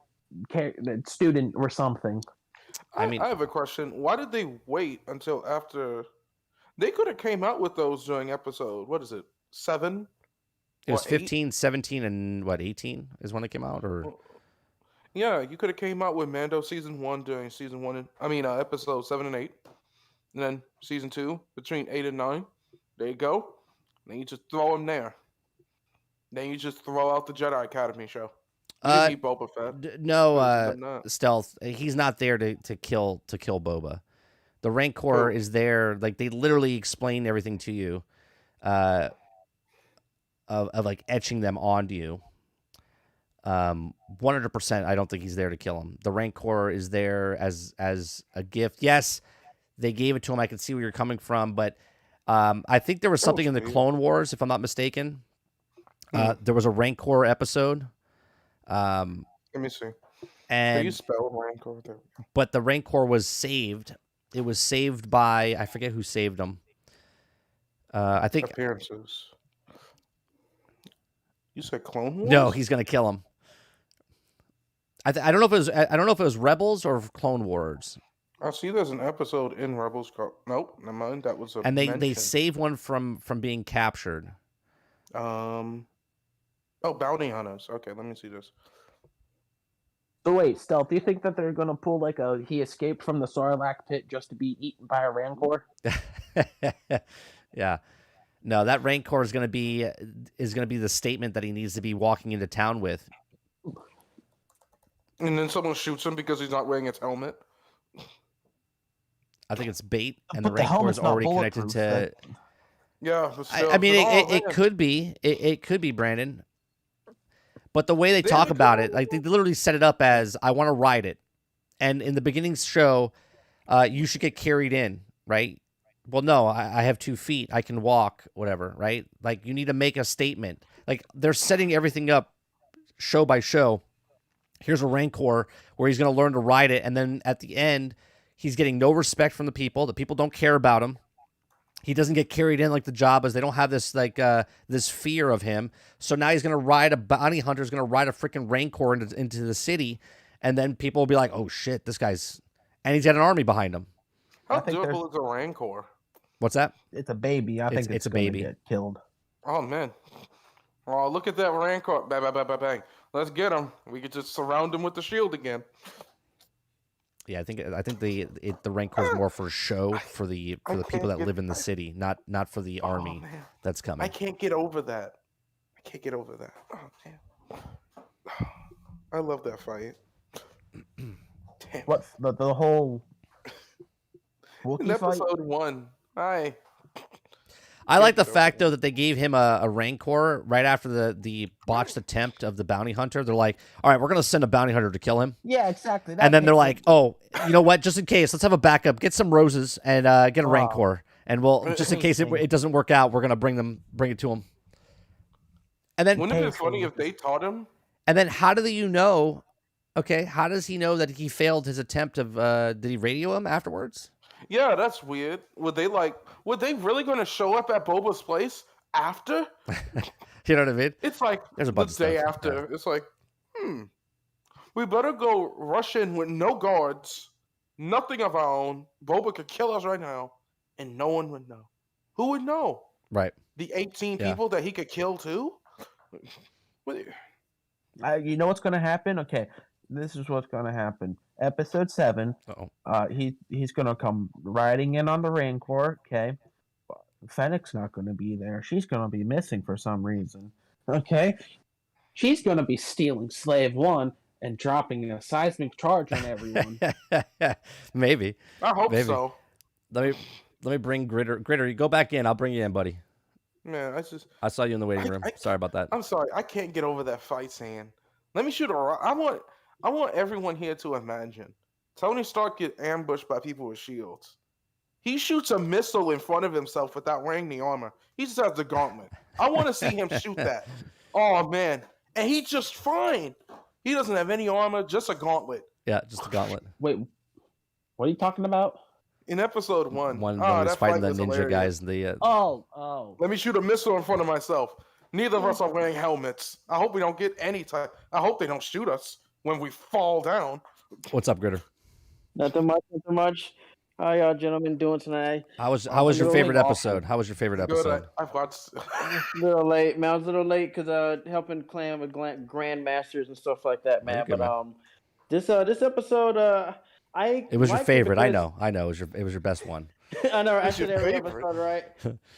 student or something. I have a question. Why did they wait until after? They could have came out with those during episode, what is it, 7? It was What, 8? 15, 17, and what, 18 is when it came out? Or Yeah, you could have came out with Mando season 1 during season 1 and episode 7 and 8, and then season 2 between 8 and 9. There you go. Then you just throw him there. Then you just throw out the Jedi Academy show. You didn't need Boba Fett. no, Could've just done that. Stealth. He's not there to kill Boba. The Rancor Who? is there. Like they literally explain everything to you, of like etching them onto you. 100%. I don't think he's there to kill him. The Rancor is there as a gift. Yes, they gave it to him. I can see where you're coming from, but I think there was That something was in the weird. Clone Wars, if I'm not mistaken. There was a Rancor episode, Let me see. Can you and spell Rancor there? but the Rancor was saved. It was saved by, I forget who saved him. I think Appearances. You said Clone Wars? no, he's gonna kill him. I don't know if it was Rebels or Clone Wars, I see there's an episode in Rebels called. Nope, never mind. That was a and they mention. save one from being captured. Oh, bounty hunters. Okay, let me see this. So wait, Stealth, do you think that they're gonna pull like he escaped from the Sarlacc pit just to be eaten by a Rancor? Yeah, no, that Rancor is gonna be the statement that he needs to be walking into town with. And then someone shoots him because he's not wearing his helmet. I think it's bait, and the But the Rancor is helmet's not already connected bulletproof, to. Yeah, but still, I mean, but, it man. could be. It could be Brandon. But the way they They talk haven't about come it, up like they with literally set it up as, I want to ride it. And in the beginning show, you should get carried in, right? Well, no, I have 2 feet. I can walk, whatever, right? Like, you need to make a statement. Like, they're setting everything up show by show. Here's a Rancor where he's going to learn to ride it. And then at the end, he's getting no respect from the people. The people don't care about him. He doesn't get carried in like the Jabbas. They don't have this this fear of him. So now he's gonna ride a bounty hunter. Is gonna ride a freaking Rancor into the city, and then people will be like, "Oh shit, this guy's," and he's got an army behind him. How I think durable is a Rancor? What's that? It's a baby. I think It's a gonna baby. get killed. Oh man! Oh, look at that Rancor! Bang, bang, bang, bang, bang! Let's get him. We could just surround him with the shield again. Yeah, I think the Rancor is more for show for the people that live in the city, not for the army Oh, man. that's coming. I can't get over that. I can't get over that. Oh damn! I love that fight. Damn. What the whole In Wookiee fight? episode 1, I like the get over fact though that they gave him a Rancor right after the botched attempt of the bounty hunter. They're like, all right, we're gonna send a bounty hunter to kill him. Yeah, exactly. And then they're like, "Oh, you know what? Just in case, let's have a backup. Get some roses and get a Rancor, and we'll just in case it doesn't work out, we're gonna bring it to him." And then, wouldn't it be funny if they taught him? and then, how do you know? Okay, how does he know that he failed his attempt of? Did he radio him afterwards? Yeah, that's weird. Were they really going to show up at Boba's place after? You know what I mean? It's like There's a bunch the of day stuff, after. It's like, we better go rush in with no guards, nothing of our own. Boba could kill us right now, and no one would know. Who would know? Right. The 18 Yeah. people that he could kill too? What- you know what's gonna happen? Okay, this is what's gonna happen. Episode 7. Uh-oh. He's gonna come riding in on the Rancor. Okay, Fennec's not gonna be there. She's gonna be missing for some reason. Okay, she's gonna be stealing Slave 1 and dropping a seismic charge on everyone. Maybe. I hope Maybe. so. Let me bring Gritter. Gritter, you go back in. I'll bring you in, buddy. Man, I saw you in the waiting room. Sorry about that. I'm sorry. I can't get over that fight scene. Let me shoot a rock. I want everyone here to imagine. Tony Stark get ambushed by people with shields. He shoots a missile in front of himself without wearing the armor. He just has the gauntlet. I want to see him shoot that. Oh man. And he's just fine. He doesn't have any armor, just a gauntlet. Yeah, just a gauntlet. Wait, what are you talking about? In episode 1. When he Oh, was that fighting fight the was ninja hilarious. guys. The Oh. Let me shoot a missile in front of myself. Neither of us are wearing helmets. I hope we don't get any type. I hope they don't shoot us when we fall down. what's up, Gritter? Nothing much. How y'all gentlemen doing tonight? How was I'm your little favorite doing episode? awesome. How was your favorite Good. episode? I've got. A little late, man. I was a little late because helping clan with grandmasters and stuff like that, Very man. good, But man. This episode I It was your liked it favorite. I because know. It was your best one. I know I It's your said every favorite. episode, right?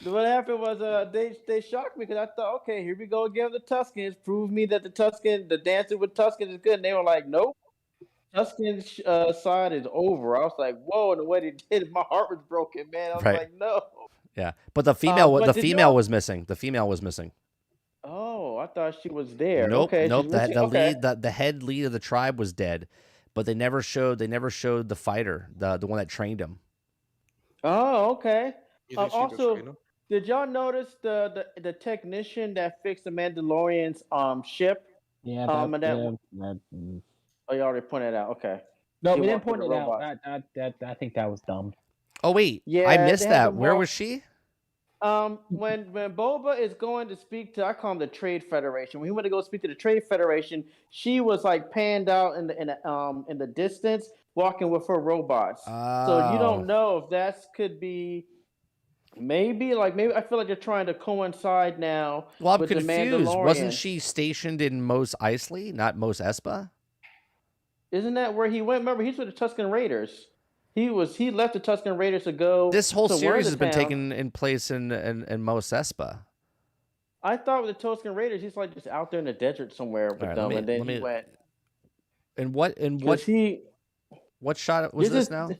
What happened was they shocked me because I thought, okay, here we go again with the Tuscans. Prove me that the dancing with Tuscans is good. And they were like, nope. Tuscan side is over. I was like, whoa, and the way they did it, my heart was broken, man. I was Right. like, no. Yeah. But the But did female y'all? was missing. The female was missing. Oh, I thought she was there. Nope, Okay, nope. was she? Okay. The head lead of the tribe was dead, but they never showed the fighter, the one that trained him. Oh, okay. You think she the Also, trainer? did y'all notice the technician that fixed the Mandalorian's ship? Yeah, And that oh, you already pointed out. Okay, No, he we didn't walked through point the it out. robot. I think that was dumb. Oh wait, I Yeah, missed they had to that. Where walk. was she? When Boba is going to speak to, I call them the Trade Federation. When he went to go speak to the Trade Federation, she was like panned out in the distance, walking with her robots. So you Oh, don't know if that could be maybe I feel like they're trying to coincide now well, I'm with the confused. Wasn't Mandalorian. she stationed in Mos Eisley, not Mos Espa? Isn't that where he went? Remember, he's with the Tuscan Raiders. He left the Tuscan Raiders to go This whole to one of series the has been towns. taken in place in Mos Espa. I thought with the Tuscan Raiders, he's like just out there in the desert somewhere All with right, them, and then let he me. went And because he. what shot was This this is now?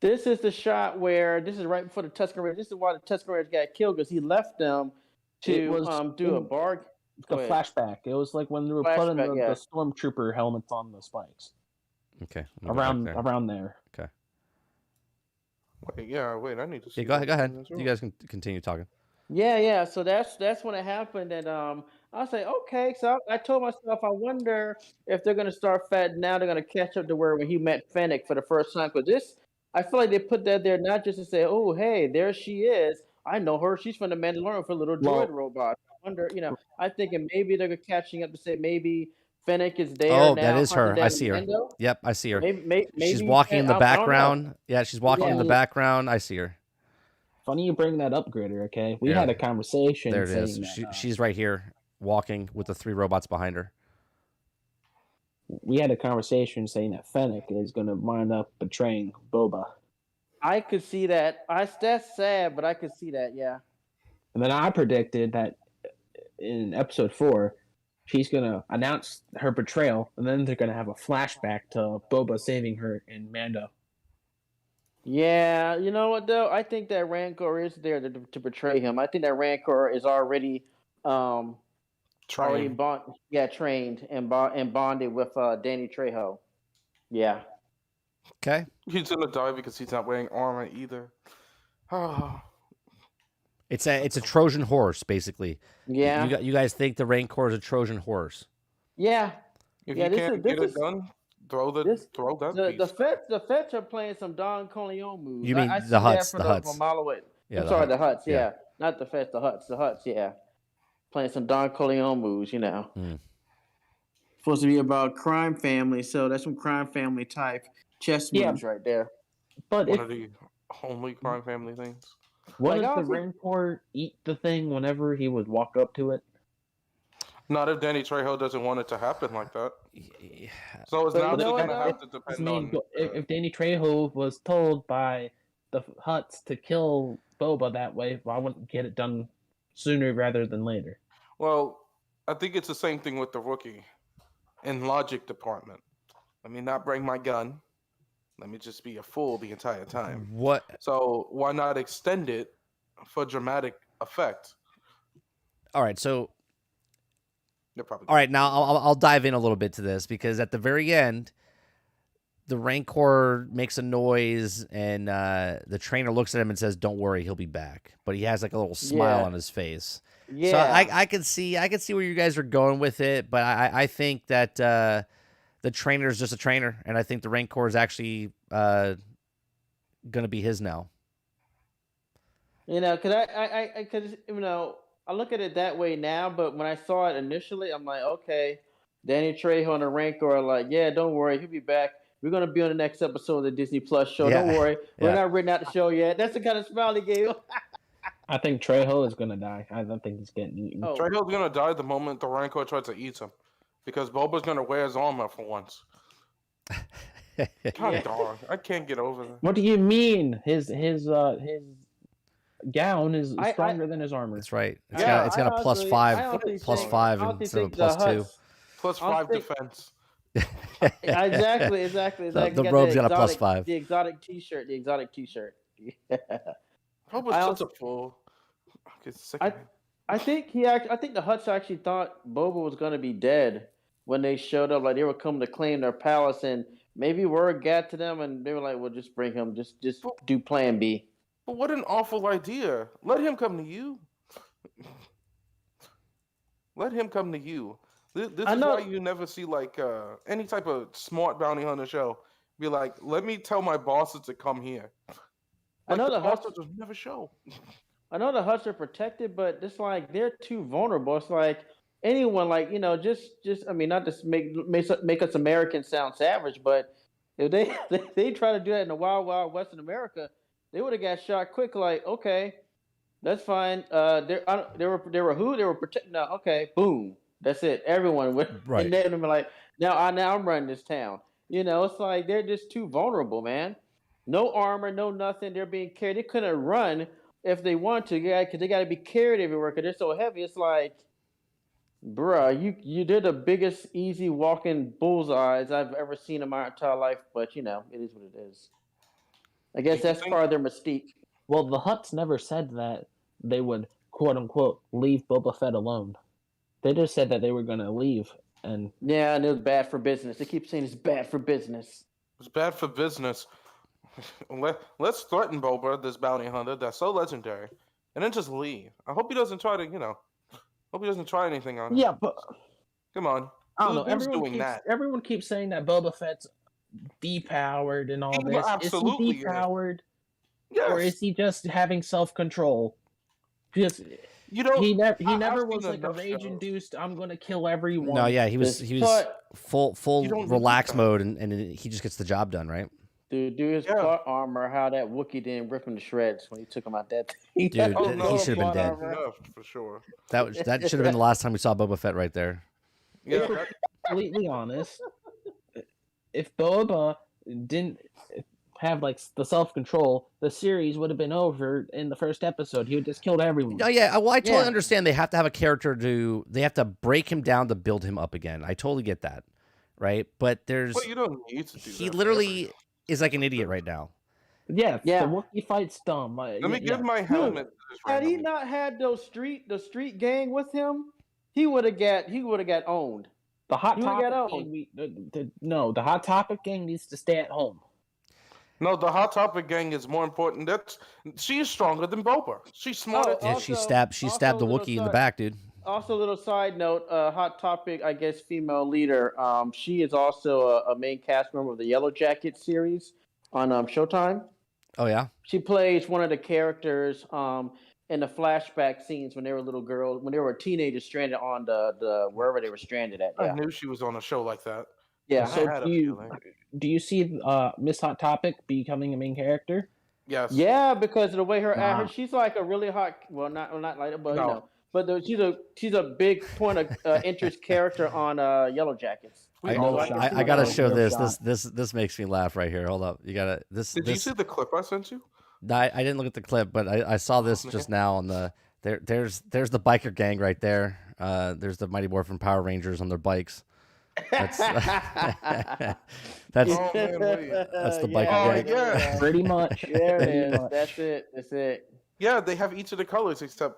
this is the shot where this is right before the Tuscan Raiders. This is why the Tuscan Raiders got killed because he left them It to was do a in bargain. the Go ahead. flashback. It was like when they were putting Flashback, yeah. the stormtrooper helmets on the spikes Okay, let me go back there. around there. Okay, Wait. I need to see. yeah, go ahead. Go that ahead. as You well. guys can continue talking. Yeah. So that's when it happened, and I was like, okay. So I told myself, I wonder if they're gonna start Fett now. They're gonna catch up to where when he met Fennec for the first time. Because this, I feel like they put that there not just to say, oh, hey, there she is. I know her. She's from the Mandalorian for little droid Well, robot. I wonder, I thinking maybe they're catching up to say maybe Fennec is there Oh, that now is hunting her. I down see her. Mando. Yep, I see her. She's Maybe walking in the I don't know. background. Yeah, she's walking in the Funny, background. I see her. funny you bring that up, Gritter. Okay, we Yeah. had a conversation There it saying is. that She's right here, walking with the 3 robots behind her. we had a conversation saying that Fennec is going to wind up betraying Boba, I could see that. That's sad, but I could see that. Yeah. and then I predicted that in episode 4, she's going to announce her betrayal, and then they're going to have a flashback to Boba saving her in Mando. Yeah, you know what though? I think that Rancor is there to betray him. I think that Rancor is already already Train. trained and bonded with Danny Trejo. Yeah. Okay. He's gonna die because he's not wearing armor either. Oh, It's a Trojan horse, basically. Yeah. You guys think the Rancor is a Trojan horse? Yeah. if Yeah, you this can't is- get this it is- done, throw that The piece. Fets are playing some Don Corleone moves. You mean I the see that Hutts, from the Hutts. from a mile away. Yeah, I'm sorry, the Hutts, yeah. yeah. Not the Fets, the Hutts. The Hutts, yeah. Playing some Don Corleone moves, Mm. Supposed to be about crime family, so that's some crime family type chess Yeah. moves right there. But One if of the only crime family things. wouldn't Like, the honestly- Rancor eat the thing whenever he would walk up to it? Not if Danny Trejo doesn't want it to happen like that. Yeah. So it's But now you know just what, gonna though? have to I depend mean, on. if Danny Trejo was told by the Hutts to kill Boba that way, why wouldn't get it done sooner rather than later? Well, I think it's the same thing with the rookie in logic department. Let me not bring my gun. Let me just be a fool the entire time. What? So why not extend it for dramatic effect? All right. So, They're probably all right. Now I'll dive in a little bit to this because at the very end, the Rancor makes a noise and the trainer looks at him and says, "Don't worry, he'll be back." But he has like a little smile Yeah. on his face. Yeah. So I can see where you guys are going with it, but I think that the trainer is just a trainer, and I think the Rancor is actually going to be his now. Because I look at it that way now, but when I saw it initially, I'm like, okay, Danny Trejo and the Rancor are like, yeah, don't worry, he'll be back. we're gonna be on the next episode of the Disney Plus show. Yeah. Don't worry, we're Yeah. not written out the show yet. That's the kind of smile he gave. I think Trejo is gonna die. I don't think he's getting eaten. Oh. Trejo's gonna die the moment the Rancor tries to eat him, because Boba's gonna wear his armor for once. God darn, I can't get over that. What do you mean? His gown is I- stronger than his armor. That's right. It's Yeah, got a plus honestly- five, I honestly plus think- five I honestly instead of think plus the 2. Hutts- Plus I'll 5 think- defense. Exactly. The Got rogue's the got a plus exotic- 5. The exotic T-shirt. Boba's I such also- a fool. I get sick I- of him. I think the Hutts actually thought Boba was going to be dead when they showed up. Like they were coming to claim their palace, and maybe word got to them, and they were like, "Well, just bring him. Just do Plan B." But what an awful idea. Let him come to you. Let him come to you. This I is know- why you never see like any type of smart bounty hunter show. Be like, let me tell my bosses to come here. I know the Hutts. bosses would never show. I know the Hutts are protected, but it's like they're too vulnerable. It's like anyone, like just I mean, not to make us Americans sound savage, but if they try to do that in the wild Western America, they would have got shot quick. Like, okay, that's fine. They were who? They were protected. No, okay, boom, that's it. Everyone went Right. and then they're like, now I'm running this town. It's like they're just too vulnerable, man. No armor, no nothing. They're being carried. They couldn't run if they want to, because they got to be carried everywhere because they're so heavy. It's like, bruh, you did the biggest easy walking bullseyes I've ever seen in my entire life. But it is what it is. I guess You that's think- part of their mystique. Well, the Hutts never said that they would quote unquote leave Boba Fett alone. They just said that they were gonna leave, and Yeah, and it was bad for business. They keep saying it's bad for business. It's bad for business. Let's threaten Boba, this bounty hunter that's so legendary, and then just leave. I hope he doesn't try to, hope he doesn't try anything on it. yeah, but Come on. I don't know. Who's doing that? Everyone keeps saying that Boba Fett's depowered and all He this. absolutely Is is. he depowered, Yes. or is he just having self control? Because You know, he never I've was seen like a enough rage shows. induced. I'm gonna kill everyone. No, yeah, he was But full You don't need relax that. mode, and he just gets the job done, right? dude, do his Yeah. plot armor, how that Wookiee didn't rip him to shreds when he took him out that thing. Dude, Oh, he no, should have been plot dead. armor. enough for sure. That should have been the last time we saw Boba Fett right there. Yeah, If we're completely honest, if Boba didn't have like the self control, the series would have been over in the first episode. He would just killed everyone. No, yeah, well, I totally Yeah. understand. They have to have a character they have to break him down to build him up again. I totally get that, right? But there's but you don't need to do he that. literally is like an idiot right now. Yeah, Yeah. the Wookiee fight's dumb. Let me give my helmet to this Had he randomly. not had the street gang with him, he would have got owned. the hot You would get topic owned. gang. No, the hot topic gang needs to stay at home. No, the Hot Topic gang is more important. She is stronger than Boba. She's smarter. Oh, Yeah, Also- she stabbed the also, little Wookiee in the side- back, dude. Also, little side note, Hot Topic, I guess, female leader. She is also a main cast member of the Yellow Jacket series on Showtime. Oh yeah, She plays one of the characters in the flashback scenes when they were little girls, when they were teenagers stranded on the wherever they were stranded at. I Yeah, knew she was on a show like that. yeah. I So had a feeling. do you see Miss Hot Topic becoming a main character? Yes. Yeah, because of the way her Nah. she's like a really hot. Well, not like that, but No. but she's a big point of interest character on Yellow Jackets. We I, all know, like shot. it. I gotta No, show no this. shot. This makes me laugh right here. Hold up, you gotta this. Did you this see the clip I sent you? I didn't look at the clip, but I saw this man. just now on the there's the biker gang right there. There's the Mighty Morphin Power Rangers on their bikes. That's that's Oh, man, wait. That's the biker Oh, gang. yeah. Pretty much. There it Pretty is. much. That's it. That's it. Yeah, they have each of the colors except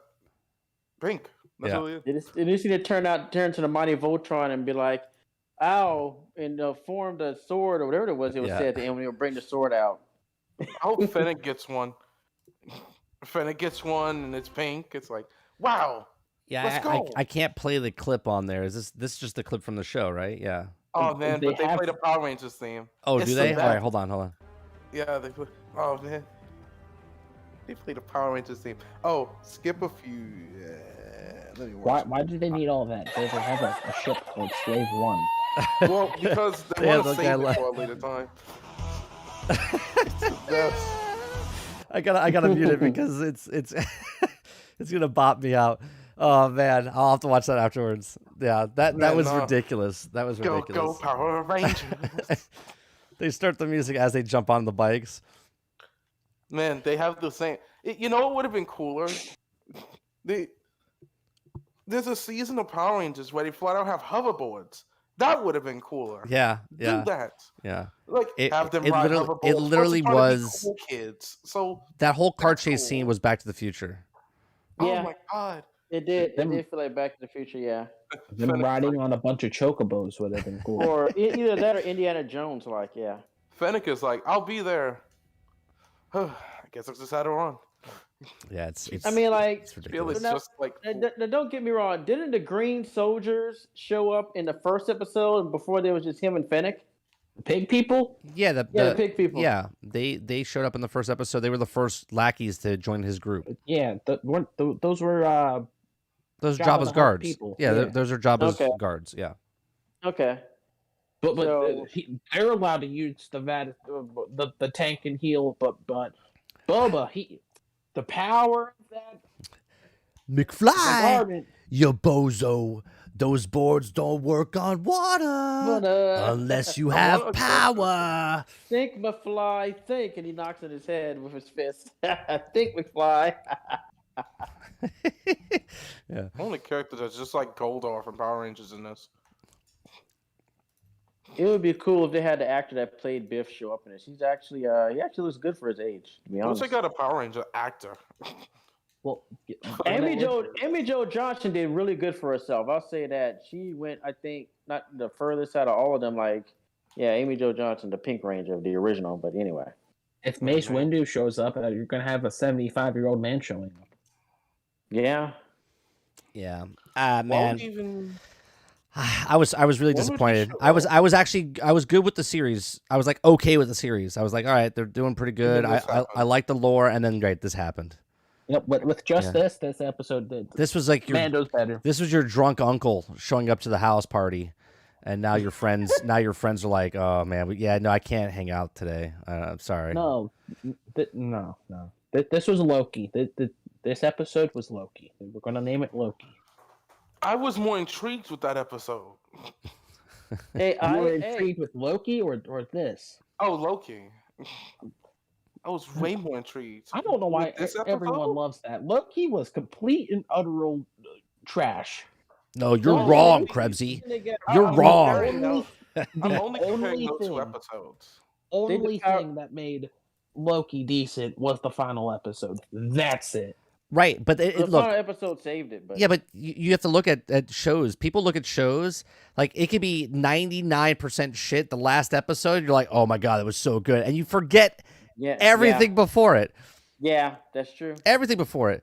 pink. That's Yeah. really it. It just need to turn to the Mighty Voltron and be like, "Ow!" and form the sword or whatever it was. It was Yeah. said at the end when they would bring the sword out. I hope Fennec gets one. Fennec gets one and it's pink. It's like, wow. Yeah, Let's I go. can't play the clip on there. Is this just the clip from the show, right? Yeah. Oh man, They but they have- play the Power Rangers theme. Oh, It's do the they? All right, best. hold on. Yeah, they play. Oh man, they play the Power Rangers theme. Oh, skip a few. Let me watch. Why did they need all that? They have a ship called Slave One. Well, because they Yeah, want to the guy save it left. for a later time. Yes. I gotta mute it because it's it's gonna bop me out. Oh man, I'll have to watch that afterwards. Yeah, that Man, was no. ridiculous. That was Go ridiculous. Power Rangers. They start the music as they jump on the bikes. Man, they have the same. You know what would have been cooler? There's a season of Power Rangers where they flat out have hoverboards. That would have been cooler. Yeah, Do yeah, that. yeah. Like It- have them it ride literally- hoverboards. it Plus, literally they're trying to be was- cool kids. So That whole car That's chase cool. scene was Back to the Future. Yeah. oh my god, It did. It Them- did feel like Back to the Future, yeah. Them Fennec- riding on a bunch of chocobos would have been cool. Or either that or Indiana Jones, like, yeah. Fennec is like, I'll be there. I guess I just had her on. Yeah, it's I mean, like, it's Feel ridiculous. it's Now- just like now, don't get me wrong. Didn't the Green Soldiers show up in the first episode before there was just him and Fennec? Pig people? Yeah, Yeah, the pig people. Yeah, they showed up in the first episode. They were the first lackeys to join his group. Yeah, those were Those are Jabba the Jabba's Hutt guards. people. Yeah, Yeah. those are Jabba's Okay. guards. Yeah. Okay. but So- they're allowed to use the tank and heal, but Boba the power of that McFly, bombardment. you bozo. Those boards don't work on water But, unless you I have wanna- power. think, McFly, think, and he knocks on his head with his fist. Think, McFly. Yeah. only character that's just like Goldar from Power Rangers in this. It would be cool if they had the actor that played Biff show up in this. He actually looks good for his age, to be Once honest. they got a Power Ranger actor. Well, Amy Jo Johnson did really good for herself. I'll say that. She went, I think, not the furthest out of all of them. Like, yeah, Amy Jo Johnson, the Pink Ranger of the original. But anyway, if Mace man. Windu shows up, you're gonna have a 75-year-old man showing up. yeah. Yeah. Why Man, would even I was really When would you disappointed. show I was good with the series. I was like okay with the series. I was like, all right, they're doing pretty good. then this I happened. like the lore, and then right, this happened. Yep, but with just Yeah. this episode did. This was like your Mando's better. this was your drunk uncle showing up to the house party, and now your friends are like, oh man, no, I can't hang out today. I'm sorry. No, no. This was Loki. This episode was Loki. We're gonna name it Loki. I was more intrigued with that episode. Hey, You were hey, intrigued with Loki or this? Oh, Loki. I was way more intrigued. I don't know why With this everyone episode? loves that. Loki was complete and utter trash. No, you're No, wrong, we- Krebsy. they get- You're I'm wrong. comparing those- I'm The only comparing only those two thing- episodes. Only power- thing that made Loki decent was the final episode. That's it. Right, but The look, final episode saved it, but yeah, but you have to look at shows. People look at shows like it could be 99% shit. The last episode, you're like, oh my god, it was so good, and you forget yeah, everything before it. Yeah, that's true. Everything before it,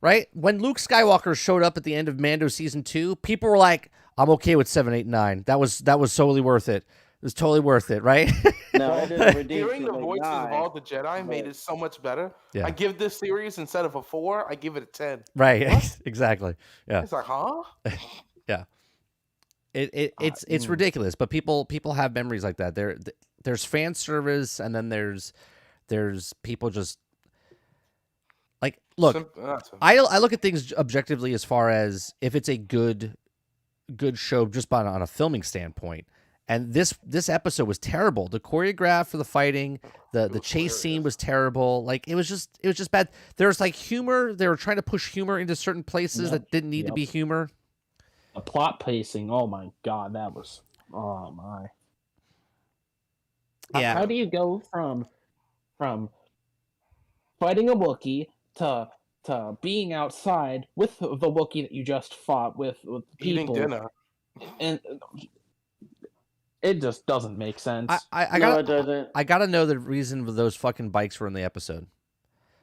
right? When Luke Skywalker showed up at the end of Mando season 2, people were like, I'm okay with 7, 8, 9. That was totally worth it. It was totally worth it, right? No, it didn't redeem Hearing the 7, 8, voices 9. of all the Jedi made but- it so much better. Yeah. I give this series, instead of a 4, I give it a 10. Right, What? exactly. Yeah. It's like, huh? It's ridiculous, but people have memories like that. There's fan service, and then there's people just like look. I look at things objectively as far as if it's a good show just on a filming standpoint. And this episode was terrible. The choreograph for the fighting, the was chase scene hilarious. was terrible. Like it was just bad. There's like humor. They were trying to push humor into certain places Yep. that didn't need to Yep. be humor. The plot pacing. Oh my god, that was. Oh my. Yeah. How do you go from fighting a Wookiee to being outside with the Wookiee that you just fought with Eating people, dinner. and it just doesn't make sense. I No, it got doesn't. I gotta know the reason for those fucking bikes were in the episode.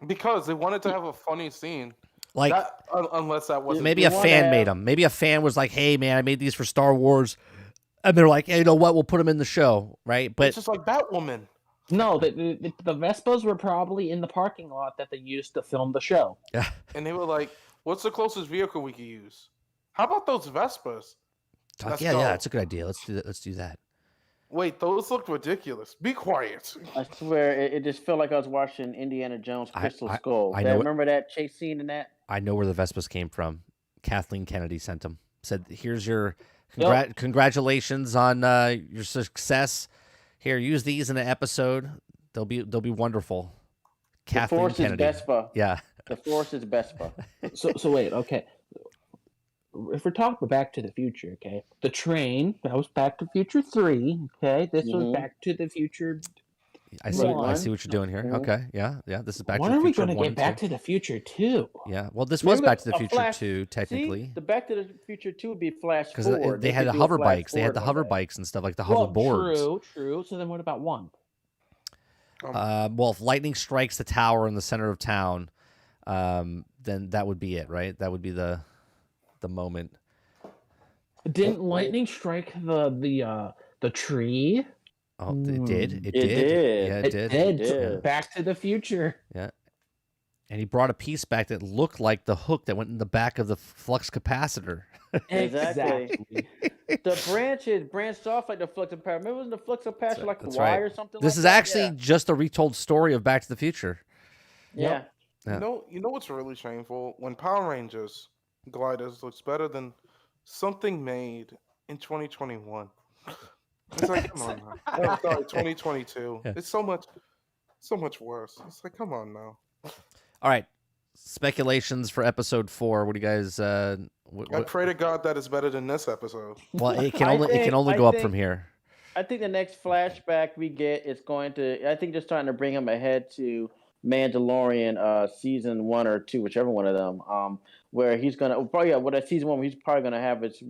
Because they wanted to have a funny scene. Like That, unless that wasn't. maybe you a wanna fan have- made them. Maybe a fan was like, "Hey man, I made these for Star Wars," and they're like, "Hey, you know what? We'll put them in the show, right?" But It's just like Batwoman. No, the Vespas were probably in the parking lot that they used to film the show. And they were like, what's the closest vehicle we could use? How about those Vespas? Let's yeah, go. that's a good idea. Let's do that. Let's do that. Wait, those look ridiculous. Be quiet. I swear, it just felt like I was watching Indiana Jones Crystal I Skull. I know it. Remember that chase scene in that? I know where the Vespas came from. Kathleen Kennedy sent them. Said, "Here's your congratulations on your success. Here, use these in the episode. They'll be wonderful." Kathleen the Force Kennedy. is Vespa. Yeah. The Force is Vespa. So wait, okay. If we're talking about Back to the Future, okay, the train that was Back to the Future 3. Okay, this was Back to the Future. I see One. what you're doing here. Mhm. Okay, yeah. This is Back When to the are we Future. going to 1 get and Back 2. to the Future 2? Yeah, well, this was Maybe Back to the a Future flash- 2, technically. See, the Back to the Future 2 would be flash Because forward. they had the could do a hover flash bikes. They had the forward hover on that. bikes and stuff like the Well, hoverboards. true. So then what about 1? Well, if lightning strikes the tower in the center of town, then that would be it, right? That would be the moment. Didn't lightning strike the tree? Oh, it did. It It did. did. Yeah, It it did. did. Yeah. Back to the Future. Yeah. And he brought a piece back that looked like the hook that went in the back of the flux capacitor. Exactly. The branches branched off like the flux capacitor. Remember, wasn't the flux capacitor like a That's wire right. or something? This like is that? actually just a retold story of Back to the Future. Yeah. Yeah. You know what's really shameful? When Power Rangers gliders looks better than something made in 2021. It's like, come on now. Oh, sorry, 2022. Yeah. It's so much worse. It's like, come on now. All right. Speculations for episode 4. What do you guys I pray to God that it's better than this episode. well, it can I only think- go I up from think- here. I think the next flashback we get is going to. I think they're starting to bring him ahead to Mandalorian season 1 or 2, whichever one of them. Where he's gonna that season 1 he's probably gonna have his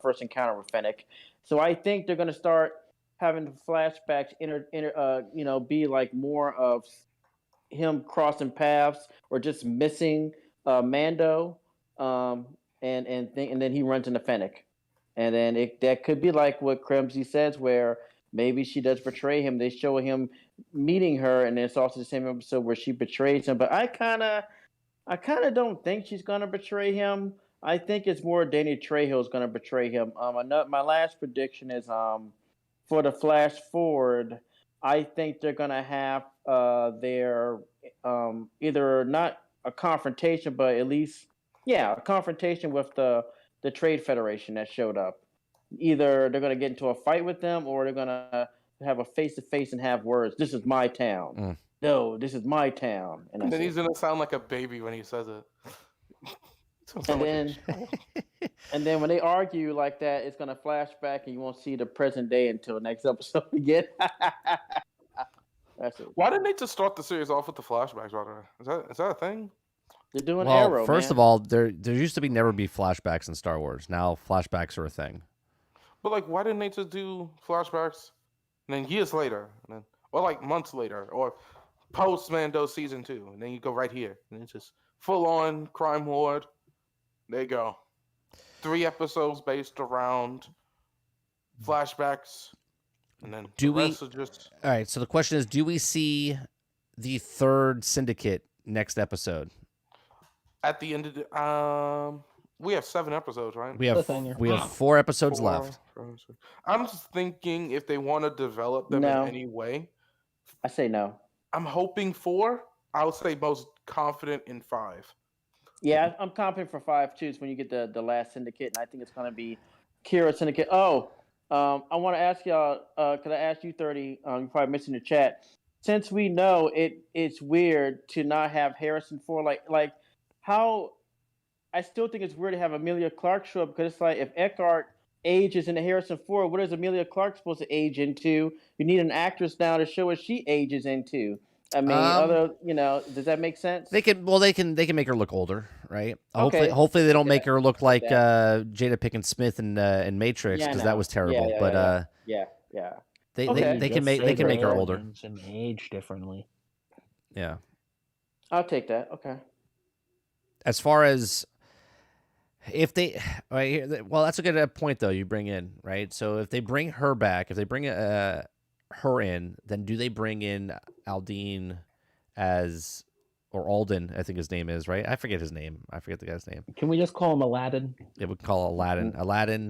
first encounter with Fennec. So I think they're gonna start having flashbacks be like more of him crossing paths or just missing Mando, and then he runs into Fennec. And then that could be like what Crimsy says, where maybe she does betray him. They show him meeting her, and it's also the same episode where she betrays him. But I kind of don't think she's gonna betray him. I think it's more Danny Trejo's gonna betray him. My last prediction is for the flash forward. I think they're gonna have their either not a confrontation, but at least a confrontation with the Trade Federation that showed up. Either they're going to get into a fight with them, or they're going to have a face-to-face and have words. This is my town. No, this is my town. And then he's going to sound like a baby when he says it. And then when they argue like that, it's going to flash back and you won't see the present day until next episode again. That's it. Why didn't they just start the series off with the flashbacks right away? Is that a thing? They're doing Well, Arrow, first man. of all, there used to never be flashbacks in Star Wars. Now flashbacks are a thing. But like, why didn't they just do flashbacks and then years later, or like months later, or post Mando season 2, and then you go right here, and it's just full on crime horde. There you go. 3 episodes based around flashbacks, and then Do the we- rest are just All right. So the question is, do we see the third syndicate next episode? at the end of the we have 7 episodes, right? We have Cliffhanger. 4 episodes 4, left. 5, 6. I'm just thinking if they want to develop them No. in any way, I say no. I'm hoping 4. I would say most confident in 5. Yeah, I'm confident for 5 too. It's when you get the last syndicate, and I think it's going to be Kira syndicate. Oh, I want to ask y'all. Could I ask you 30? You probably missed in the chat. Since we know it's weird to not have Harrison Ford, like how. I still think it's weird to have Amelia Clark show up, because it's like if Eckhart ages into Harrison Ford, what is Amelia Clark supposed to age into? You need an actress now to show what she ages into. I mean, does that make sense? They can make her look older, right? Okay. Hopefully they don't make her look like that. Jada Pinkett Smith in Matrix, Yeah, I because know. that was terrible. Yeah, but yeah. they Okay. can make her older. And age differently. Yeah. I'll take that. Okay. As far as if they right here, well, that's a good point though you bring in, right? So if they bring her back, if they bring her in, then do they bring in Aldine as or Alden, I think his name is, right? I forget his name. I forget the guy's name. Can we just call him Aladdin? Yeah, we can call Aladdin. Aladdin.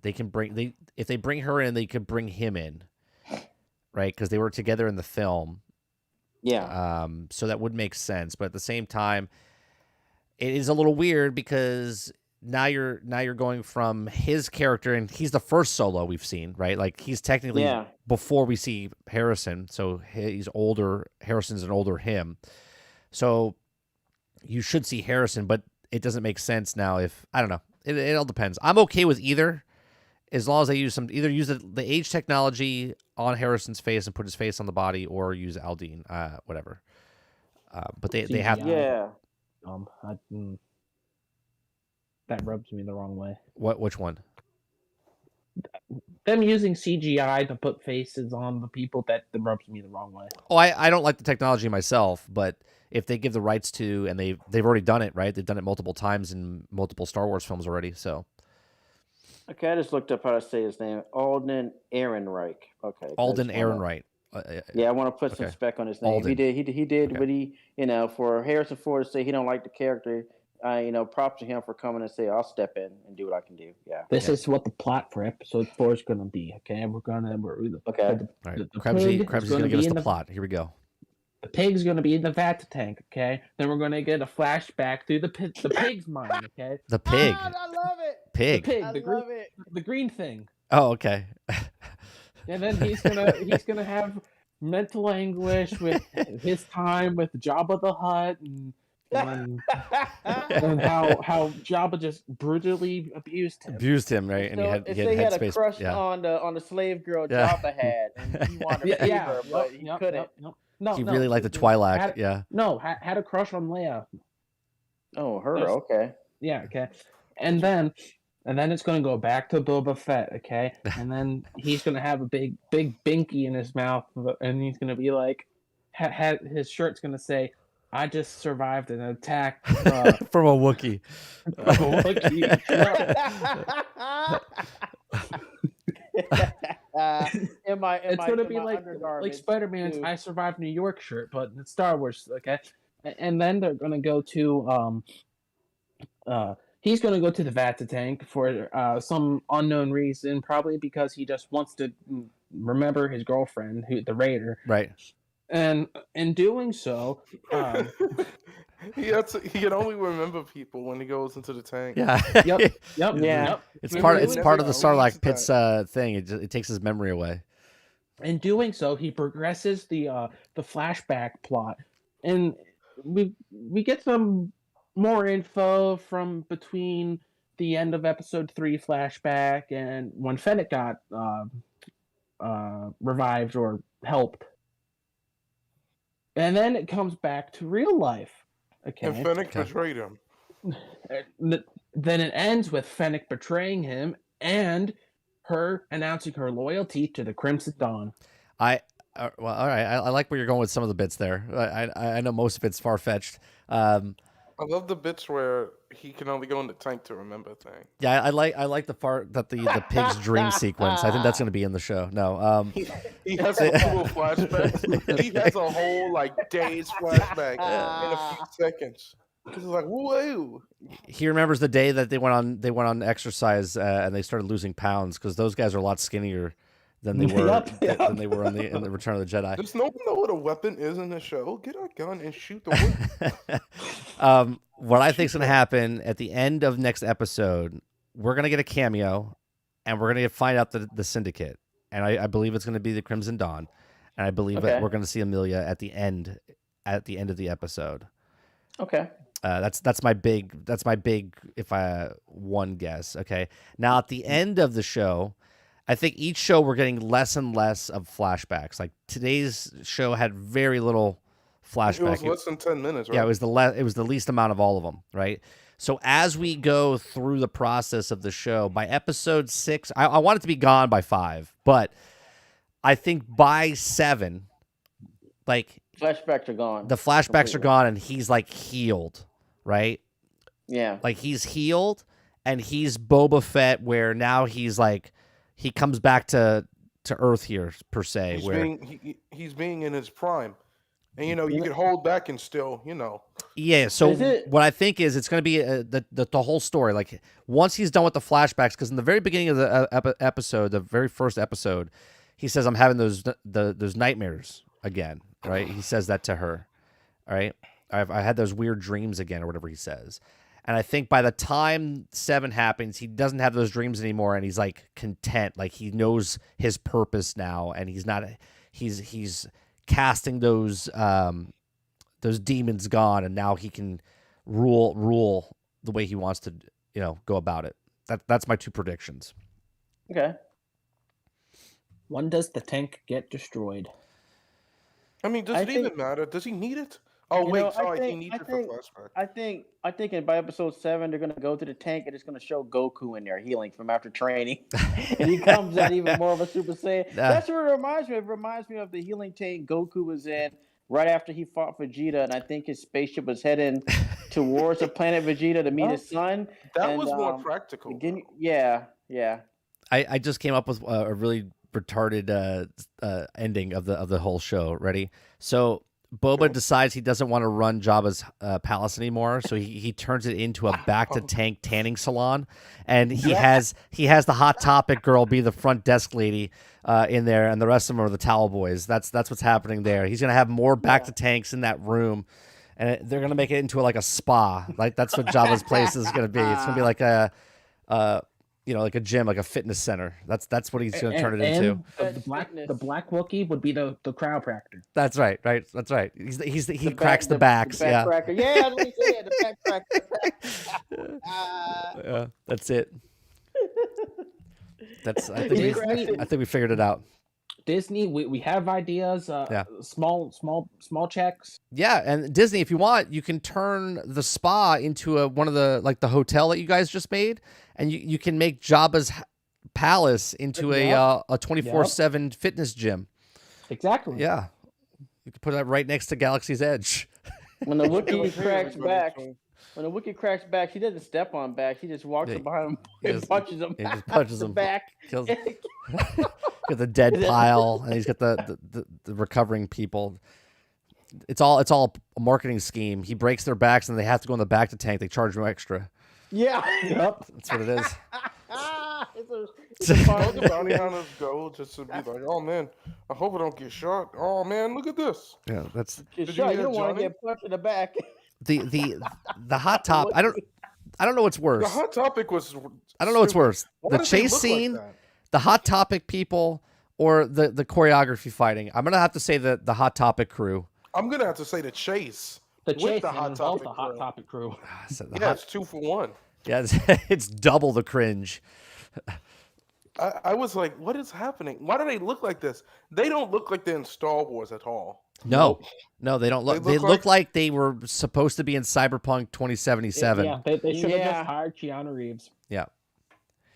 They can bring if they bring her in, they could bring him in, right? Because they were together in the film. Yeah. So that would make sense, but at the same time, it is a little weird because now you're going from his character, and he's the first Solo we've seen, right? Like he's technically before we see Harrison, so he's older. Harrison's an older him, so you should see Harrison, but it doesn't make sense now. If I don't know, it all depends. I'm okay with either, as long as they use the age technology on Harrison's face and put his face on the body, or use Aldine, whatever. But they have Yeah. That rubs me the wrong way. Which one? Them using CGI to put faces on the people, that rubs me the wrong way. Oh, I don't like the technology myself, but if they give the rights to, and they've already done it, right? They've done it multiple times in multiple Star Wars films already. So Okay, I just looked up how to say his name. Alden Ehrenreich. Okay. Alden Ehrenreich. Yeah, I want to put some spec on his name. Alden. He did what he, for Harrison Ford to say he don't like the character. Props to him for coming and say I'll step in and do what I can do. Yeah. This is what the plot for episode 4 is going to be. Okay, Okay. All right. Krebs going to give us the plot. Here we go. The pig's going to be in the Vata tank. Okay, then we're going to get a flashback through the pig's mind. Okay, The pig. I love it. Pig. The pig, I the love green, it. the green thing. Oh, okay. And then he's gonna have mental anguish with his time with Jabba the Hutt, and how Jabba just brutally abused him. Abused him, right? And he had a crush yeah. on the slave girl Yeah. Jabba had, and he wanted to be her, but he couldn't. No, He really liked the Twi'lek. Had a crush on Leia. Oh, her. Okay. Yeah, okay. And then it's going to go back to Boba Fett, okay? And then he's going to have a big binky in his mouth, and he's going to be like, his shirt's going to say, "I just survived an attack from a Wookiee." It's going to be like Spider-Man's "I survived New York" shirt, but it's Star Wars, okay? And then they're going to go to he's going to go to the Vata tank for some unknown reason, probably because he just wants to remember his girlfriend, the Raider. Right. And in doing so, he can only remember people when he goes into the tank. Yeah. Yep. It's part of the Sarlacc Pit's thing. It takes his memory away. In doing so, he progresses the flashback plot, and we get some more info from between the end of episode 3 flashback and when Fennec got revived or helped. And then it comes back to real life. Okay. And Fennec betrayed him. Then it ends with Fennec betraying him and her announcing her loyalty to the Crimson Dawn. Well, all right. I like where you're going with some of the bits there. I know most of it's far-fetched. I love the bits where he can only go in the tank to remember things. Yeah, I like the part that the pig's dream sequence. I think that's going to be in the show. No, he has multiple flashbacks. He has a whole days flashback in a few seconds. It's like, whoa. He remembers the day that they went on exercise and they started losing pounds because those guys are a lot skinnier than they were than they were in the Return of the Jedi. Does no one know what a weapon is in the show? Get a gun and shoot the weapon. What I think is going to happen at the end of next episode, we're going to get a cameo, and we're going to find out the Syndicate, and I believe it's going to be the Crimson Dawn, and I believe that we're going to see Amelia at the end of the episode. Okay. That's my big if I one guess. Okay. Now at the end of the show, I think each show we're getting less and less of flashbacks. Like today's show had very little flashback. It was less than 10 minutes, right? Yeah, it was the least amount of all of them, right? So as we go through the process of the show, by episode 6, I want it to be gone by 5, but I think by 7, flashbacks are gone. The flashbacks are gone, and he's healed, right? Yeah. He's healed, and he's Boba Fett, where now he's he comes back to Earth here per se. He's being in his prime. And you could hold back and still, Yeah. So Is it- what I think is it's going to be the whole story. Like once he's done with the flashbacks, because in the very beginning of the episode, the very first episode, he says, "I'm having those nightmares again." Right? He says that to her. All right. I had those weird dreams again, or whatever he says. And I think by the time 7 happens, he doesn't have those dreams anymore, and he's like content, like he knows his purpose now, and he's not. He's casting those demons gone, and now he can rule the way he wants to, go about it. That's my 2 predictions. Okay. When does the tank get destroyed? I mean, does I it even think- matter? Does he need it? Oh, You wait, know, sorry, he think- needs I it for think- flashback. I think by episode 7 they're gonna go to the tank and it's gonna show Goku in there healing from after training, and he comes out even more of a Super Saiyan. That's what it reminds me of. It reminds me of the healing tank Goku was in right after he fought Vegeta, and I think his spaceship was heading towards the planet Vegeta to meet his son. That and, was more practical. Yeah. I just came up with a really retarded ending of the whole show. Ready? So Boba decides he doesn't want to run Jabba's palace anymore, so he turns it into a back to tank tanning salon, and he has the Hot Topic girl be the front desk lady in there, and the rest of them are the towel boys. That's what's happening there. He's gonna have more back to tanks in that room, and they're gonna make it into like a spa. Like that's what Jabba's place is gonna be. It's gonna be like a like a gym, like a fitness center. That's what he's gonna turn it into. And the black Wookiee would be the chiropractor. That's right. That's right. He The cracks back- the backs. back Yeah. cracker. Yeah, that's what he said, the back cracker. Yeah, that's it. That's I He think cracks it. I think we figured it out. Disney, we have ideas. Small checks. Yeah, and Disney, if you want, you can turn the spa into one of the the hotel that you guys just made, and you can make Jabba's palace into a 24/7 fitness gym. Exactly. Yeah, you can put that right next to Galaxy's Edge. When the It Wookiee was cracks really back, funny. when the Wookiee cracks back, he doesn't step on back. He just walks Yeah, up behind him he and just- punches him. he just punches the him. back. Kills, got the dead pile, and he's got the recovering people. It's all a marketing scheme. He breaks their backs, and they have to go in the back to tank. They charge him extra. Yeah. Yep. That's what it is. it's a All fun- the bounty hunters go just to be like, oh man, I hope I don't get shot. Oh man, look at this. Yeah, that's Get Did shot. you You hear don't want to Johnny? get punched in the back. the hot top. I don't know what's The worse. Hot Topic was. I don't know what's stupid. worse. Why The does he chase look like scene, that? the Hot Topic people, or the choreography fighting. I'm gonna have to say the Hot Topic crew. I'm gonna have to say the chase. The With chase the and Hot both Topic the Hot crew. Topic crew. So the Yeah, hot, it's 2 for 1. yeah, it's double the cringe. I was like, what is happening? Why do they look like this? They don't look like they're in Star Wars at all. No, they don't look. They They look look like they were supposed to be in Cyberpunk 2077. Yeah, they should have Yeah. just hired Keanu Reeves. Yeah.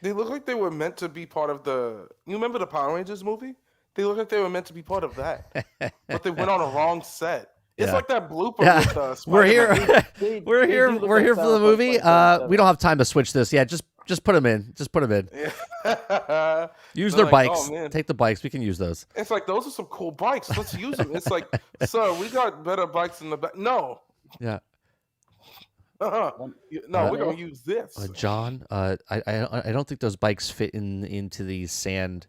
They look like they were meant to be part of the. You remember the Power Rangers movie? They look like they were meant to be part of that, but they went on a wrong set. It's Yeah. like that blooper Yeah. with We're Spider-Man. here. They- We're they here. do look We're like here for the Cyberpunk movie. 2077. We don't have time to switch this. Yeah, just put them in. Just put them in. Yeah. Use They're their like, bikes. "Oh, man." Take the bikes. We can use those. It's like those are some cool bikes. Let's use them. It's like, sir, we got better bikes in the back. No, Yeah. no, we're gonna use this. John, I don't think those bikes fit into the sand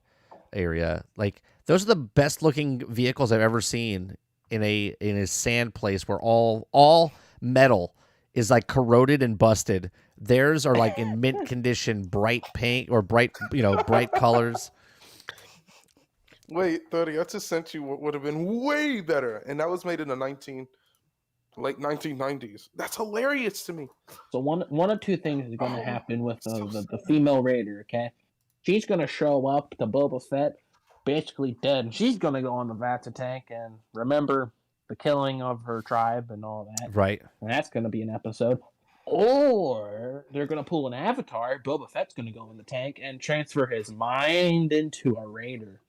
area. Like those are the best looking vehicles I've ever seen in a sand place where all metal is like corroded and busted. Theirs are like in mint condition, bright pink or bright colors. Wait, 30. I just sent you what would have been way better, and that was made in the late 1990s. That's hilarious to me. So one of two things is going to happen with the female raider. Okay, she's going to show up to Boba Fett, basically dead, and she's going to go on the Vata tank and remember the killing of her tribe and all that. Right. And that's going to be an episode. Or they're going to pull an avatar. Boba Fett's going to go in the tank and transfer his mind into a raider.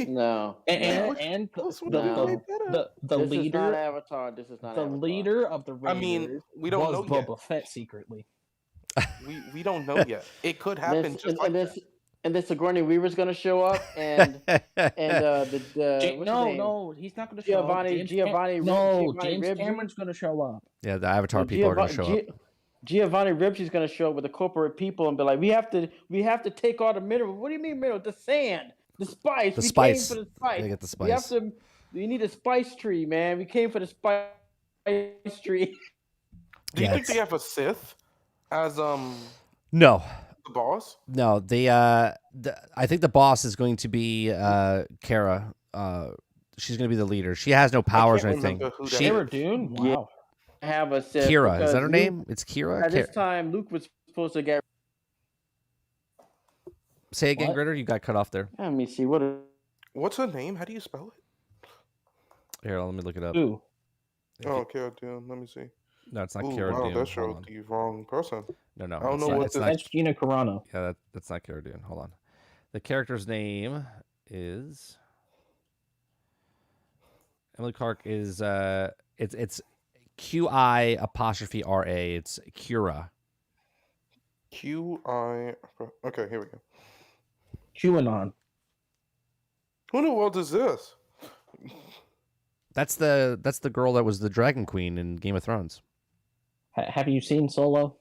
No. And Those would the, have been way the, better. the, the This is not leader, Avatar. This is not the Avatar. leader of the I raiders mean, we don't was know yet. Boba Fett secretly. We don't know yet. It could happen This- just like and this, that. and then Sigourney Weaver's gonna show up, and the what's his name? No, he's not going to show up. James Ribisi. Cameron's going to show up. Yeah, the Avatar people are going to show up. Giovanni Ribisi's gonna show up with the corporate people and be like, we have to take all the minerals. What do you mean minerals? The sand, the spice. The we spice. Came for the spice. They get the We have spice. to. We need a spice tree, man. We came for the spice tree. Do you Yeah, think they have a Sith as No. the boss? No, I think the boss is going to be Kara. She's going to be the leader. She has no powers or can't anything. remember who that She, is. Cara Dune? Wow. Have a Sith Kira, is because that her Luke- name? It's Kira? At this time, Luke was supposed to get. Say again, What? Gritter. You got cut off there. Let me see what. What's her name? How do you spell it? Here, let me look it up. Ooh. Oh, Cara Dune. Let me see. No, it's not Ooh, Kara wow, Dune. that Hold showed on. the wrong person. No, I don't it's know not, what it's this- not. That's Gina Carano. Yeah, that's not Kara Dune. Hold on. The character's name is Emily Clark. Is it's QI apostrophe RA. It's Kira. QI. Okay, here we go. QAnon. Who in the world is this? That's the girl that was the Dragon Queen in Game of Thrones. Have you seen Solo?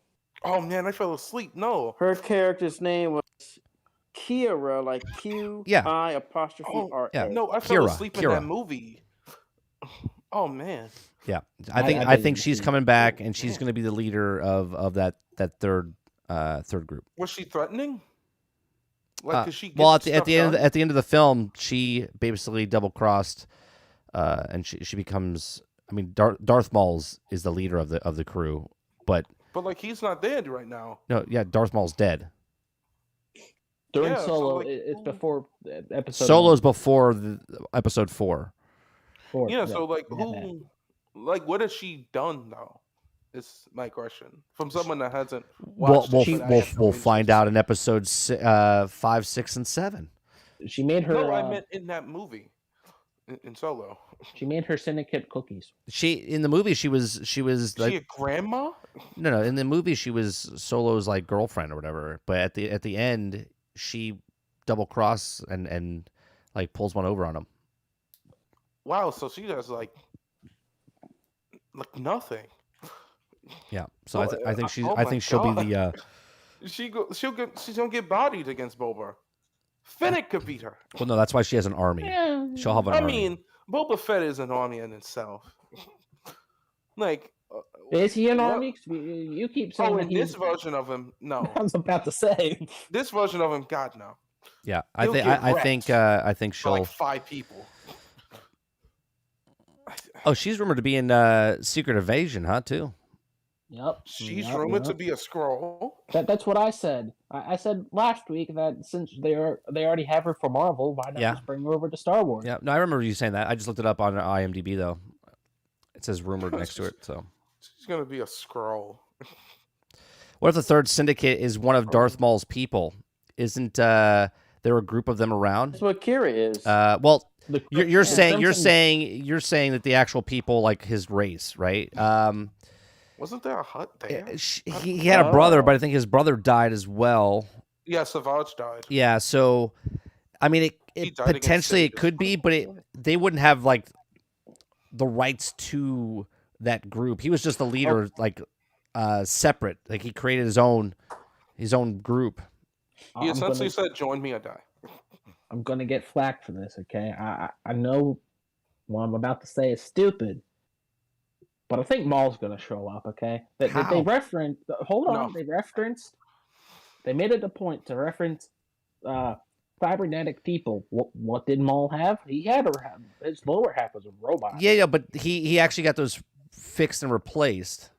Oh man, I fell asleep. No. Her character's name was Kira, like QI apostrophe Oh, R. yeah. No, I fell Kira, asleep in Kira. that movie. Oh man. Yeah, I I didn't think she's see coming it. back, and she's going to be the leader of that third group. Was she threatening? Like, 'cause she Well, gets at the stuff end done? at the end of the film, she basically double crossed, and she becomes. I mean, Darth Maul's is the leader of the crew, but But like, he's not dead right now. no, yeah, Darth Maul's dead. During Yeah, so, Solo, like, it's who- before episode Solo's before episode 4. 4. Yeah. So like, yeah. who? Like, what has she done though? Is my question from someone that hasn't watched. We'll it, but I we'll, have no we'll interest. find out in episode 5, 6, and 7. She made her. No, I meant in that movie, in Solo. She made her syndicate cookies. She in the movie she was Is she like a grandma? no in the movie she was Solo's like girlfriend or whatever, but at the end she double cross and like pulls one over on him. Wow. So she does like nothing. Yeah, so Well, I think she's oh I my think she'll be the She's gonna get bodied against Boba. Fennec could beat her. well no that's why she has an army. She'll have an I army. mean, Boba Fett is an army in itself. Like, Is he an what- army? 'Cause you keep saying Oh, that in he's. this version of him, no. I was about to say. This version of him, God no. Yeah, He'll get I think For she'll. like 5 people. Oh, she's rumored to be in Secret Invasion, huh? Too. Yep. She's yep, rumored to yep. be a scroll. That's what I said. I said last week that since they already have her for Marvel, why not Yeah. just bring her over to Star Wars? Yeah, no, I remember you saying that. I just looked it up on IMDb though. It says rumored next to it. So, She's gonna be a scroll. what if the third syndicate is one of Darth Maul's people? Isn't there a group of them around? That's what Kira is. Well, The- you're the saying Crimson- that the actual people like his race, right? Wasn't there a hut there? He had a brother, but I think his brother died as well. Yeah, Savage died. Yeah, so I mean, He it died against potentially it Satan. could be, but they wouldn't have like the rights to that group. He was just the leader, like separate. Like he created his own group. He I'm essentially gonna, said, "Join me or die." I'm gonna get flack for this, okay? I know what I'm about to say is stupid, but I think Maul's gonna show up, okay? They How? referenced. Hold on, No. They made it a point to reference cybernetic people. What did Maul have? He had his lower half was a robot. Yeah, but he actually got those fixed and replaced.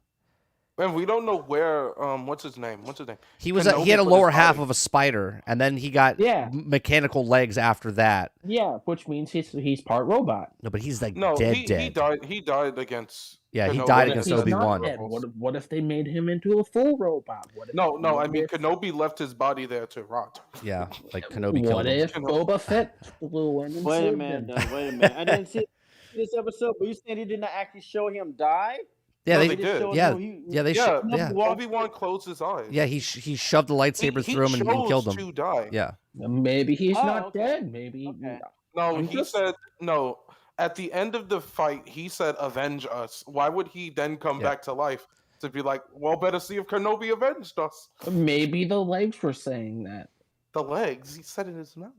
And we don't know where. What's his name? He had Kenobi a put his lower half body- of a spider, and then he got Yeah. mechanical legs after that. Yeah, which means he's part robot. No, but he's like No, dead. he died. He died against. Yeah, he Kenobi died and against He's his Obi-Wan. not dead. rebels. What if they made him into a full robot? What if, No, I what mean if- Kenobi left his body there to rot. Yeah, like Kenobi killed What him. if Boba Fett flew in and Wait a saved minute, him? wait a minute. I didn't see this episode, but you saying he did not actually show him die? Yeah, No, they, they did. yeah. Obi-Wan closed his eyes. Yeah, he shoved the lightsaber he through him and killed chose him. to die. Yeah. Maybe he's not okay. dead. Maybe. Okay. No, I'm he just- said no. At the end of the fight, he said, "Avenge us." Why would he then come Yeah. back to life to be like, "Well, better see if Kenobi avenged us"? Maybe the legs were saying that. The legs. He said it in his mouth.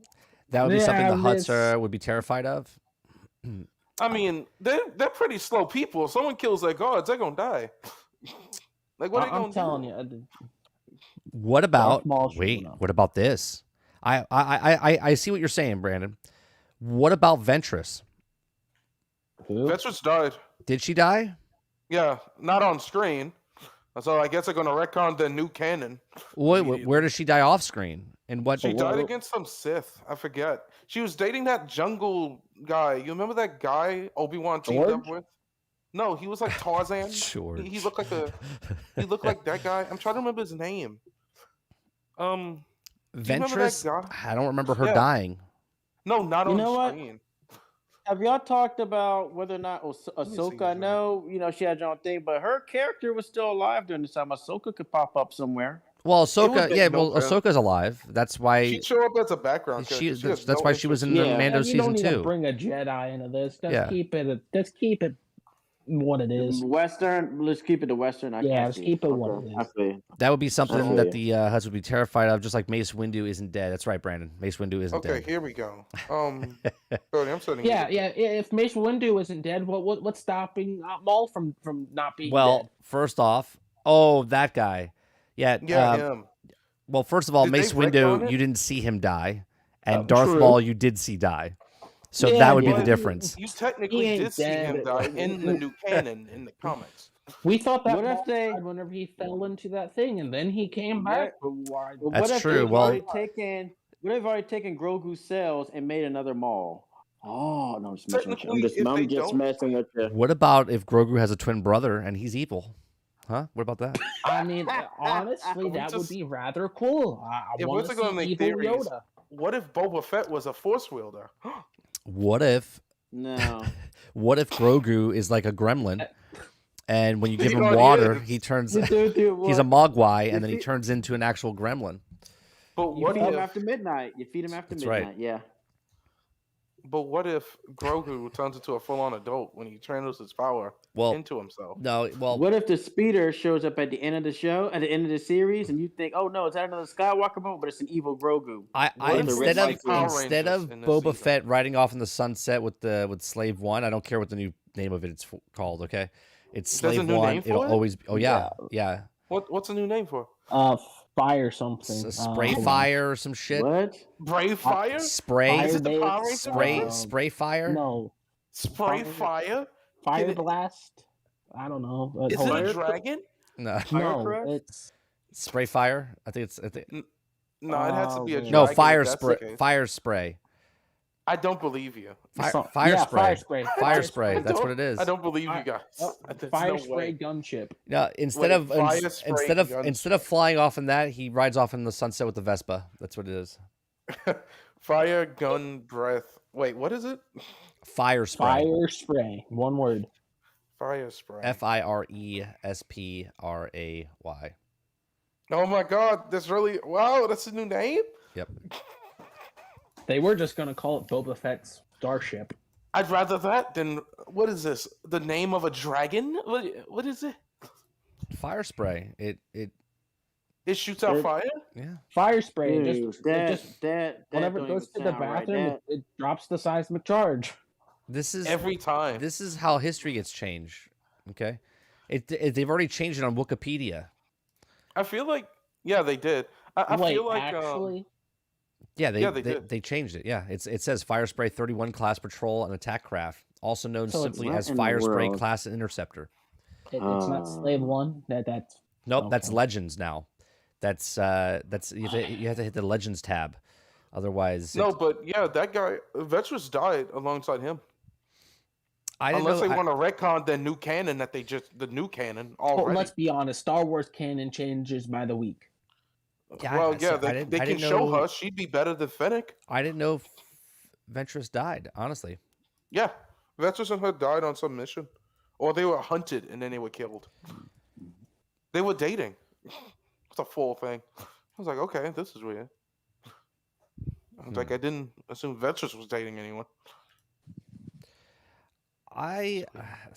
That would be something the Yeah, Hutts would be terrified of. I mean, they're pretty slow people. If someone kills their guards, they're gonna die. Like, what are they I'm gonna telling do? you. What about Maul should wait? know. What about this? I see what you're saying, Brandon. What about Ventress? Who? Ventress died. Did she die? Yeah, not on screen. So I guess they're gonna retcon the new canon. Where does she die off screen? And what? She died against some Sith. I forget. She was dating that jungle guy. You remember that guy Obi-Wan teamed up George? with? No, he was like Tarzan. George. He looked like he looked like that guy. I'm trying to remember his name. Do you remember that Ventress? guy? I don't remember her Yeah. dying. No, not You on know what? screen. Have y'all talked about whether or not me see Ahsoka? I his know, she had her own thing, but her character was still alive during this time. Ahsoka could pop up somewhere. Well, would Ahsoka, make yeah, no well, sense. Ahsoka's alive. That's why She'd show up as a background she. character. has That's no why she was in interest the Yeah. Mando you don't season need to 2. bring a Jedi into this. Just Yeah. keep it. Just keep it what it is. Western. Let's keep it to Western. I Yeah, can't let's see. keep it what Okay, it I is. feel you. That would be something Oh, that yeah. the Hutts would be terrified of, just like Mace Windu isn't dead. That's right, Brandon. Mace Windu isn't Okay, dead. here we go. Sorry, I'm starting. Yeah. If Mace Windu isn't dead, what's stopping Maul from not being Well, dead? first off, that guy. Yeah. Yeah, him. Well, first of all, Did they Mace retcon Windu, it? you didn't see him die, and Darth True. Maul, you did see die. So Yeah, that would be but the difference. You technically ain't did see him dead. die in the new canon in the comics. We thought that What if Maul they- died whenever he fell into that thing, and then he came back. But why? But That's what if true, they've well- already taken? What if they've already taken Grogu's cells and made another Maul? Oh no, I'm just messing with you. Technically, if they I'm just don't- messing with you. What about if Grogu has a twin brother and he's evil? Huh? What about that? I mean, honestly, We that would just- be rather cool. I If want we're to gonna see make evil theories- Yoda. What if Boba Fett was a Force wielder? What if No. Grogu is like a gremlin, and when you give He him already water, is. he turns. Dude, He's a mogwai, and then he you- turns into an actual gremlin. But You what feed him if? after midnight. You feed him after That's right. midnight. Yeah. But what if Grogu turns into a full-on adult when he channels his power Well, into himself? no. Well, What if the speeder shows up at the end of the show, at the end of the series, and you think, "Oh no, it's not another Skywalker moment, but it's an evil Grogu." I What if it's instead like of Power instead Rangers of in this Boba season? Fett riding off in the sunset with Slave One, I don't care what the new name of it's called. Okay, it's There's a Slave new One. name for It'll it? always. Oh yeah, yeah. What's a new name for? Fire something. Spray fire or some shit. What? Brave Fire? Spray. Is it the Power Ranger Spray. one? Spray fire. No, Spray Fire- Fire? fire Can it- blast. I don't know. But Is hold it on. a dragon? No. No, Firecrest? it's Spray fire. I think it's. No, it has to be a dragon. No, if fire that's the spray. case. Fire spray. I don't believe you. Fire, So- fire yeah, spray. fire spray. Fire spray. I That's what don't- it is. I don't believe Fire- you guys. There's fire no spray way. gunship. No, instead Wait, of fire ins- spray instead of flying off in that, he rides off in the sunset with the Vespa. That's what it is. Fire, gun, breath. Wait, what is it? Fire spray. Fire spray. One word. Fire spray. FIRESPRAY. Oh my god, that's really wow, that's a new name? Yep. They were just gonna call it Boba Fett's starship. I'd rather that than what is this? The name of a dragon? What is it? Fire spray. It. It shoots out It- fire? Yeah. Fire spray. It Dude, just, that, it just that whenever it don't goes even to the sound right. bathroom, That- it drops the seismic charge. This is Every time. This is how history gets changed. Okay. They've already changed it on Wikipedia. I feel like yeah, they did. I Wait, feel like actually, Yeah, Yeah, they did. they changed it. Yeah, it says Fire Spray 31 class patrol and attack craft, also known So it's simply what as in the Fire Spray world? class interceptor. it's not Slave One. That's Nope, that's Okay. Legends now. That's you have to hit the Legends tab, otherwise. no, but yeah, that guy Vetrus died alongside him. I didn't Unless know. they want to retcon the new canon that they just the new canon Well, already. let's be honest. Star Wars canon changes by the week. Yeah, well, I yeah, didn't- they I can didn't show know- her she'd be better than Fennec. I didn't know Ventress died. Honestly, Yeah, Vetrus and her died on some mission. or they were hunted and then they were killed. They were dating. It's a full thing. I was like, okay, this is weird. I was like, I didn't assume Vetras was dating anyone. I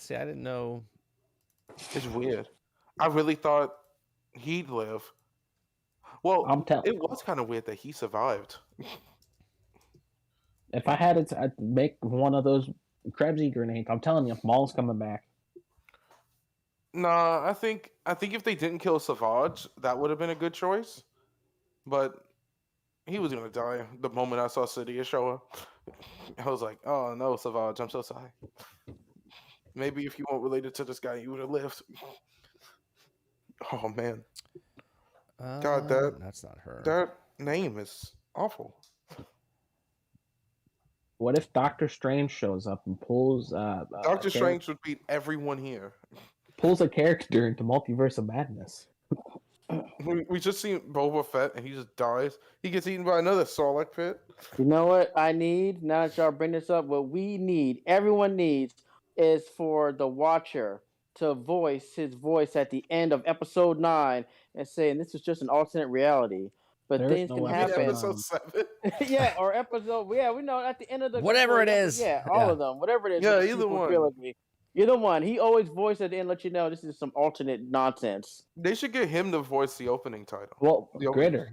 didn't know. It's weird. I really thought he'd live. Well, it was kind of weird that he survived. If I had it, I'd make one of those Krebsy grenades. I'm telling you, Maul's coming back. Nah, I think if they didn't kill Savage, that would have been a good choice. But he was gonna die the moment I saw Cydia show up. I was like, oh no, Savage, I'm so sorry. Maybe if you weren't related to this guy, you would have lived. Oh man. God, that's not her. That name is awful. What if Doctor Strange shows up and pulls Doctor Strange would beat everyone here. Pulls a character into Multiverse of Madness. We just seen Boba Fett and he just dies. He gets eaten by another Sarlacc pit. You know what I need? Now that y'all bring this up, what we need, everyone needs, is for the Watcher to voice his voice at the end of episode 9 and saying this is just an alternate reality. But things can happen. Episode 7. Yeah, or episode. Yeah, we know at the end of the whatever it is. Yeah, all of them. Whatever it is. Yeah, either one. Trilogy. Either one. He always voiced at the end, let you know this is some alternate nonsense. They should get him to voice the opening title. Well, Gritter,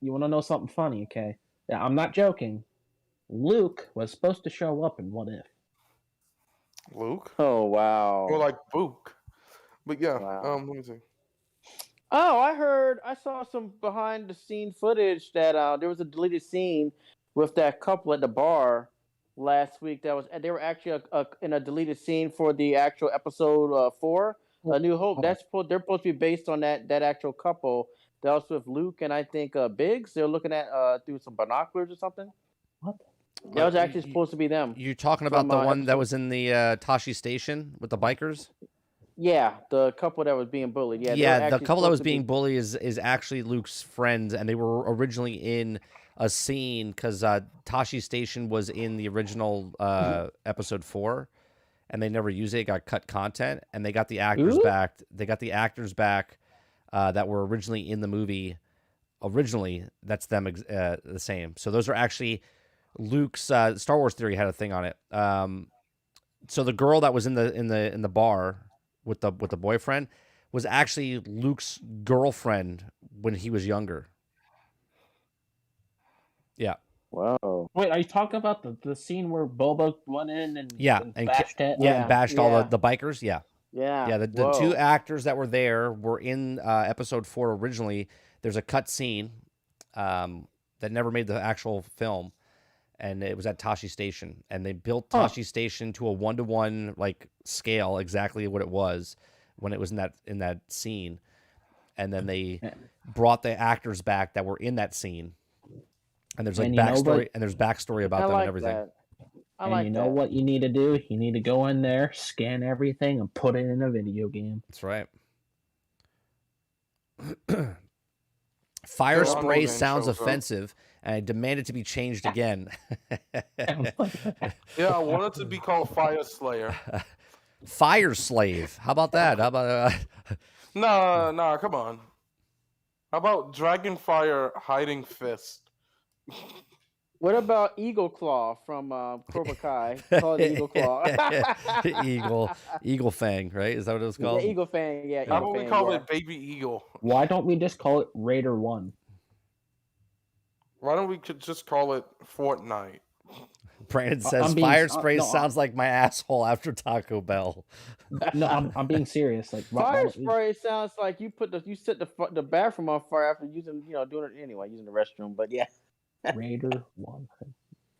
you want to know something funny, okay? Yeah, I'm not joking. Luke was supposed to show up in What If. Luke? Oh, wow. Or like Book. But yeah, Wow. let me see. Oh, I saw some behind the scene footage that there was a deleted scene with that couple at the bar last week. They were actually in a deleted scene for the actual episode 4, A New Hope. They're supposed to be based on that actual couple. That was with Luke and I think Biggs. They're looking at through some binoculars or something. What? That was actually supposed to be them. You talking about the one that was in the Tashi Station with the bikers? Yeah, the couple that was being bullied. Yeah, the couple that was being bullied is actually Luke's friends, and they were originally in a scene because Tashi Station was in the original episode 4, and they never used it. It got cut content, and they got the actors back. They got the actors back that were originally in the movie. Originally, that's them the same. So those are actually Luke's. Star Wars Theory had a thing on it. So the girl that was in the bar with the boyfriend was actually Luke's girlfriend when he was younger. Yeah. Wow. Wait, are you talking about the scene where Boba went in and bashed it? Yeah, and bashed all the bikers. Yeah. Yeah. Yeah, the two actors that were there were in episode 4 originally. There's a cut scene that never made the actual film, and it was at Tashi Station. And they built Tashi Station to a 1-to-1 like scale, exactly what it was when it was in that scene. And then they brought the actors back that were in that scene. And there's like backstory, and there's backstory about them and everything. That. You know what you need to do? You need to go in there, scan everything, and put it in a video game. That's right. Fire spray sounds offensive, and I demand it to be changed again. Yeah, I want it to be called Fire Slayer. Fire Slave. How about that? How about Nah, come on. How about Dragonfire Hiding Fist? What about Eagle Claw from Cobra Kai? Called Eagle Claw. Eagle Fang, right? Is that what it was called? Yeah, Eagle Fang. Yeah. How about we call it Baby Eagle? Why don't we just call it Raider 1? Why don't we just call it Fortnite? Brandon says fire spray sounds like my asshole after Taco Bell. No, I'm being serious. Like fire spray sounds like you set the bathroom on fire after using doing it anyway, using the restroom. But yeah, Raider 1.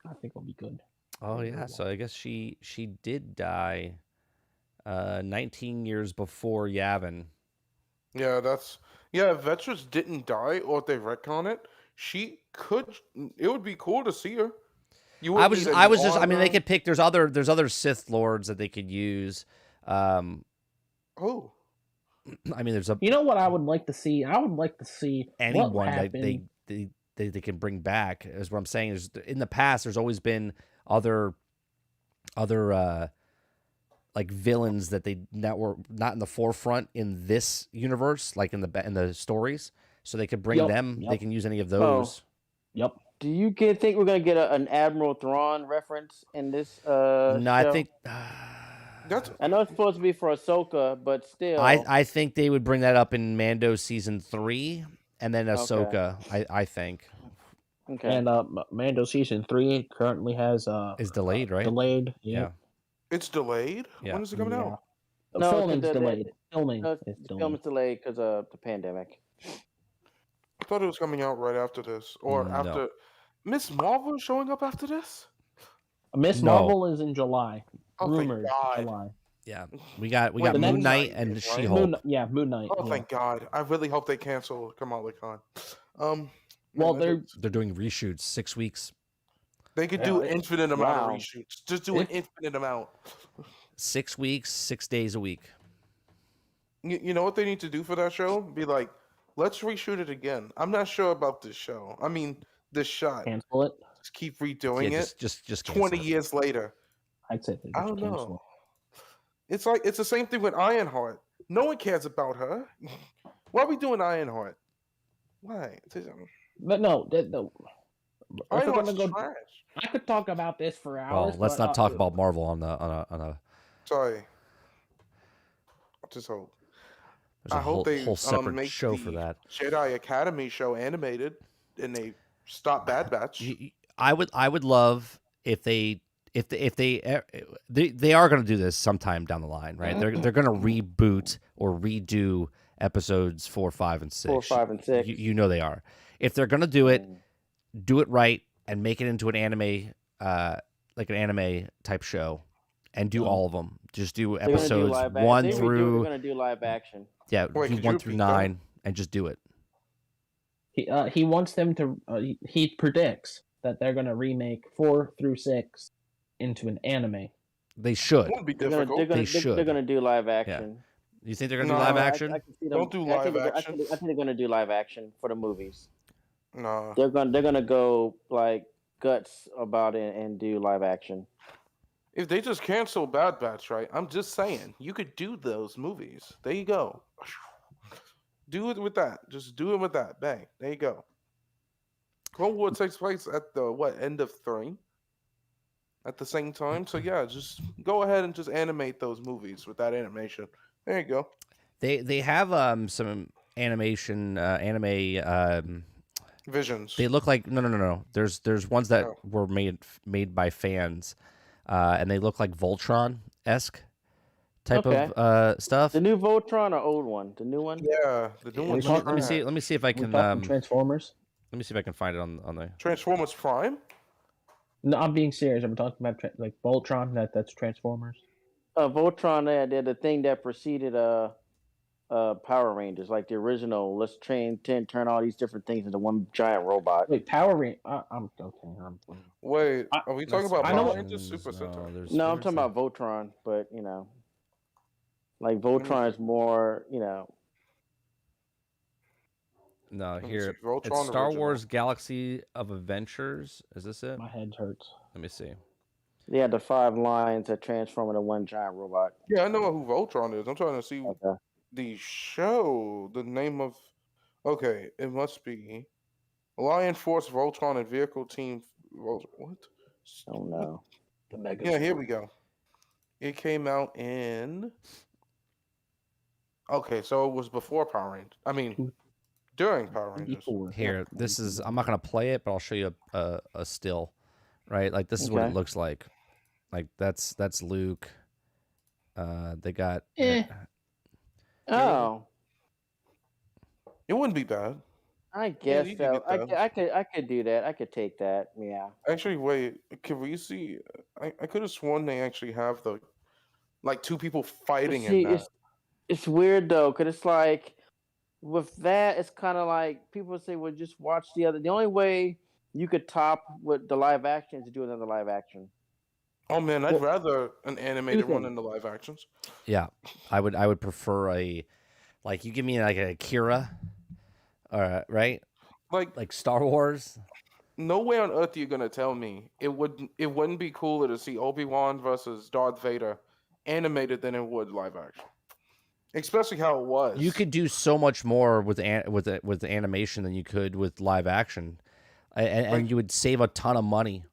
I think it'll be good. Oh yeah, so I guess she did die 19 years before Yavin. Yeah, if Vetras didn't die, or if they retcon it, it would be cool to see her. I mean, they could pick. There's other Sith lords that they could use. I mean, there's You know what I would like to see? I would like to see anyone that they can bring back. Is what I'm saying. Is in the past, there's always been other like villains that were not in the forefront in this universe, like in the stories, so they could bring Yep, them. They yep. can use any of Oh, those. Yep. do you think we're gonna get an Admiral Thrawn reference in this No, I show? think. That's I know it's supposed to be for Ahsoka, but still. I think they would bring that up in Mando season 3, and then Okay. Ahsoka. I think Okay. And Mando season 3 currently has is delayed, right? delayed. Yeah. Yep. it's delayed. Yeah. When is it coming Yeah. out? The No, filming's delayed. Filming no, is the film delayed. is delayed because of the pandemic. I thought it was coming out right after this, or No. after Miss Marvel is showing up after this. Miss No. Marvel is in July. Oh, thank Rumored God. July. Yeah, we got Wait, the Moon next- Knight and right? She-Hulk. Moon Knight. Oh, yeah. thank God. I really hope they cancel Kamala Khan. Well, man, They're doing reshoots 6 weeks. they could Yeah, do it- infinite amount Wow. of reshoots. Just do an If- infinite amount. 6 weeks, 6 days a week. You know what they need to do for that show? Be like, let's reshoot it again. I'm not sure about this show. I mean, this shot. Cancel it. Just keep redoing Yeah, it. just 20 cancel it. years later. I'd say they I just don't cancel know. It's like it's the same thing with Ironheart. No one cares about her. Why are we doing Ironheart? Why? it. But no, if we're Ironheart's gonna go, trash. I could talk about this for Well, hours. let's but, not talk about Marvel on a. Sorry. I just hope. There's a I hope whole, they whole separate make show for the that. Jedi Academy show animated, and they stop Bad Batch. I would love if they are going to do this sometime down the line, right? They're going to reboot or redo episodes 4, 5, and 6. 4, 5, and 6. You know they are. If they're going to do it, do it right and make it into an anime, like an anime type show, and do all of them. Just do They're gonna do episodes live action. 1 If they redo it, through They're gonna do live action. yeah, Wait, do could you 1 through repeat that? 9, and just do it. He wants them to. He predicts that they're gonna remake 4 through 6 into an anime. They should. It wouldn't be They're gonna, difficult. they're gonna, They they're, should. they're gonna do live action. You think they're going to No, do live I- action? I can see them, Don't do I think live they're- action. I think they're gonna do live action for the movies. Nah. They're gonna go like guts about it and do live action. If they just cancel Bad Batch, right? I'm just saying, you could do those movies. There you go. Do it with that. Just do it with that. Bang. There you go. Clone War takes place at the end of 3 at the same time. So yeah, just go ahead and just animate those movies with that animation. There you go. They have some animation anime Visions. they look like no. There's ones that Oh. were made by fans, and they look like Voltron-esque type Okay. of stuff. The new Voltron or old one? The new one? Yeah, the new Yeah, one's we Let me trash. see. Let me see if I We're can. talking Transformers. Let me see if I can find it on the. Transformers Prime. No, I'm being serious. I'm talking about like Voltron. That's Transformers. Voltron, they're the thing that preceded Power Rangers, like the original. Let's turn all these different things into one giant robot. Wait, Power Rangers. I'm okay. Wait, I- are we talking about I know Power what- Rangers Super Sentai? there's- No, I'm where's talking the- about Voltron, but like Voltron is more, No, Let me here see, Voltron it's Star original. Wars Galaxy of Adventures. Is this it? My head hurts. Let me see. they had the 5 lines that transform into one giant robot. Yeah, I know who Voltron is. I'm trying to see Okay. the show. The name of. Okay, it must be Lion Force Voltron and Vehicle Team. What? Oh no. The Mega. Yeah, here we go. It came out in. Okay, so it was before Power Rangers. I mean, during Power Rangers. Before. Here, this is. I'm not gonna play it, but I'll show you a still. Right, like this is what it Okay. looks like. Like that's Luke. They got. Oh, It wouldn't be bad. I guess you could so. get that. I could do that. I could take that. Yeah. Actually, wait. Can we see? I could have sworn they actually have the, like, two people fighting See, in that. it's weird though, cause it's like with that, it's kind of like people say, "Well, just watch the other." The only way you could top with the live action is to do another live action. Oh man, I'd Well, rather an animated one things. than the live actions. Yeah, I would prefer like you give me like a Akira, right? Like, Star Wars. no way on earth you're gonna tell me it wouldn't be cooler to see Obi-Wan versus Darth Vader animated than it would live action, especially how it was. You could do so much more with with animation than you could with live action, and Like- you would save a ton of money.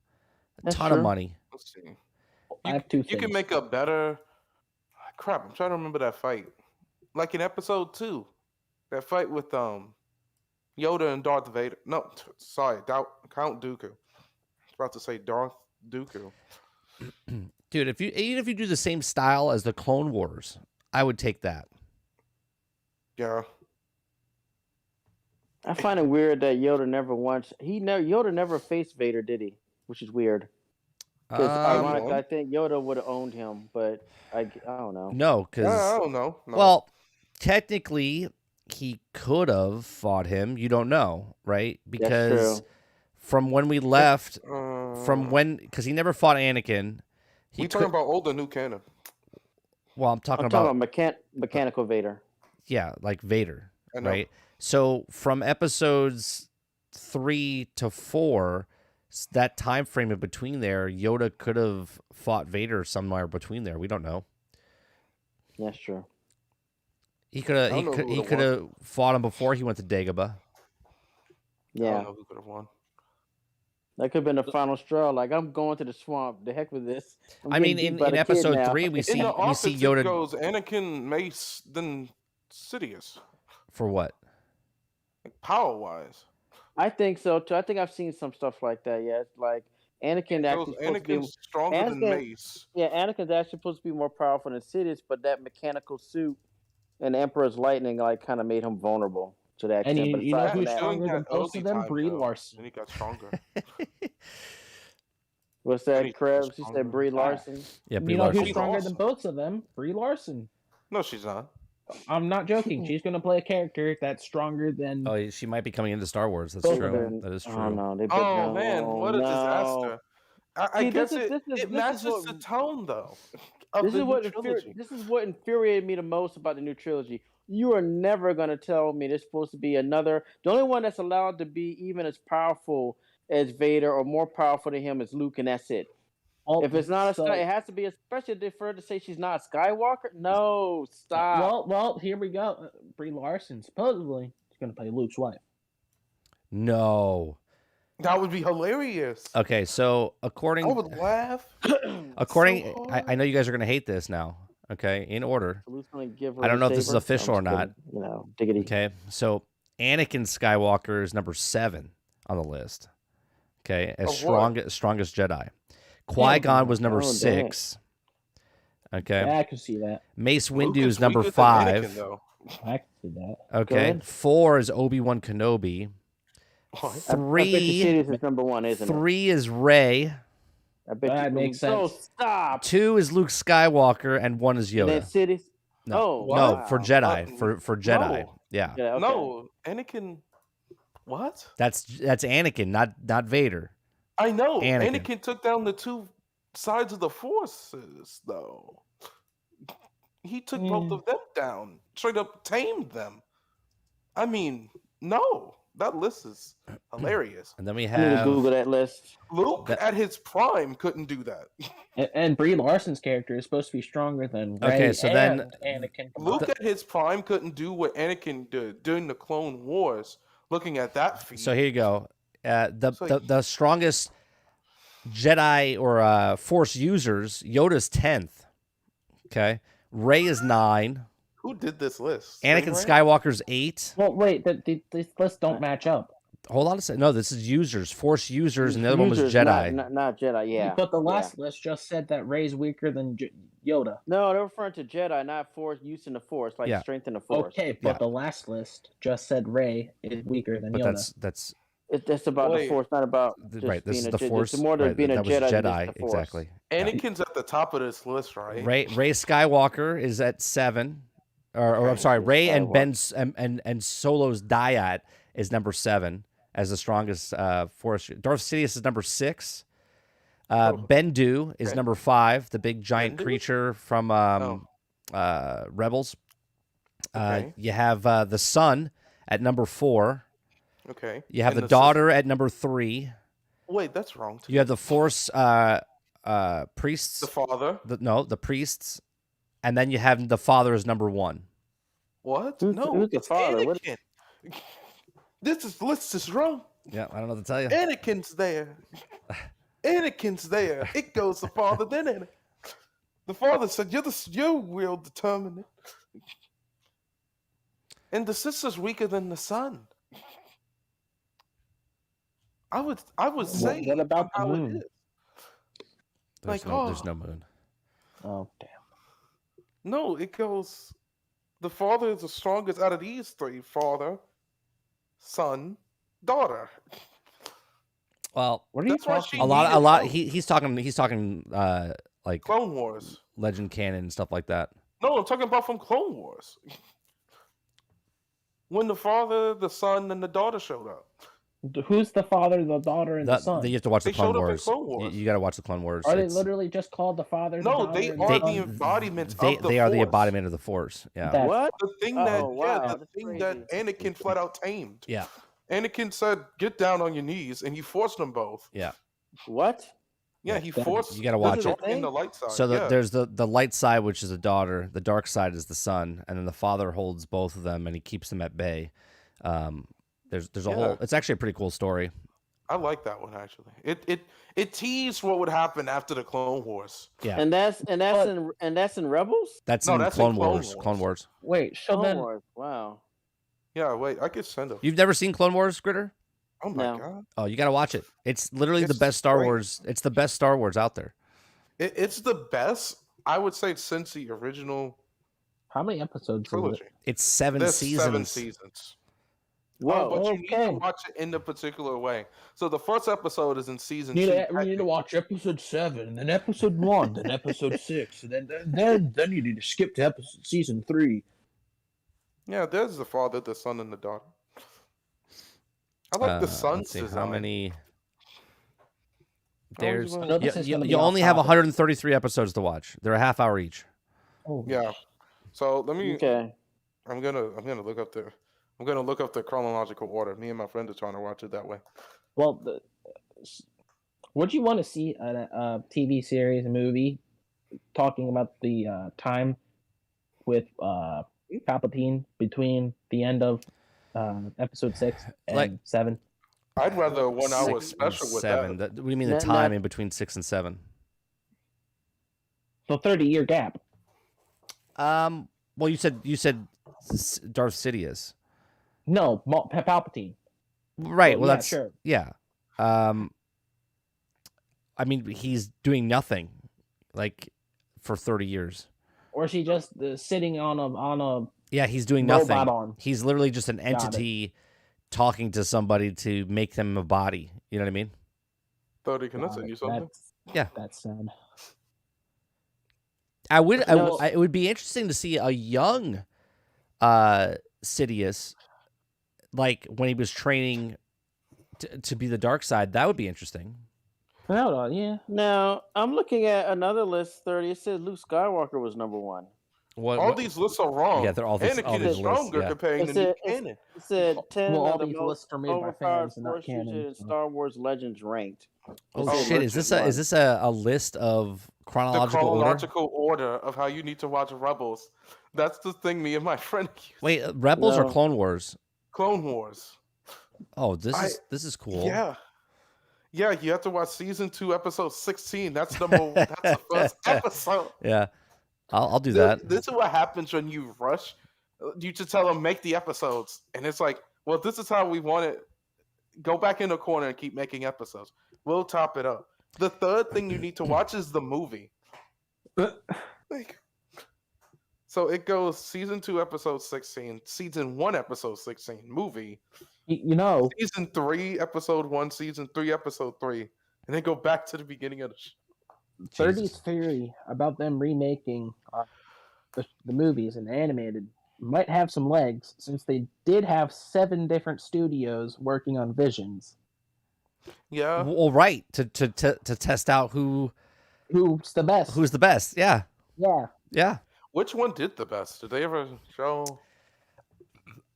A That's ton of true. money. Let's see. I have two You things. can make a better. Crap, I'm trying to remember that fight. Like in episode 2, that fight with Yoda and Darth Vader. No, sorry, Count Dooku. I was about to say Darth Dooku. Dude, even if you do the same style as the Clone Wars, I would take that. Yeah. I find it weird that Yoda never faced Vader, did he? Which is weird. Because ironically, I think Yoda would have owned him, but I don't know. No, because I don't know. No. well, technically he could have fought him. You don't know, right? Because true. from when we left, Uh, because he never fought Anakin. we talking about old and new canon. Well, I'm talking I'm about talking about mechanical Vader. yeah, like Vader, I know. right? So from episodes 3 to 4, that time frame in between there, Yoda could have fought Vader somewhere between there. We don't know. That's true. He could have I don't know who he would've could have fought him before he went to Dagobah. I Yeah, don't know who could have won. that could have been the final straw. Like, I'm going to the swamp. The heck with this. I'm I mean, getting in, beat by in the kid episode now. 3, we In see the office, Yoda it goes Anakin, Mace, then Sidious. for what? Like, power-wise. I think so too. I think I've seen some stuff like that. Yeah, it's like Anakin It actually goes supposed to be. Anakin's stronger than Anakin- Mace. Yeah, Anakin's actually supposed to be more powerful than Sidious, but that mechanical suit and Emperor's lightning like kind of made him vulnerable to that. And extent. But you know aside from who's that, stronger During than that both of Ozzy them? time, Brie though, Larson. Then he got stronger. what's And that, he got Krebs? You stronger. said Brie Larson. Yeah, Brie You know Larson. who's She's stronger awesome. than both of them? Brie Larson. No, she's not. I'm not joking. She's going to play a character that's stronger than. Oh, she might be coming into Star Wars. That's Both true. of them. That is true. Oh no! They Oh no, man, what a no. disaster! I See, guess this is it matches what- the tone though. Of This the is new what trilogy. this is what infuriated me the most about the new trilogy. You are never gonna tell me there's supposed to be another. The only one that's allowed to be even as powerful as Vader or more powerful than him is Luke, and that's it. Well, If it's not a so- Sky, it has to be. Especially if they prefer to say she's not a Skywalker. No, stop. Well, here we go. Brie Larson supposedly is going to play Luke's wife. No. That would be hilarious. Okay, so I according would laugh. according so I hard. know you guys are gonna hate this now. Okay, in order. Luke's gonna give her I don't the know if this is saber. official I'm or just not. kidding. You know, diggity. Okay, so Anakin Skywalker is number 7 on the list. Okay, as Of what? strongest Jedi. Qui-Gon was number Oh, dang. 6. Okay, Yeah, I can see that. Mace Luke Windu is is number weaker than 5. Anakin, though. I can see that. Okay, Good. 4 is Obi-Wan Kenobi. What? I bet 3 you Sidious is number 1, isn't it? 3 is Rey. I bet That you makes So sense. stop. 2 is Luke Skywalker, and 1 is And then Yoda. Sidious. No, Oh, no, wow. for Jedi. For Jedi. No. Yeah, Yeah, okay. No, Anakin. What? that's Anakin, not Vader. I know. Anakin. Anakin took down the two sides of the forces, though. He took both of them down. Straight up tamed them. I mean, no. That list is hilarious. And then we I need to have Google that list. Luke That- at his prime couldn't do that. And Brie Larson's character is supposed to be stronger than Rey Okay, so then- and Anakin. Luke at his prime couldn't do what Anakin did during the Clone Wars. Looking at that feat. so here you go. The So- the strongest Jedi or Force users, Yoda's 10th. Okay, Rey is 9. Who did this list? Anakin Ray? Skywalker's 8. Well, wait, these lists don't match up. Hold on a second. No, this is users, Force users, and the other one was Users, Jedi. Not Jedi, yeah. But the yeah. last list just said that Rey's weaker than Yoda. No, they're referring to Jedi, not Force, use in the Force, like Yeah. strength in the Force. Okay, but Yeah. the last list just said Rey is weaker than But Yoda. that's It's about the Wait. Force, not about just right. This being is a the Jedi. Force. It's more than Right, being a that was Jedi than Jedi, just the Force. exactly. Anakin's at the top of this list, right? Ray Skywalker is at 7, or I'm sorry, Ray and Skywalker. Ben's and Solo's dyad is number 7 as the strongest Force. Darth Sidious is number 6. Bendu is okay. number 5, the big giant Bendu? creature from Rebels. Okay. You have the son at number 4. Okay. You have And the sister- daughter at number 3. Wait, that's wrong. Too. You have the Force priests. The father. The priests and then you have the father as number 1. What? Who's the It's father? What- Anakin. This list is wrong. Yeah, I don't know what to tell you. Anakin's there. Anakin's there. It goes the father, then Anakin. The father said, "You will determine it." And the sister's weaker than the son. I would say what about the how moon? it is. There's Like, no moon. Oh damn. No, it goes. The father is the strongest out of these 3: father, son, daughter. Well, What are you That's why talking she- a lot. needed help. He's talking like Clone Wars. Legend canon and stuff like that. No, I'm talking about from Clone Wars. When the father, the son, and the daughter showed up. Who's the father, the daughter, and the son? You have to watch the They Clone showed up in Wars. Clone Wars. You got to watch the Clone Wars. Are they It's- literally just called the father? The No, daughter, they and are the the son? embodiments they of the they are the Force. embodiment of the Force. Yeah. That- What? The thing that, Oh, wow, the that's thing crazy. that Anakin flat out tamed. Yeah. Anakin said, "Get down on your knees," and he forced them both. Yeah. What? Yeah, Yeah, he that- forced. you gotta watch it. in the light side. So yeah. there's the light side, which is the daughter. The dark side is the son, and then the father holds both of them, and he keeps them at bay. There's a whole. It's actually a pretty cool story. I like that one actually. It teased what would happen after the Clone Wars. Yeah. And that's But- in Rebels. That's No, in that's in Clone Clone Wars. Wars. Clone Wars. Wait, so Clone then Wars. Wow. Yeah, wait, I could send them. You've never seen Clone Wars, Gritter? Oh my No. god, Oh, you got to watch it. It's literally the It's best Star great. Wars. It's the best Star Wars out there. it's the best I would say since the original how many episodes is trilogy. it? It's 7 There's seasons. 7 seasons. Whoa. But you need okay. to watch it in a particular way. So the first episode is in season We 2. need, to, we need to watch episode 7, then episode 1, then episode 6, and then you need to skip to episode season 3. Yeah, there's the father, the son, and the daughter. I like the son's Let's see, design. how many? How many There's you I know this is you gonna be you off only have topic. 133 episodes to watch. They're a half hour each. Oh Yeah. So let me. Okay. I'm gonna look up the chronological order. Me and my friend are trying to watch it that way. Well, would you want to see a TV series, a movie, talking about the time with Palpatine between the end of episode 6 and Like- 7? I'd rather a 1 hour 6 and special with 7. that. What do you mean the Not- time not- in between 6 and 7? So 30-year gap. Well, you said Darth Sidious. No, Palpatine. Right. Oh, Well, yeah, that's sure. yeah. I mean, he's doing nothing, like, for 30 years. Or is he just sitting on a Yeah, he's doing robot nothing. arm? He's literally just an it. entity talking to somebody to make them a body. You know what I mean? 30, can I send you something? Yeah. That's sad. I would. No, it would be interesting to see a young, Sidious, like when he was training to be the dark side. That would be interesting. Hold on, yeah. Now I'm looking at another list. 30. It says Luke Skywalker was number 1. All these lists are wrong. Yeah, they're all these- Anakin all is these lists, stronger yeah. comparing It's the new a- it's- canon. It said 10 Well, all of the these most lists are made by overpowered fans and not force users canon. in so. Star Wars Legends ranked. Oh, Oh, shit! Is this Legend a list of The chronological order? chronological order of how you need to watch Rebels. That's the thing me and my friend use. Wait, Rebels or No. Clone Wars? Clone Wars. Oh, I- this is cool. Yeah. Yeah, you have to watch season 2, episode 16. That's the first episode. Yeah. I'll do that. This is what happens when you rush. You just tell them make the episodes, and it's like, well, this is how we want it. Go back in the corner and keep making episodes. We'll top it up. The third thing you need to watch is the movie. Like, so it goes season 2, episode 16, season 1, episode 16, movie, You know, season 3, episode 1, season 3, episode 3, and then go back to the beginning of the show. 30's theory about them remaking the movies and animated might have some legs, since they did have 7 different studios working on Visions. Yeah. Well, right, to test out Who's the best? who's the best. Yeah. Yeah, Yeah. Which one did the best? Did they ever show?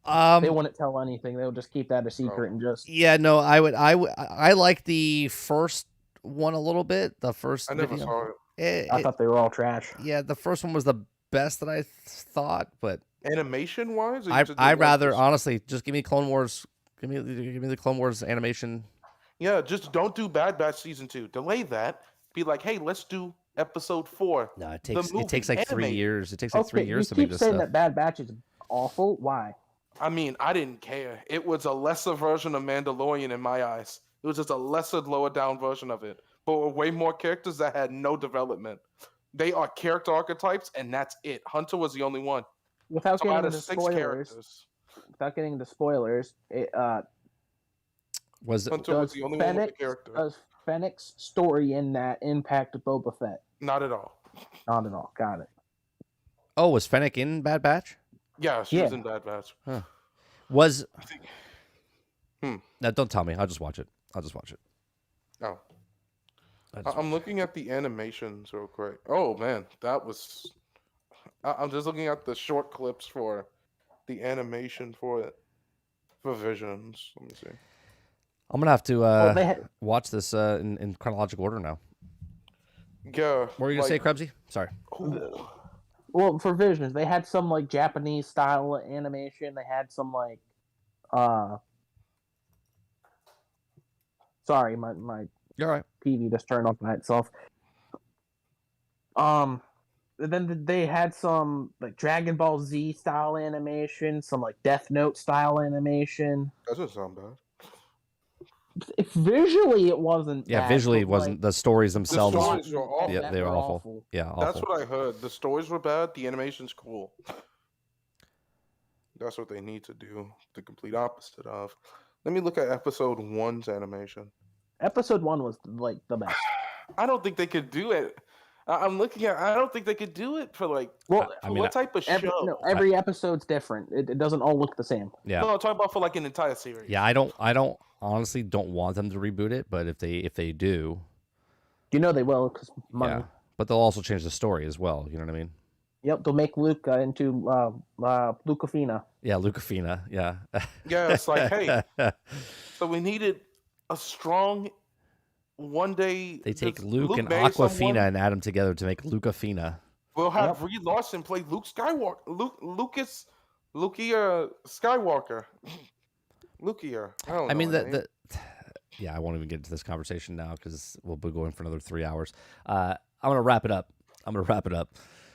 they wouldn't tell anything. They would just keep that a secret Oh. and just. Yeah, no, I like the first one a little bit. The first I never video. saw it. I thought they were all trash. Yeah, the first one was the best that I thought, but Animation wise, I rather honestly just give me Clone Wars. Give me the Clone Wars animation. Yeah, just don't do Bad Batch season 2. Delay that. Be like, hey, let's do episode 4. No, it the takes movie, like 3 animated. years. It takes like 3 Okay, years you to make keep this saying stuff. that Bad Batch is awful. Why? I mean, I didn't care. It was a lesser version of Mandalorian in my eyes. It was just a lesser, lower down version of it. But with way more characters that had no development. They are character archetypes, and that's it. Hunter was the only one. Without So out getting of into 6 spoilers, characters, Was Hunter was the only one with a character. Does Fennec's story in that impact Boba Fett? Not at all. Not at all. Got it. Oh, was Fennec in Bad Batch? Yeah, she was Yeah. in Bad Batch. Was Hmm. No, don't tell me. I'll just watch it. Oh. I'll just I'm looking at the animations real quick. Oh man, that was. I'm just looking at the short clips for the animation for it. For Visions. Let me see. I'm gonna have to they had- watch this in chronological order now. Yeah. What were you gonna say, Krebsy? Sorry. Ooh. Well, for Visions, they had some like Japanese style animation. They had some like, sorry, my You're all right. TV just turned off by itself. Then they had some like Dragon Ball Z style animation, some like Death Note style animation. That doesn't sound bad. Visually, it wasn't. Yeah, bad, visually, it but, wasn't. The stories themselves. stories were awful. Yeah, they were awful. Yeah, awful. That's what I heard. The stories were bad. The animation's cool. That's what they need to do. The complete opposite of. Let me look at episode 1's animation. Episode 1 was like the best. I don't think they could do it. I'm looking at. I don't think they could do it for like. Well, I mean, what type of show? Every episode's different. It doesn't all look the same. Yeah. No, I'm talking about for like an entire series. Yeah, I don't honestly don't want them to reboot it, but if they do, You know they will because money. yeah. But they'll also change the story as well. You know what I mean? Yep, they'll make Luke into Lucafina. Yeah, Lucafina. Yeah. Yeah, it's like, hey, so we needed a strong one day. They take does Luke and marry Aquafina someone? and add them together to make Lucafina. We'll have Yep. Brie Larson play Luke Skywalker. Lukia Skywalker. Lukia. I mean, yeah, I won't even get into this conversation now because we'll be going for another 3 hours. I'm gonna wrap it up.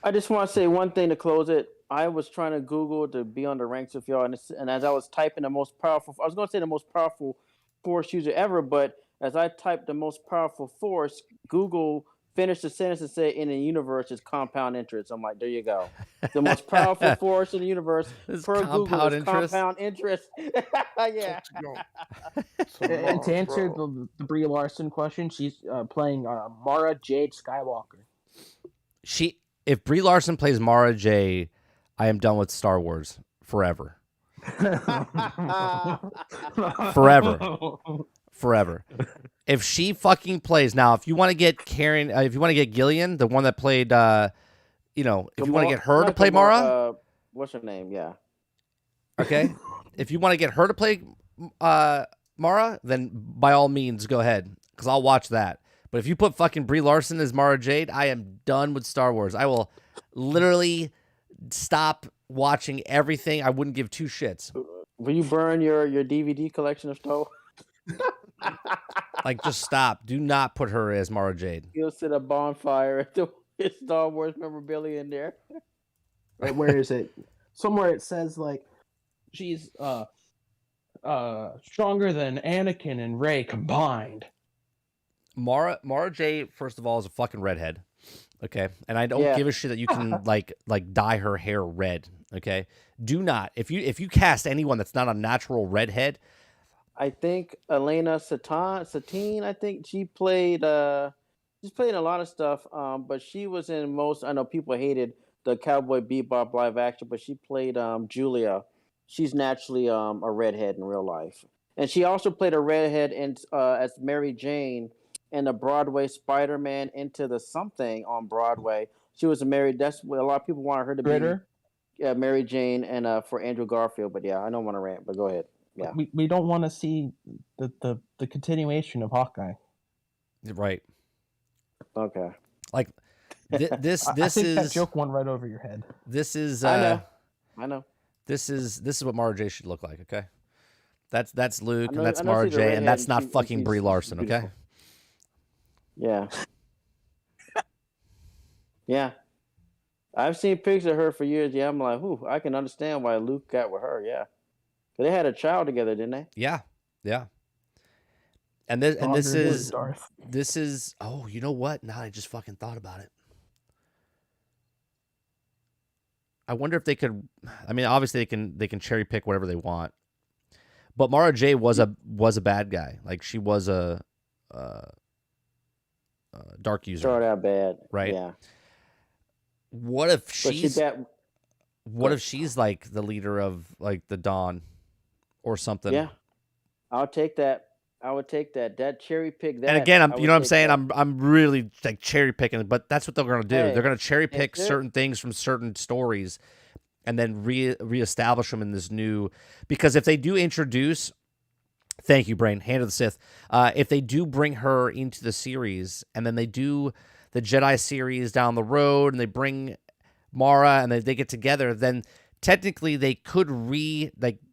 I just want to say one thing to close it. I was trying to Google to be on the ranks with y'all, and as I was typing I was going to say the most powerful Force user ever, but as I typed the most powerful Force, Google finished the sentence and said, "In the universe is compound interest." I'm like, there you go. The most powerful Force in the universe This per Google compound is interest? compound interest. Yeah. And to answer the Brie Larson question, she's playing Mara Jade Skywalker. If Brie Larson plays Mara Jade, I am done with Star Wars forever. Forever. If she fucking plays now, if you want to get Karen, if you want to get Gillian, the one that played, if you want to get her to play Mara, what's her name? Yeah. okay. If you want to get her to play Mara, then by all means go ahead, because I'll watch that. But if you put fucking Brie Larson as Mara Jade, I am done with Star Wars. I will literally stop watching everything. I wouldn't give two shits. Will you burn your DVD collection of Star Wars? Like, just stop. Do not put her as Mara Jade. You'll set a bonfire at the Star Wars memorabilia in there. Right, where is it? Somewhere it says like she's stronger than Anakin and Rey combined. Mara Jade, first of all, is a fucking redhead. Okay, and I don't give a shit that you can like dye her hair red. Okay, do not. If you cast anyone that's not a natural redhead, I think Elena Satine. I think she played. She's played in a lot of stuff. But she was in most. I know people hated the Cowboy Bebop live action, but she played Julia. She's naturally a redhead in real life, and she also played a redhead in as Mary Jane in the Broadway Spider-Man Into the Something on Broadway. She was married. That's what a lot of people wanted her to Ritter? be. Yeah, Mary Jane, and for Andrew Garfield. But yeah, I don't want to rant, but go ahead. Yeah, We don't want to see the continuation of Hawkeye. right? okay. Like, This I think that is joke went right over your head. this is I know. this is what Mara J should look like. Okay, that's Luke and that's I know Mara she's a J, and redhead that's and not she's fucking Brie Larson. Okay. beautiful. Yeah. Yeah. I've seen pictures of her for years. Yeah, I'm like, ooh, I can understand why Luke got with her. Yeah. 'Cause they had a child together, didn't they? Yeah, yeah. And Stronger than Darth. this is oh, you know what? Now I just fucking thought about it. I wonder if they could. I mean, obviously they can cherry pick whatever they want. But Mara J was a bad guy. Like she was a dark user, Started out bad. right? Yeah. What if But she she's that what if she's like the leader of like the Dawn or something? yeah. I'll take that. I would take that. That cherry pick that. And again, I you would know what I'm take saying? that. I'm really like cherry picking, but that's what they're gonna do. Hey, They're gonna cherry pick that's it. certain things from certain stories, and then reestablish them in this new. Because if they do introduce, thank you, Brain, Hand of the Sith. If they do bring her into the series, and then they do the Jedi series down the road, and they bring Mara, and they get together, then technically they could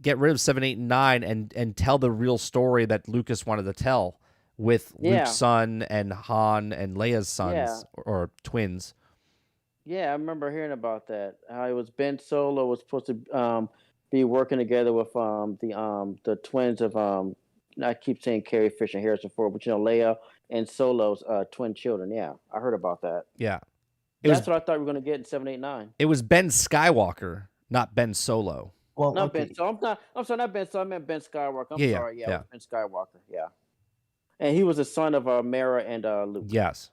get rid of 7, 8, and 9 and tell the real story that Lucas wanted to tell with Yeah. Luke's son and Han and Leia's sons Yeah. or twins. Yeah, I remember hearing about that. How it was Ben Solo was supposed to be working together with the twins of I keep saying Carrie Fisher and Harrison Ford, but Leia and Solo's twin children. Yeah, I heard about that. Yeah. That's what I thought we were gonna get in 7, 8, 9. It was Ben Skywalker, not Ben Solo. Well, Not okay. Ben. So I'm sorry, not Ben. So I meant Ben Skywalker. I'm Yeah, sorry. Yeah, yeah. it was Ben Skywalker. Yeah, and he was the son of Mara and Luke. Yes.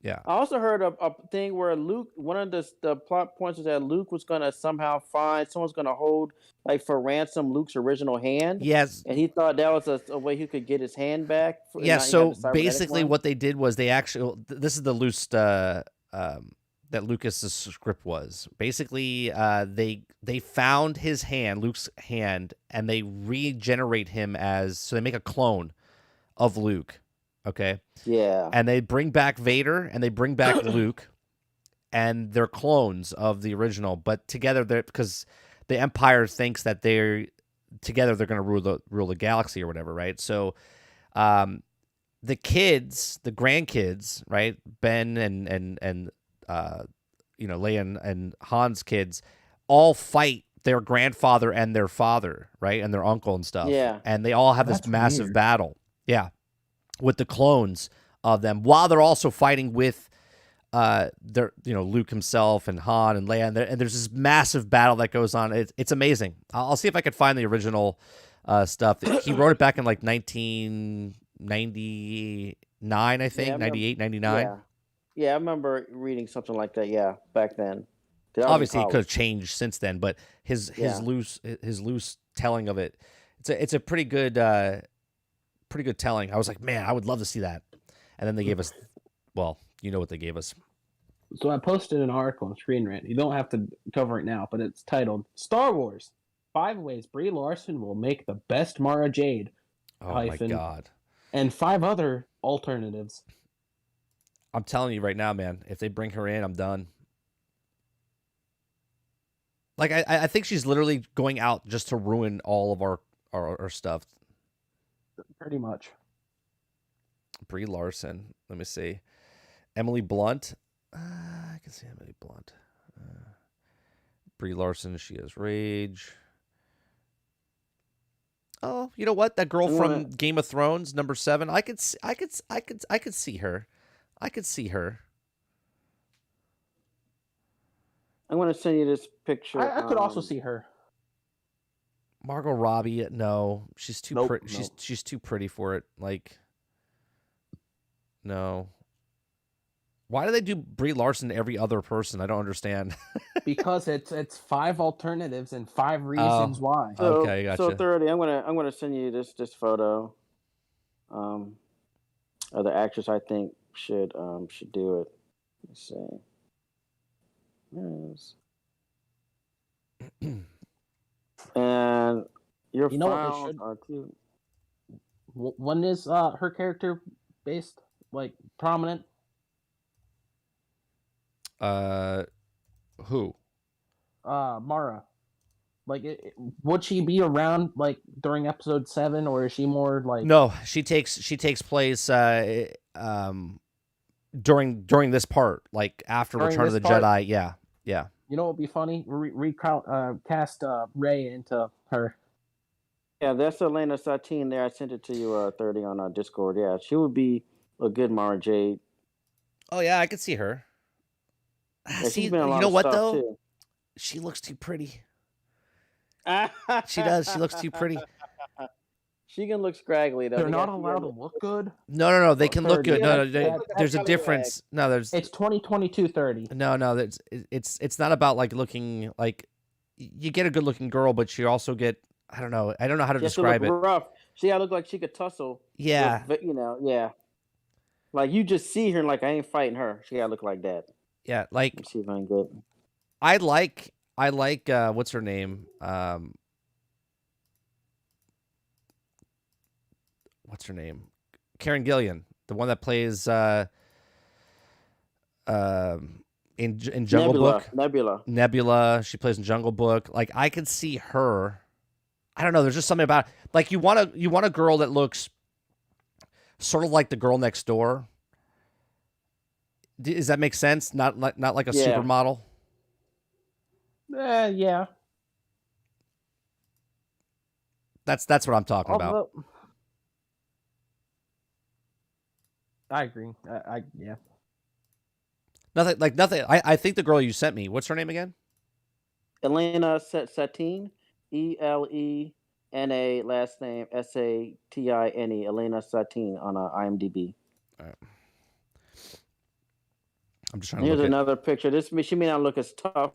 Yeah. I also heard a thing where Luke, one of the plot points was that Luke was gonna somehow find someone's gonna hold like for ransom Luke's original hand. Yes. And he thought that was a way he could get his hand back. Yeah. not So have the cybernetic basically, one. what they did was they actually this is the loose that Lucas's script was. Basically, they found his hand, Luke's hand, and they regenerate him so they make a clone of Luke. Okay. Yeah. And they bring back Vader and they bring back Luke, and they're clones of the original, but together because the Empire thinks that they're together they're going to rule the galaxy or whatever, right? So, the kids, the grandkids, right? Ben and Leia and Han's kids all fight their grandfather and their father, right? And their uncle and stuff. Yeah. And they all have this That's massive weird. battle. Yeah. With the clones of them, while they're also fighting with Luke himself and Han and Leia, and there's this massive battle that goes on. It's amazing. I'll see if I could find the original stuff. He wrote it back in like 1999, I think, Yeah, I 98, 99. Yeah. Yeah, I remember reading something like that. Yeah, back then. 'Cause I was in Obviously, it could have college. changed since then, but his Yeah. loose telling of it, it's a pretty good telling. I was like, man, I would love to see that. And then they gave us, well, you know what they gave us. So I posted an article on Screen Rant. You don't have to cover it now, but it's titled "Star Wars: 5 Ways Brie Larson Will Make the Best Mara Jade." Oh my Hyphen. god. And 5 other alternatives. I'm telling you right now, man, if they bring her in, I'm done. Like, I think she's literally going out just to ruin all of our stuff. Pretty much. Brie Larson. Let me see. Emily Blunt. I can see Emily Blunt. Brie Larson. She has rage. Oh, you know what? That girl from Game of Thrones, number 7. I could see her. I could see her. I'm going to send you this picture. I could also see her. Margot Robbie, no, she's too Nope, pretty. nope. She's too pretty for it. Like, no. Why do they do Brie Larson to every other person? I don't understand. Because it's 5 alternatives and 5 reasons why. So, Okay, gotcha. So 30. I'm gonna send you this photo. Of the actress I think should do it. Let's see. Yes. And your You know what they files should- are too. When is her character based, like, prominent? Who? Mara. Like, would she be around like during episode 7, or is she more like? No, she takes place during this part, like after During Return of this the part? Jedi. Yeah, yeah. You know what would be funny? Cast Rey into her. Yeah, that's Elena Satine there. I sent it to you 30 on Discord. Yeah, she would be a good Mara Jade. Oh yeah, I could see her. Yeah, See, she's been in a you lot know of what stuff though? too. She looks too pretty. She does. She looks too pretty. She can look scraggly though. They're They not got- allowed to look good. No. They can look 30. good. No, Yeah, no. There's a gotta look difference. No, there's It's 2022-30. no. It's not about like looking like you get a good looking girl, but you also get I don't know how to She has to describe look it. rough. She gotta look like she could tussle. Yeah, with, yeah. Like you just see her and like I ain't fighting her. She gotta look like that. yeah. Let Like me see if I can get. I like what's her name? What's her name? Karen Gillian, the one that plays in Jungle Book. Nebula. She plays in Jungle Book. Like I could see her. I don't know. There's just something about like you want a girl that looks sort of like the girl next door. Does that make sense? Not like a Yeah. supermodel. Yeah. That's what I'm talking about. Although- I agree. Yeah. Nothing. I think the girl you sent me. What's her name again? Elena Satine, Elena, last name Satine, Elena Satine on IMDb. All right. I'm just trying to Here's look another picture. She may not look as tough.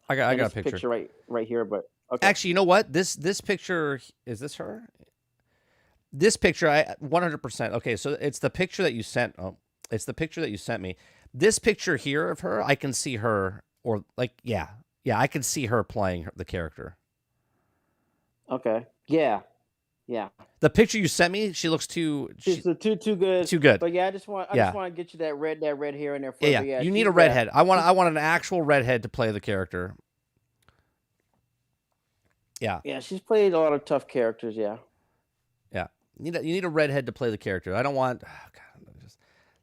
I got a this picture. right here, but okay. Actually, you know what? This picture is this her? This picture, I 100%. Okay, so it's the picture that you sent. Oh, it's the picture that you sent me. This picture here of her, I can see her, or like, yeah, I can see her playing the character. Okay. Yeah. The picture you sent me, she looks too. She's too good. Too good. But yeah, I just want to get you that red hair in there. For Yeah, her. you need she's a redhead. I want an actual redhead to play the character. Yeah. Yeah, she's played a lot of tough characters. Yeah. You need a redhead to play the character. I don't want. Oh God,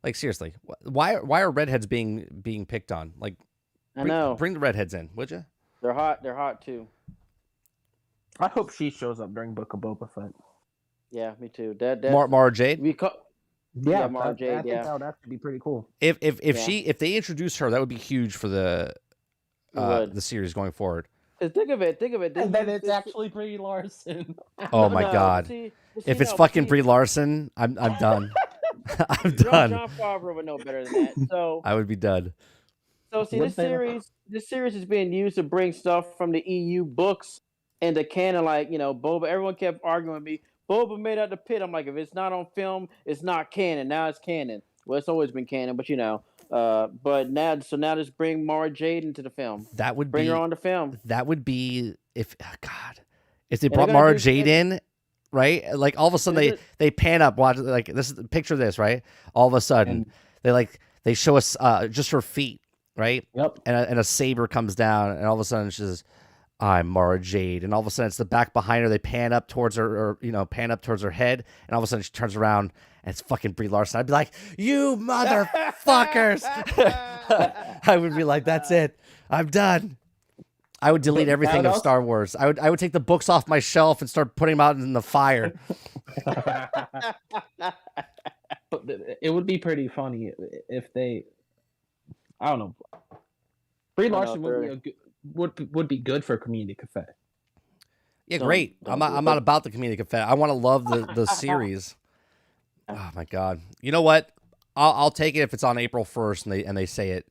like seriously, why are redheads being picked on? Like, I know. Bring the redheads in, would you? They're hot. They're hot too. I hope she shows up during Book of Boba Fett. Yeah, me too. That Mara Jade. Yeah, Mara Jade. I think that would actually be pretty cool. If they introduce her, that would be huge for the series going forward. Think of it. And then it's actually Brie Larson. Oh my God! If it's fucking Brie Larson, I'm done. I'm done. John Favreau would know better than that. So I would be done. So see, this series is being used to bring stuff from the EU books into canon. Like Boba. Everyone kept arguing with me. Boba made out the pit. I'm like, if it's not on film, it's not canon. Now it's canon. Well, it's always been canon, but but now just bring Mara Jade into the film. That would bring her on the film. That would be if they brought Mara Jade in, right? Like all of a sudden they pan up, watch like this. Picture this, right? All of a sudden they show us just her feet, right? Yep. And a saber comes down, and all of a sudden she says, "I'm Mara Jade," and all of a sudden it's the back behind her. They pan up towards her, or pan up towards her head, and all of a sudden she turns around and it's fucking Brie Larson. I'd be like, "You motherfuckers!" I would be like, "That's it. I'm done." I would delete everything of Star Wars. I would take the books off my shelf and start putting them out in the fire. But it would be pretty funny if they, I don't know, Brie Larson would be good for Community Cafe. Yeah, great. I'm not about the Community Cafe. I want to love the series. Oh my God! You know what? I'll take it if it's on April 1st and they say it,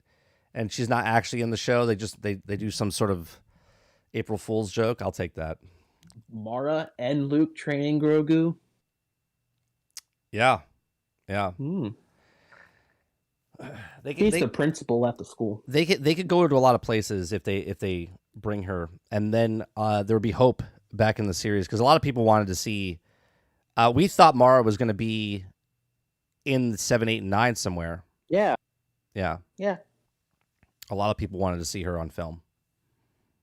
and she's not actually in the show. They do some sort of April Fool's joke. I'll take that. Mara and Luke training Grogu. Yeah. He's the principal at the school. They could go to a lot of places if they bring her, and then there would be hope back in the series because a lot of people wanted to see. We thought Mara was going to be in 7, 8, and 9 somewhere. Yeah. A lot of people wanted to see her on film.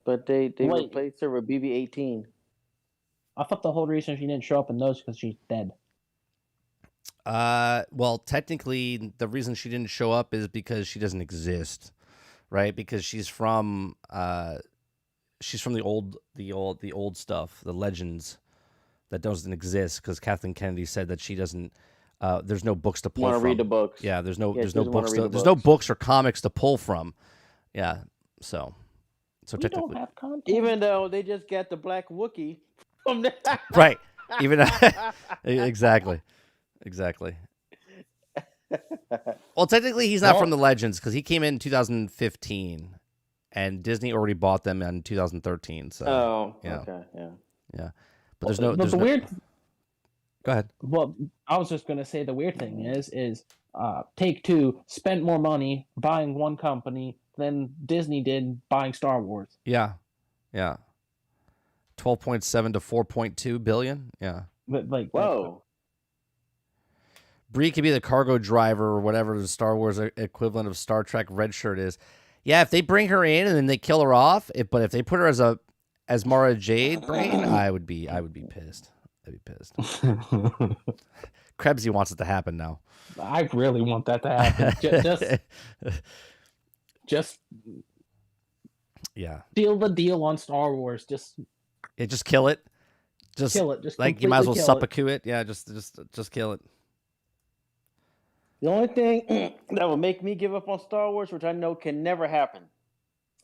But they Wait. replaced her with BB-18. I thought the whole reason she didn't show up in those because she's dead. Well, technically, the reason she didn't show up is because she doesn't exist, right? Because she's from the old stuff, the legends that doesn't exist. Because Kathleen Kennedy said that she doesn't. There's no books to pull Want from. to read the books? Yeah, there's no Yeah, there's she no doesn't wanna books. read the There's no books. books or comics to pull from. Yeah, so We technically, don't have content. Even though they just got the black Wookiee from there. right? Even exactly. Well, technically, he's not from the Legends because he came in 2015, and Disney already bought them in 2013. So, Oh, yeah. okay, yeah. But there's no. But the weird. Go ahead. Well, I was just gonna say the weird thing is Take-Two spent more money buying one company than Disney did buying Star Wars. Yeah. 12.7 to 4.2 billion. Yeah. But like, Whoa. Bree could be the cargo driver or whatever the Star Wars equivalent of Star Trek Red Shirt is. Yeah, if they bring her in and then they kill her off, but if they put her as Mara Jade Brain, I would be pissed. I'd be pissed. Krebsy wants it to happen now. I really want that to happen. Just yeah. seal the deal on Star Wars. Just Kill it. Just kill it. Just like you might as well completely kill it. seppuku it. Yeah, just kill it. The only thing that will make me give up on Star Wars, which I know can never happen.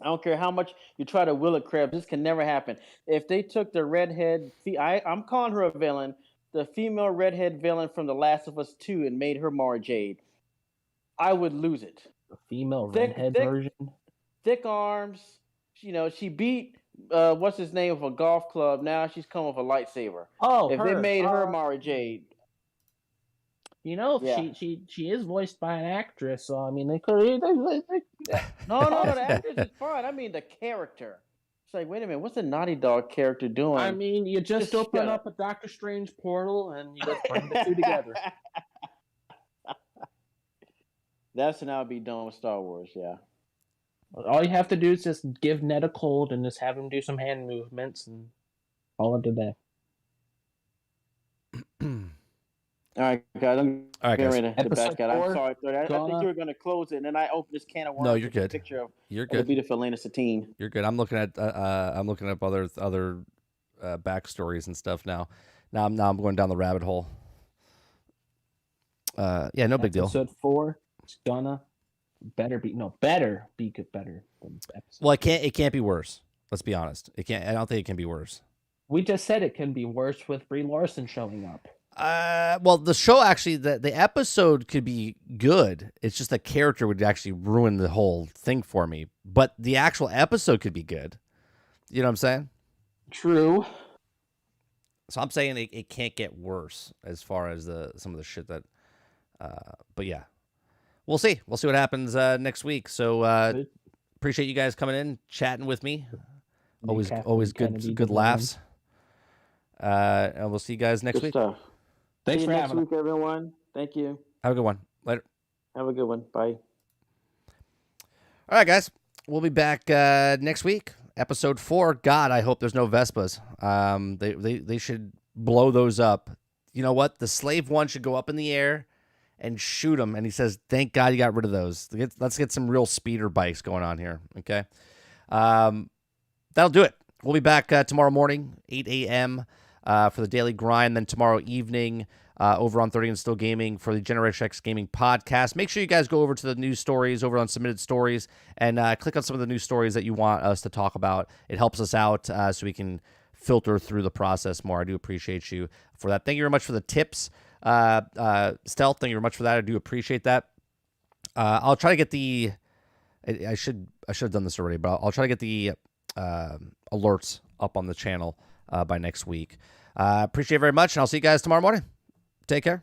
I don't care how much you try to will it, Krebs. This can never happen. If they took the redhead, I'm calling her a villain, the female redhead villain from The Last of Us 2 and made her Mara Jade, I would lose it. The female redhead version. Thick arms. She beat what's his name of a golf club. Now she's come with a lightsaber. Oh, if they made her Mara Jade. Yeah. She is voiced by an actress, so I mean they could. No, the actress is fine. I mean the character. It's like, wait a minute, what's the Naughty Dog character doing? I mean, you just open up a Doctor Strange portal and you just bring the two together. That's when I'll be done with Star Wars. Yeah. All you have to do is just give Ned a cold and just have him do some hand movements and call it a day. All right, guys. I'm getting ready to back out. I'm sorry. I think you were going to close it, and then I opened this can of worms. No, you're good. Picture of You're good. The beautiful Elena Satine. You're good. I'm looking up other backstories and stuff now. Now I'm going down the rabbit hole. Yeah, no big deal. Episode 4, it's gonna better be good, better than episode. Well, it can't be worse. Let's be honest. It can't. I don't think it can be worse. We just said it can be worse with Brie Larson showing up. Well, the show actually, the episode could be good. It's just the character would actually ruin the whole thing for me. But the actual episode could be good. You know what I'm saying? True. So I'm saying it can't get worse as far as some of the shit that. But yeah, we'll see. We'll see what happens next week. So appreciate you guys coming in, chatting with me. Always good laughs. And we'll see you guys next week. Stuff. Thanks for next having week, everyone. Thank you. Have a good one. Later. Have a good one. Bye. All right, guys. We'll be back next week. Episode 4. God, I hope there's no Vespas. They should blow those up. You know what? The slave one should go up in the air and shoot him. And he says, "Thank God you got rid of those. Let's get some real speeder bikes going on here." Okay. That'll do it. We'll be back tomorrow morning, 8 a.m. For the daily grind. Then tomorrow evening over on 30 and Still Gaming for the Generation X Gaming Podcast. Make sure you guys go over to the news stories over on Submitted Stories and click on some of the news stories that you want us to talk about. It helps us out so we can filter through the process more. I do appreciate you for that. Thank you very much for the tips. Stealth, thank you very much for that. I do appreciate that. I'll try to get the... I should have done this already, but I'll try to get the alerts up on the channel by next week. Appreciate it very much, and I'll see you guys tomorrow morning. Take care.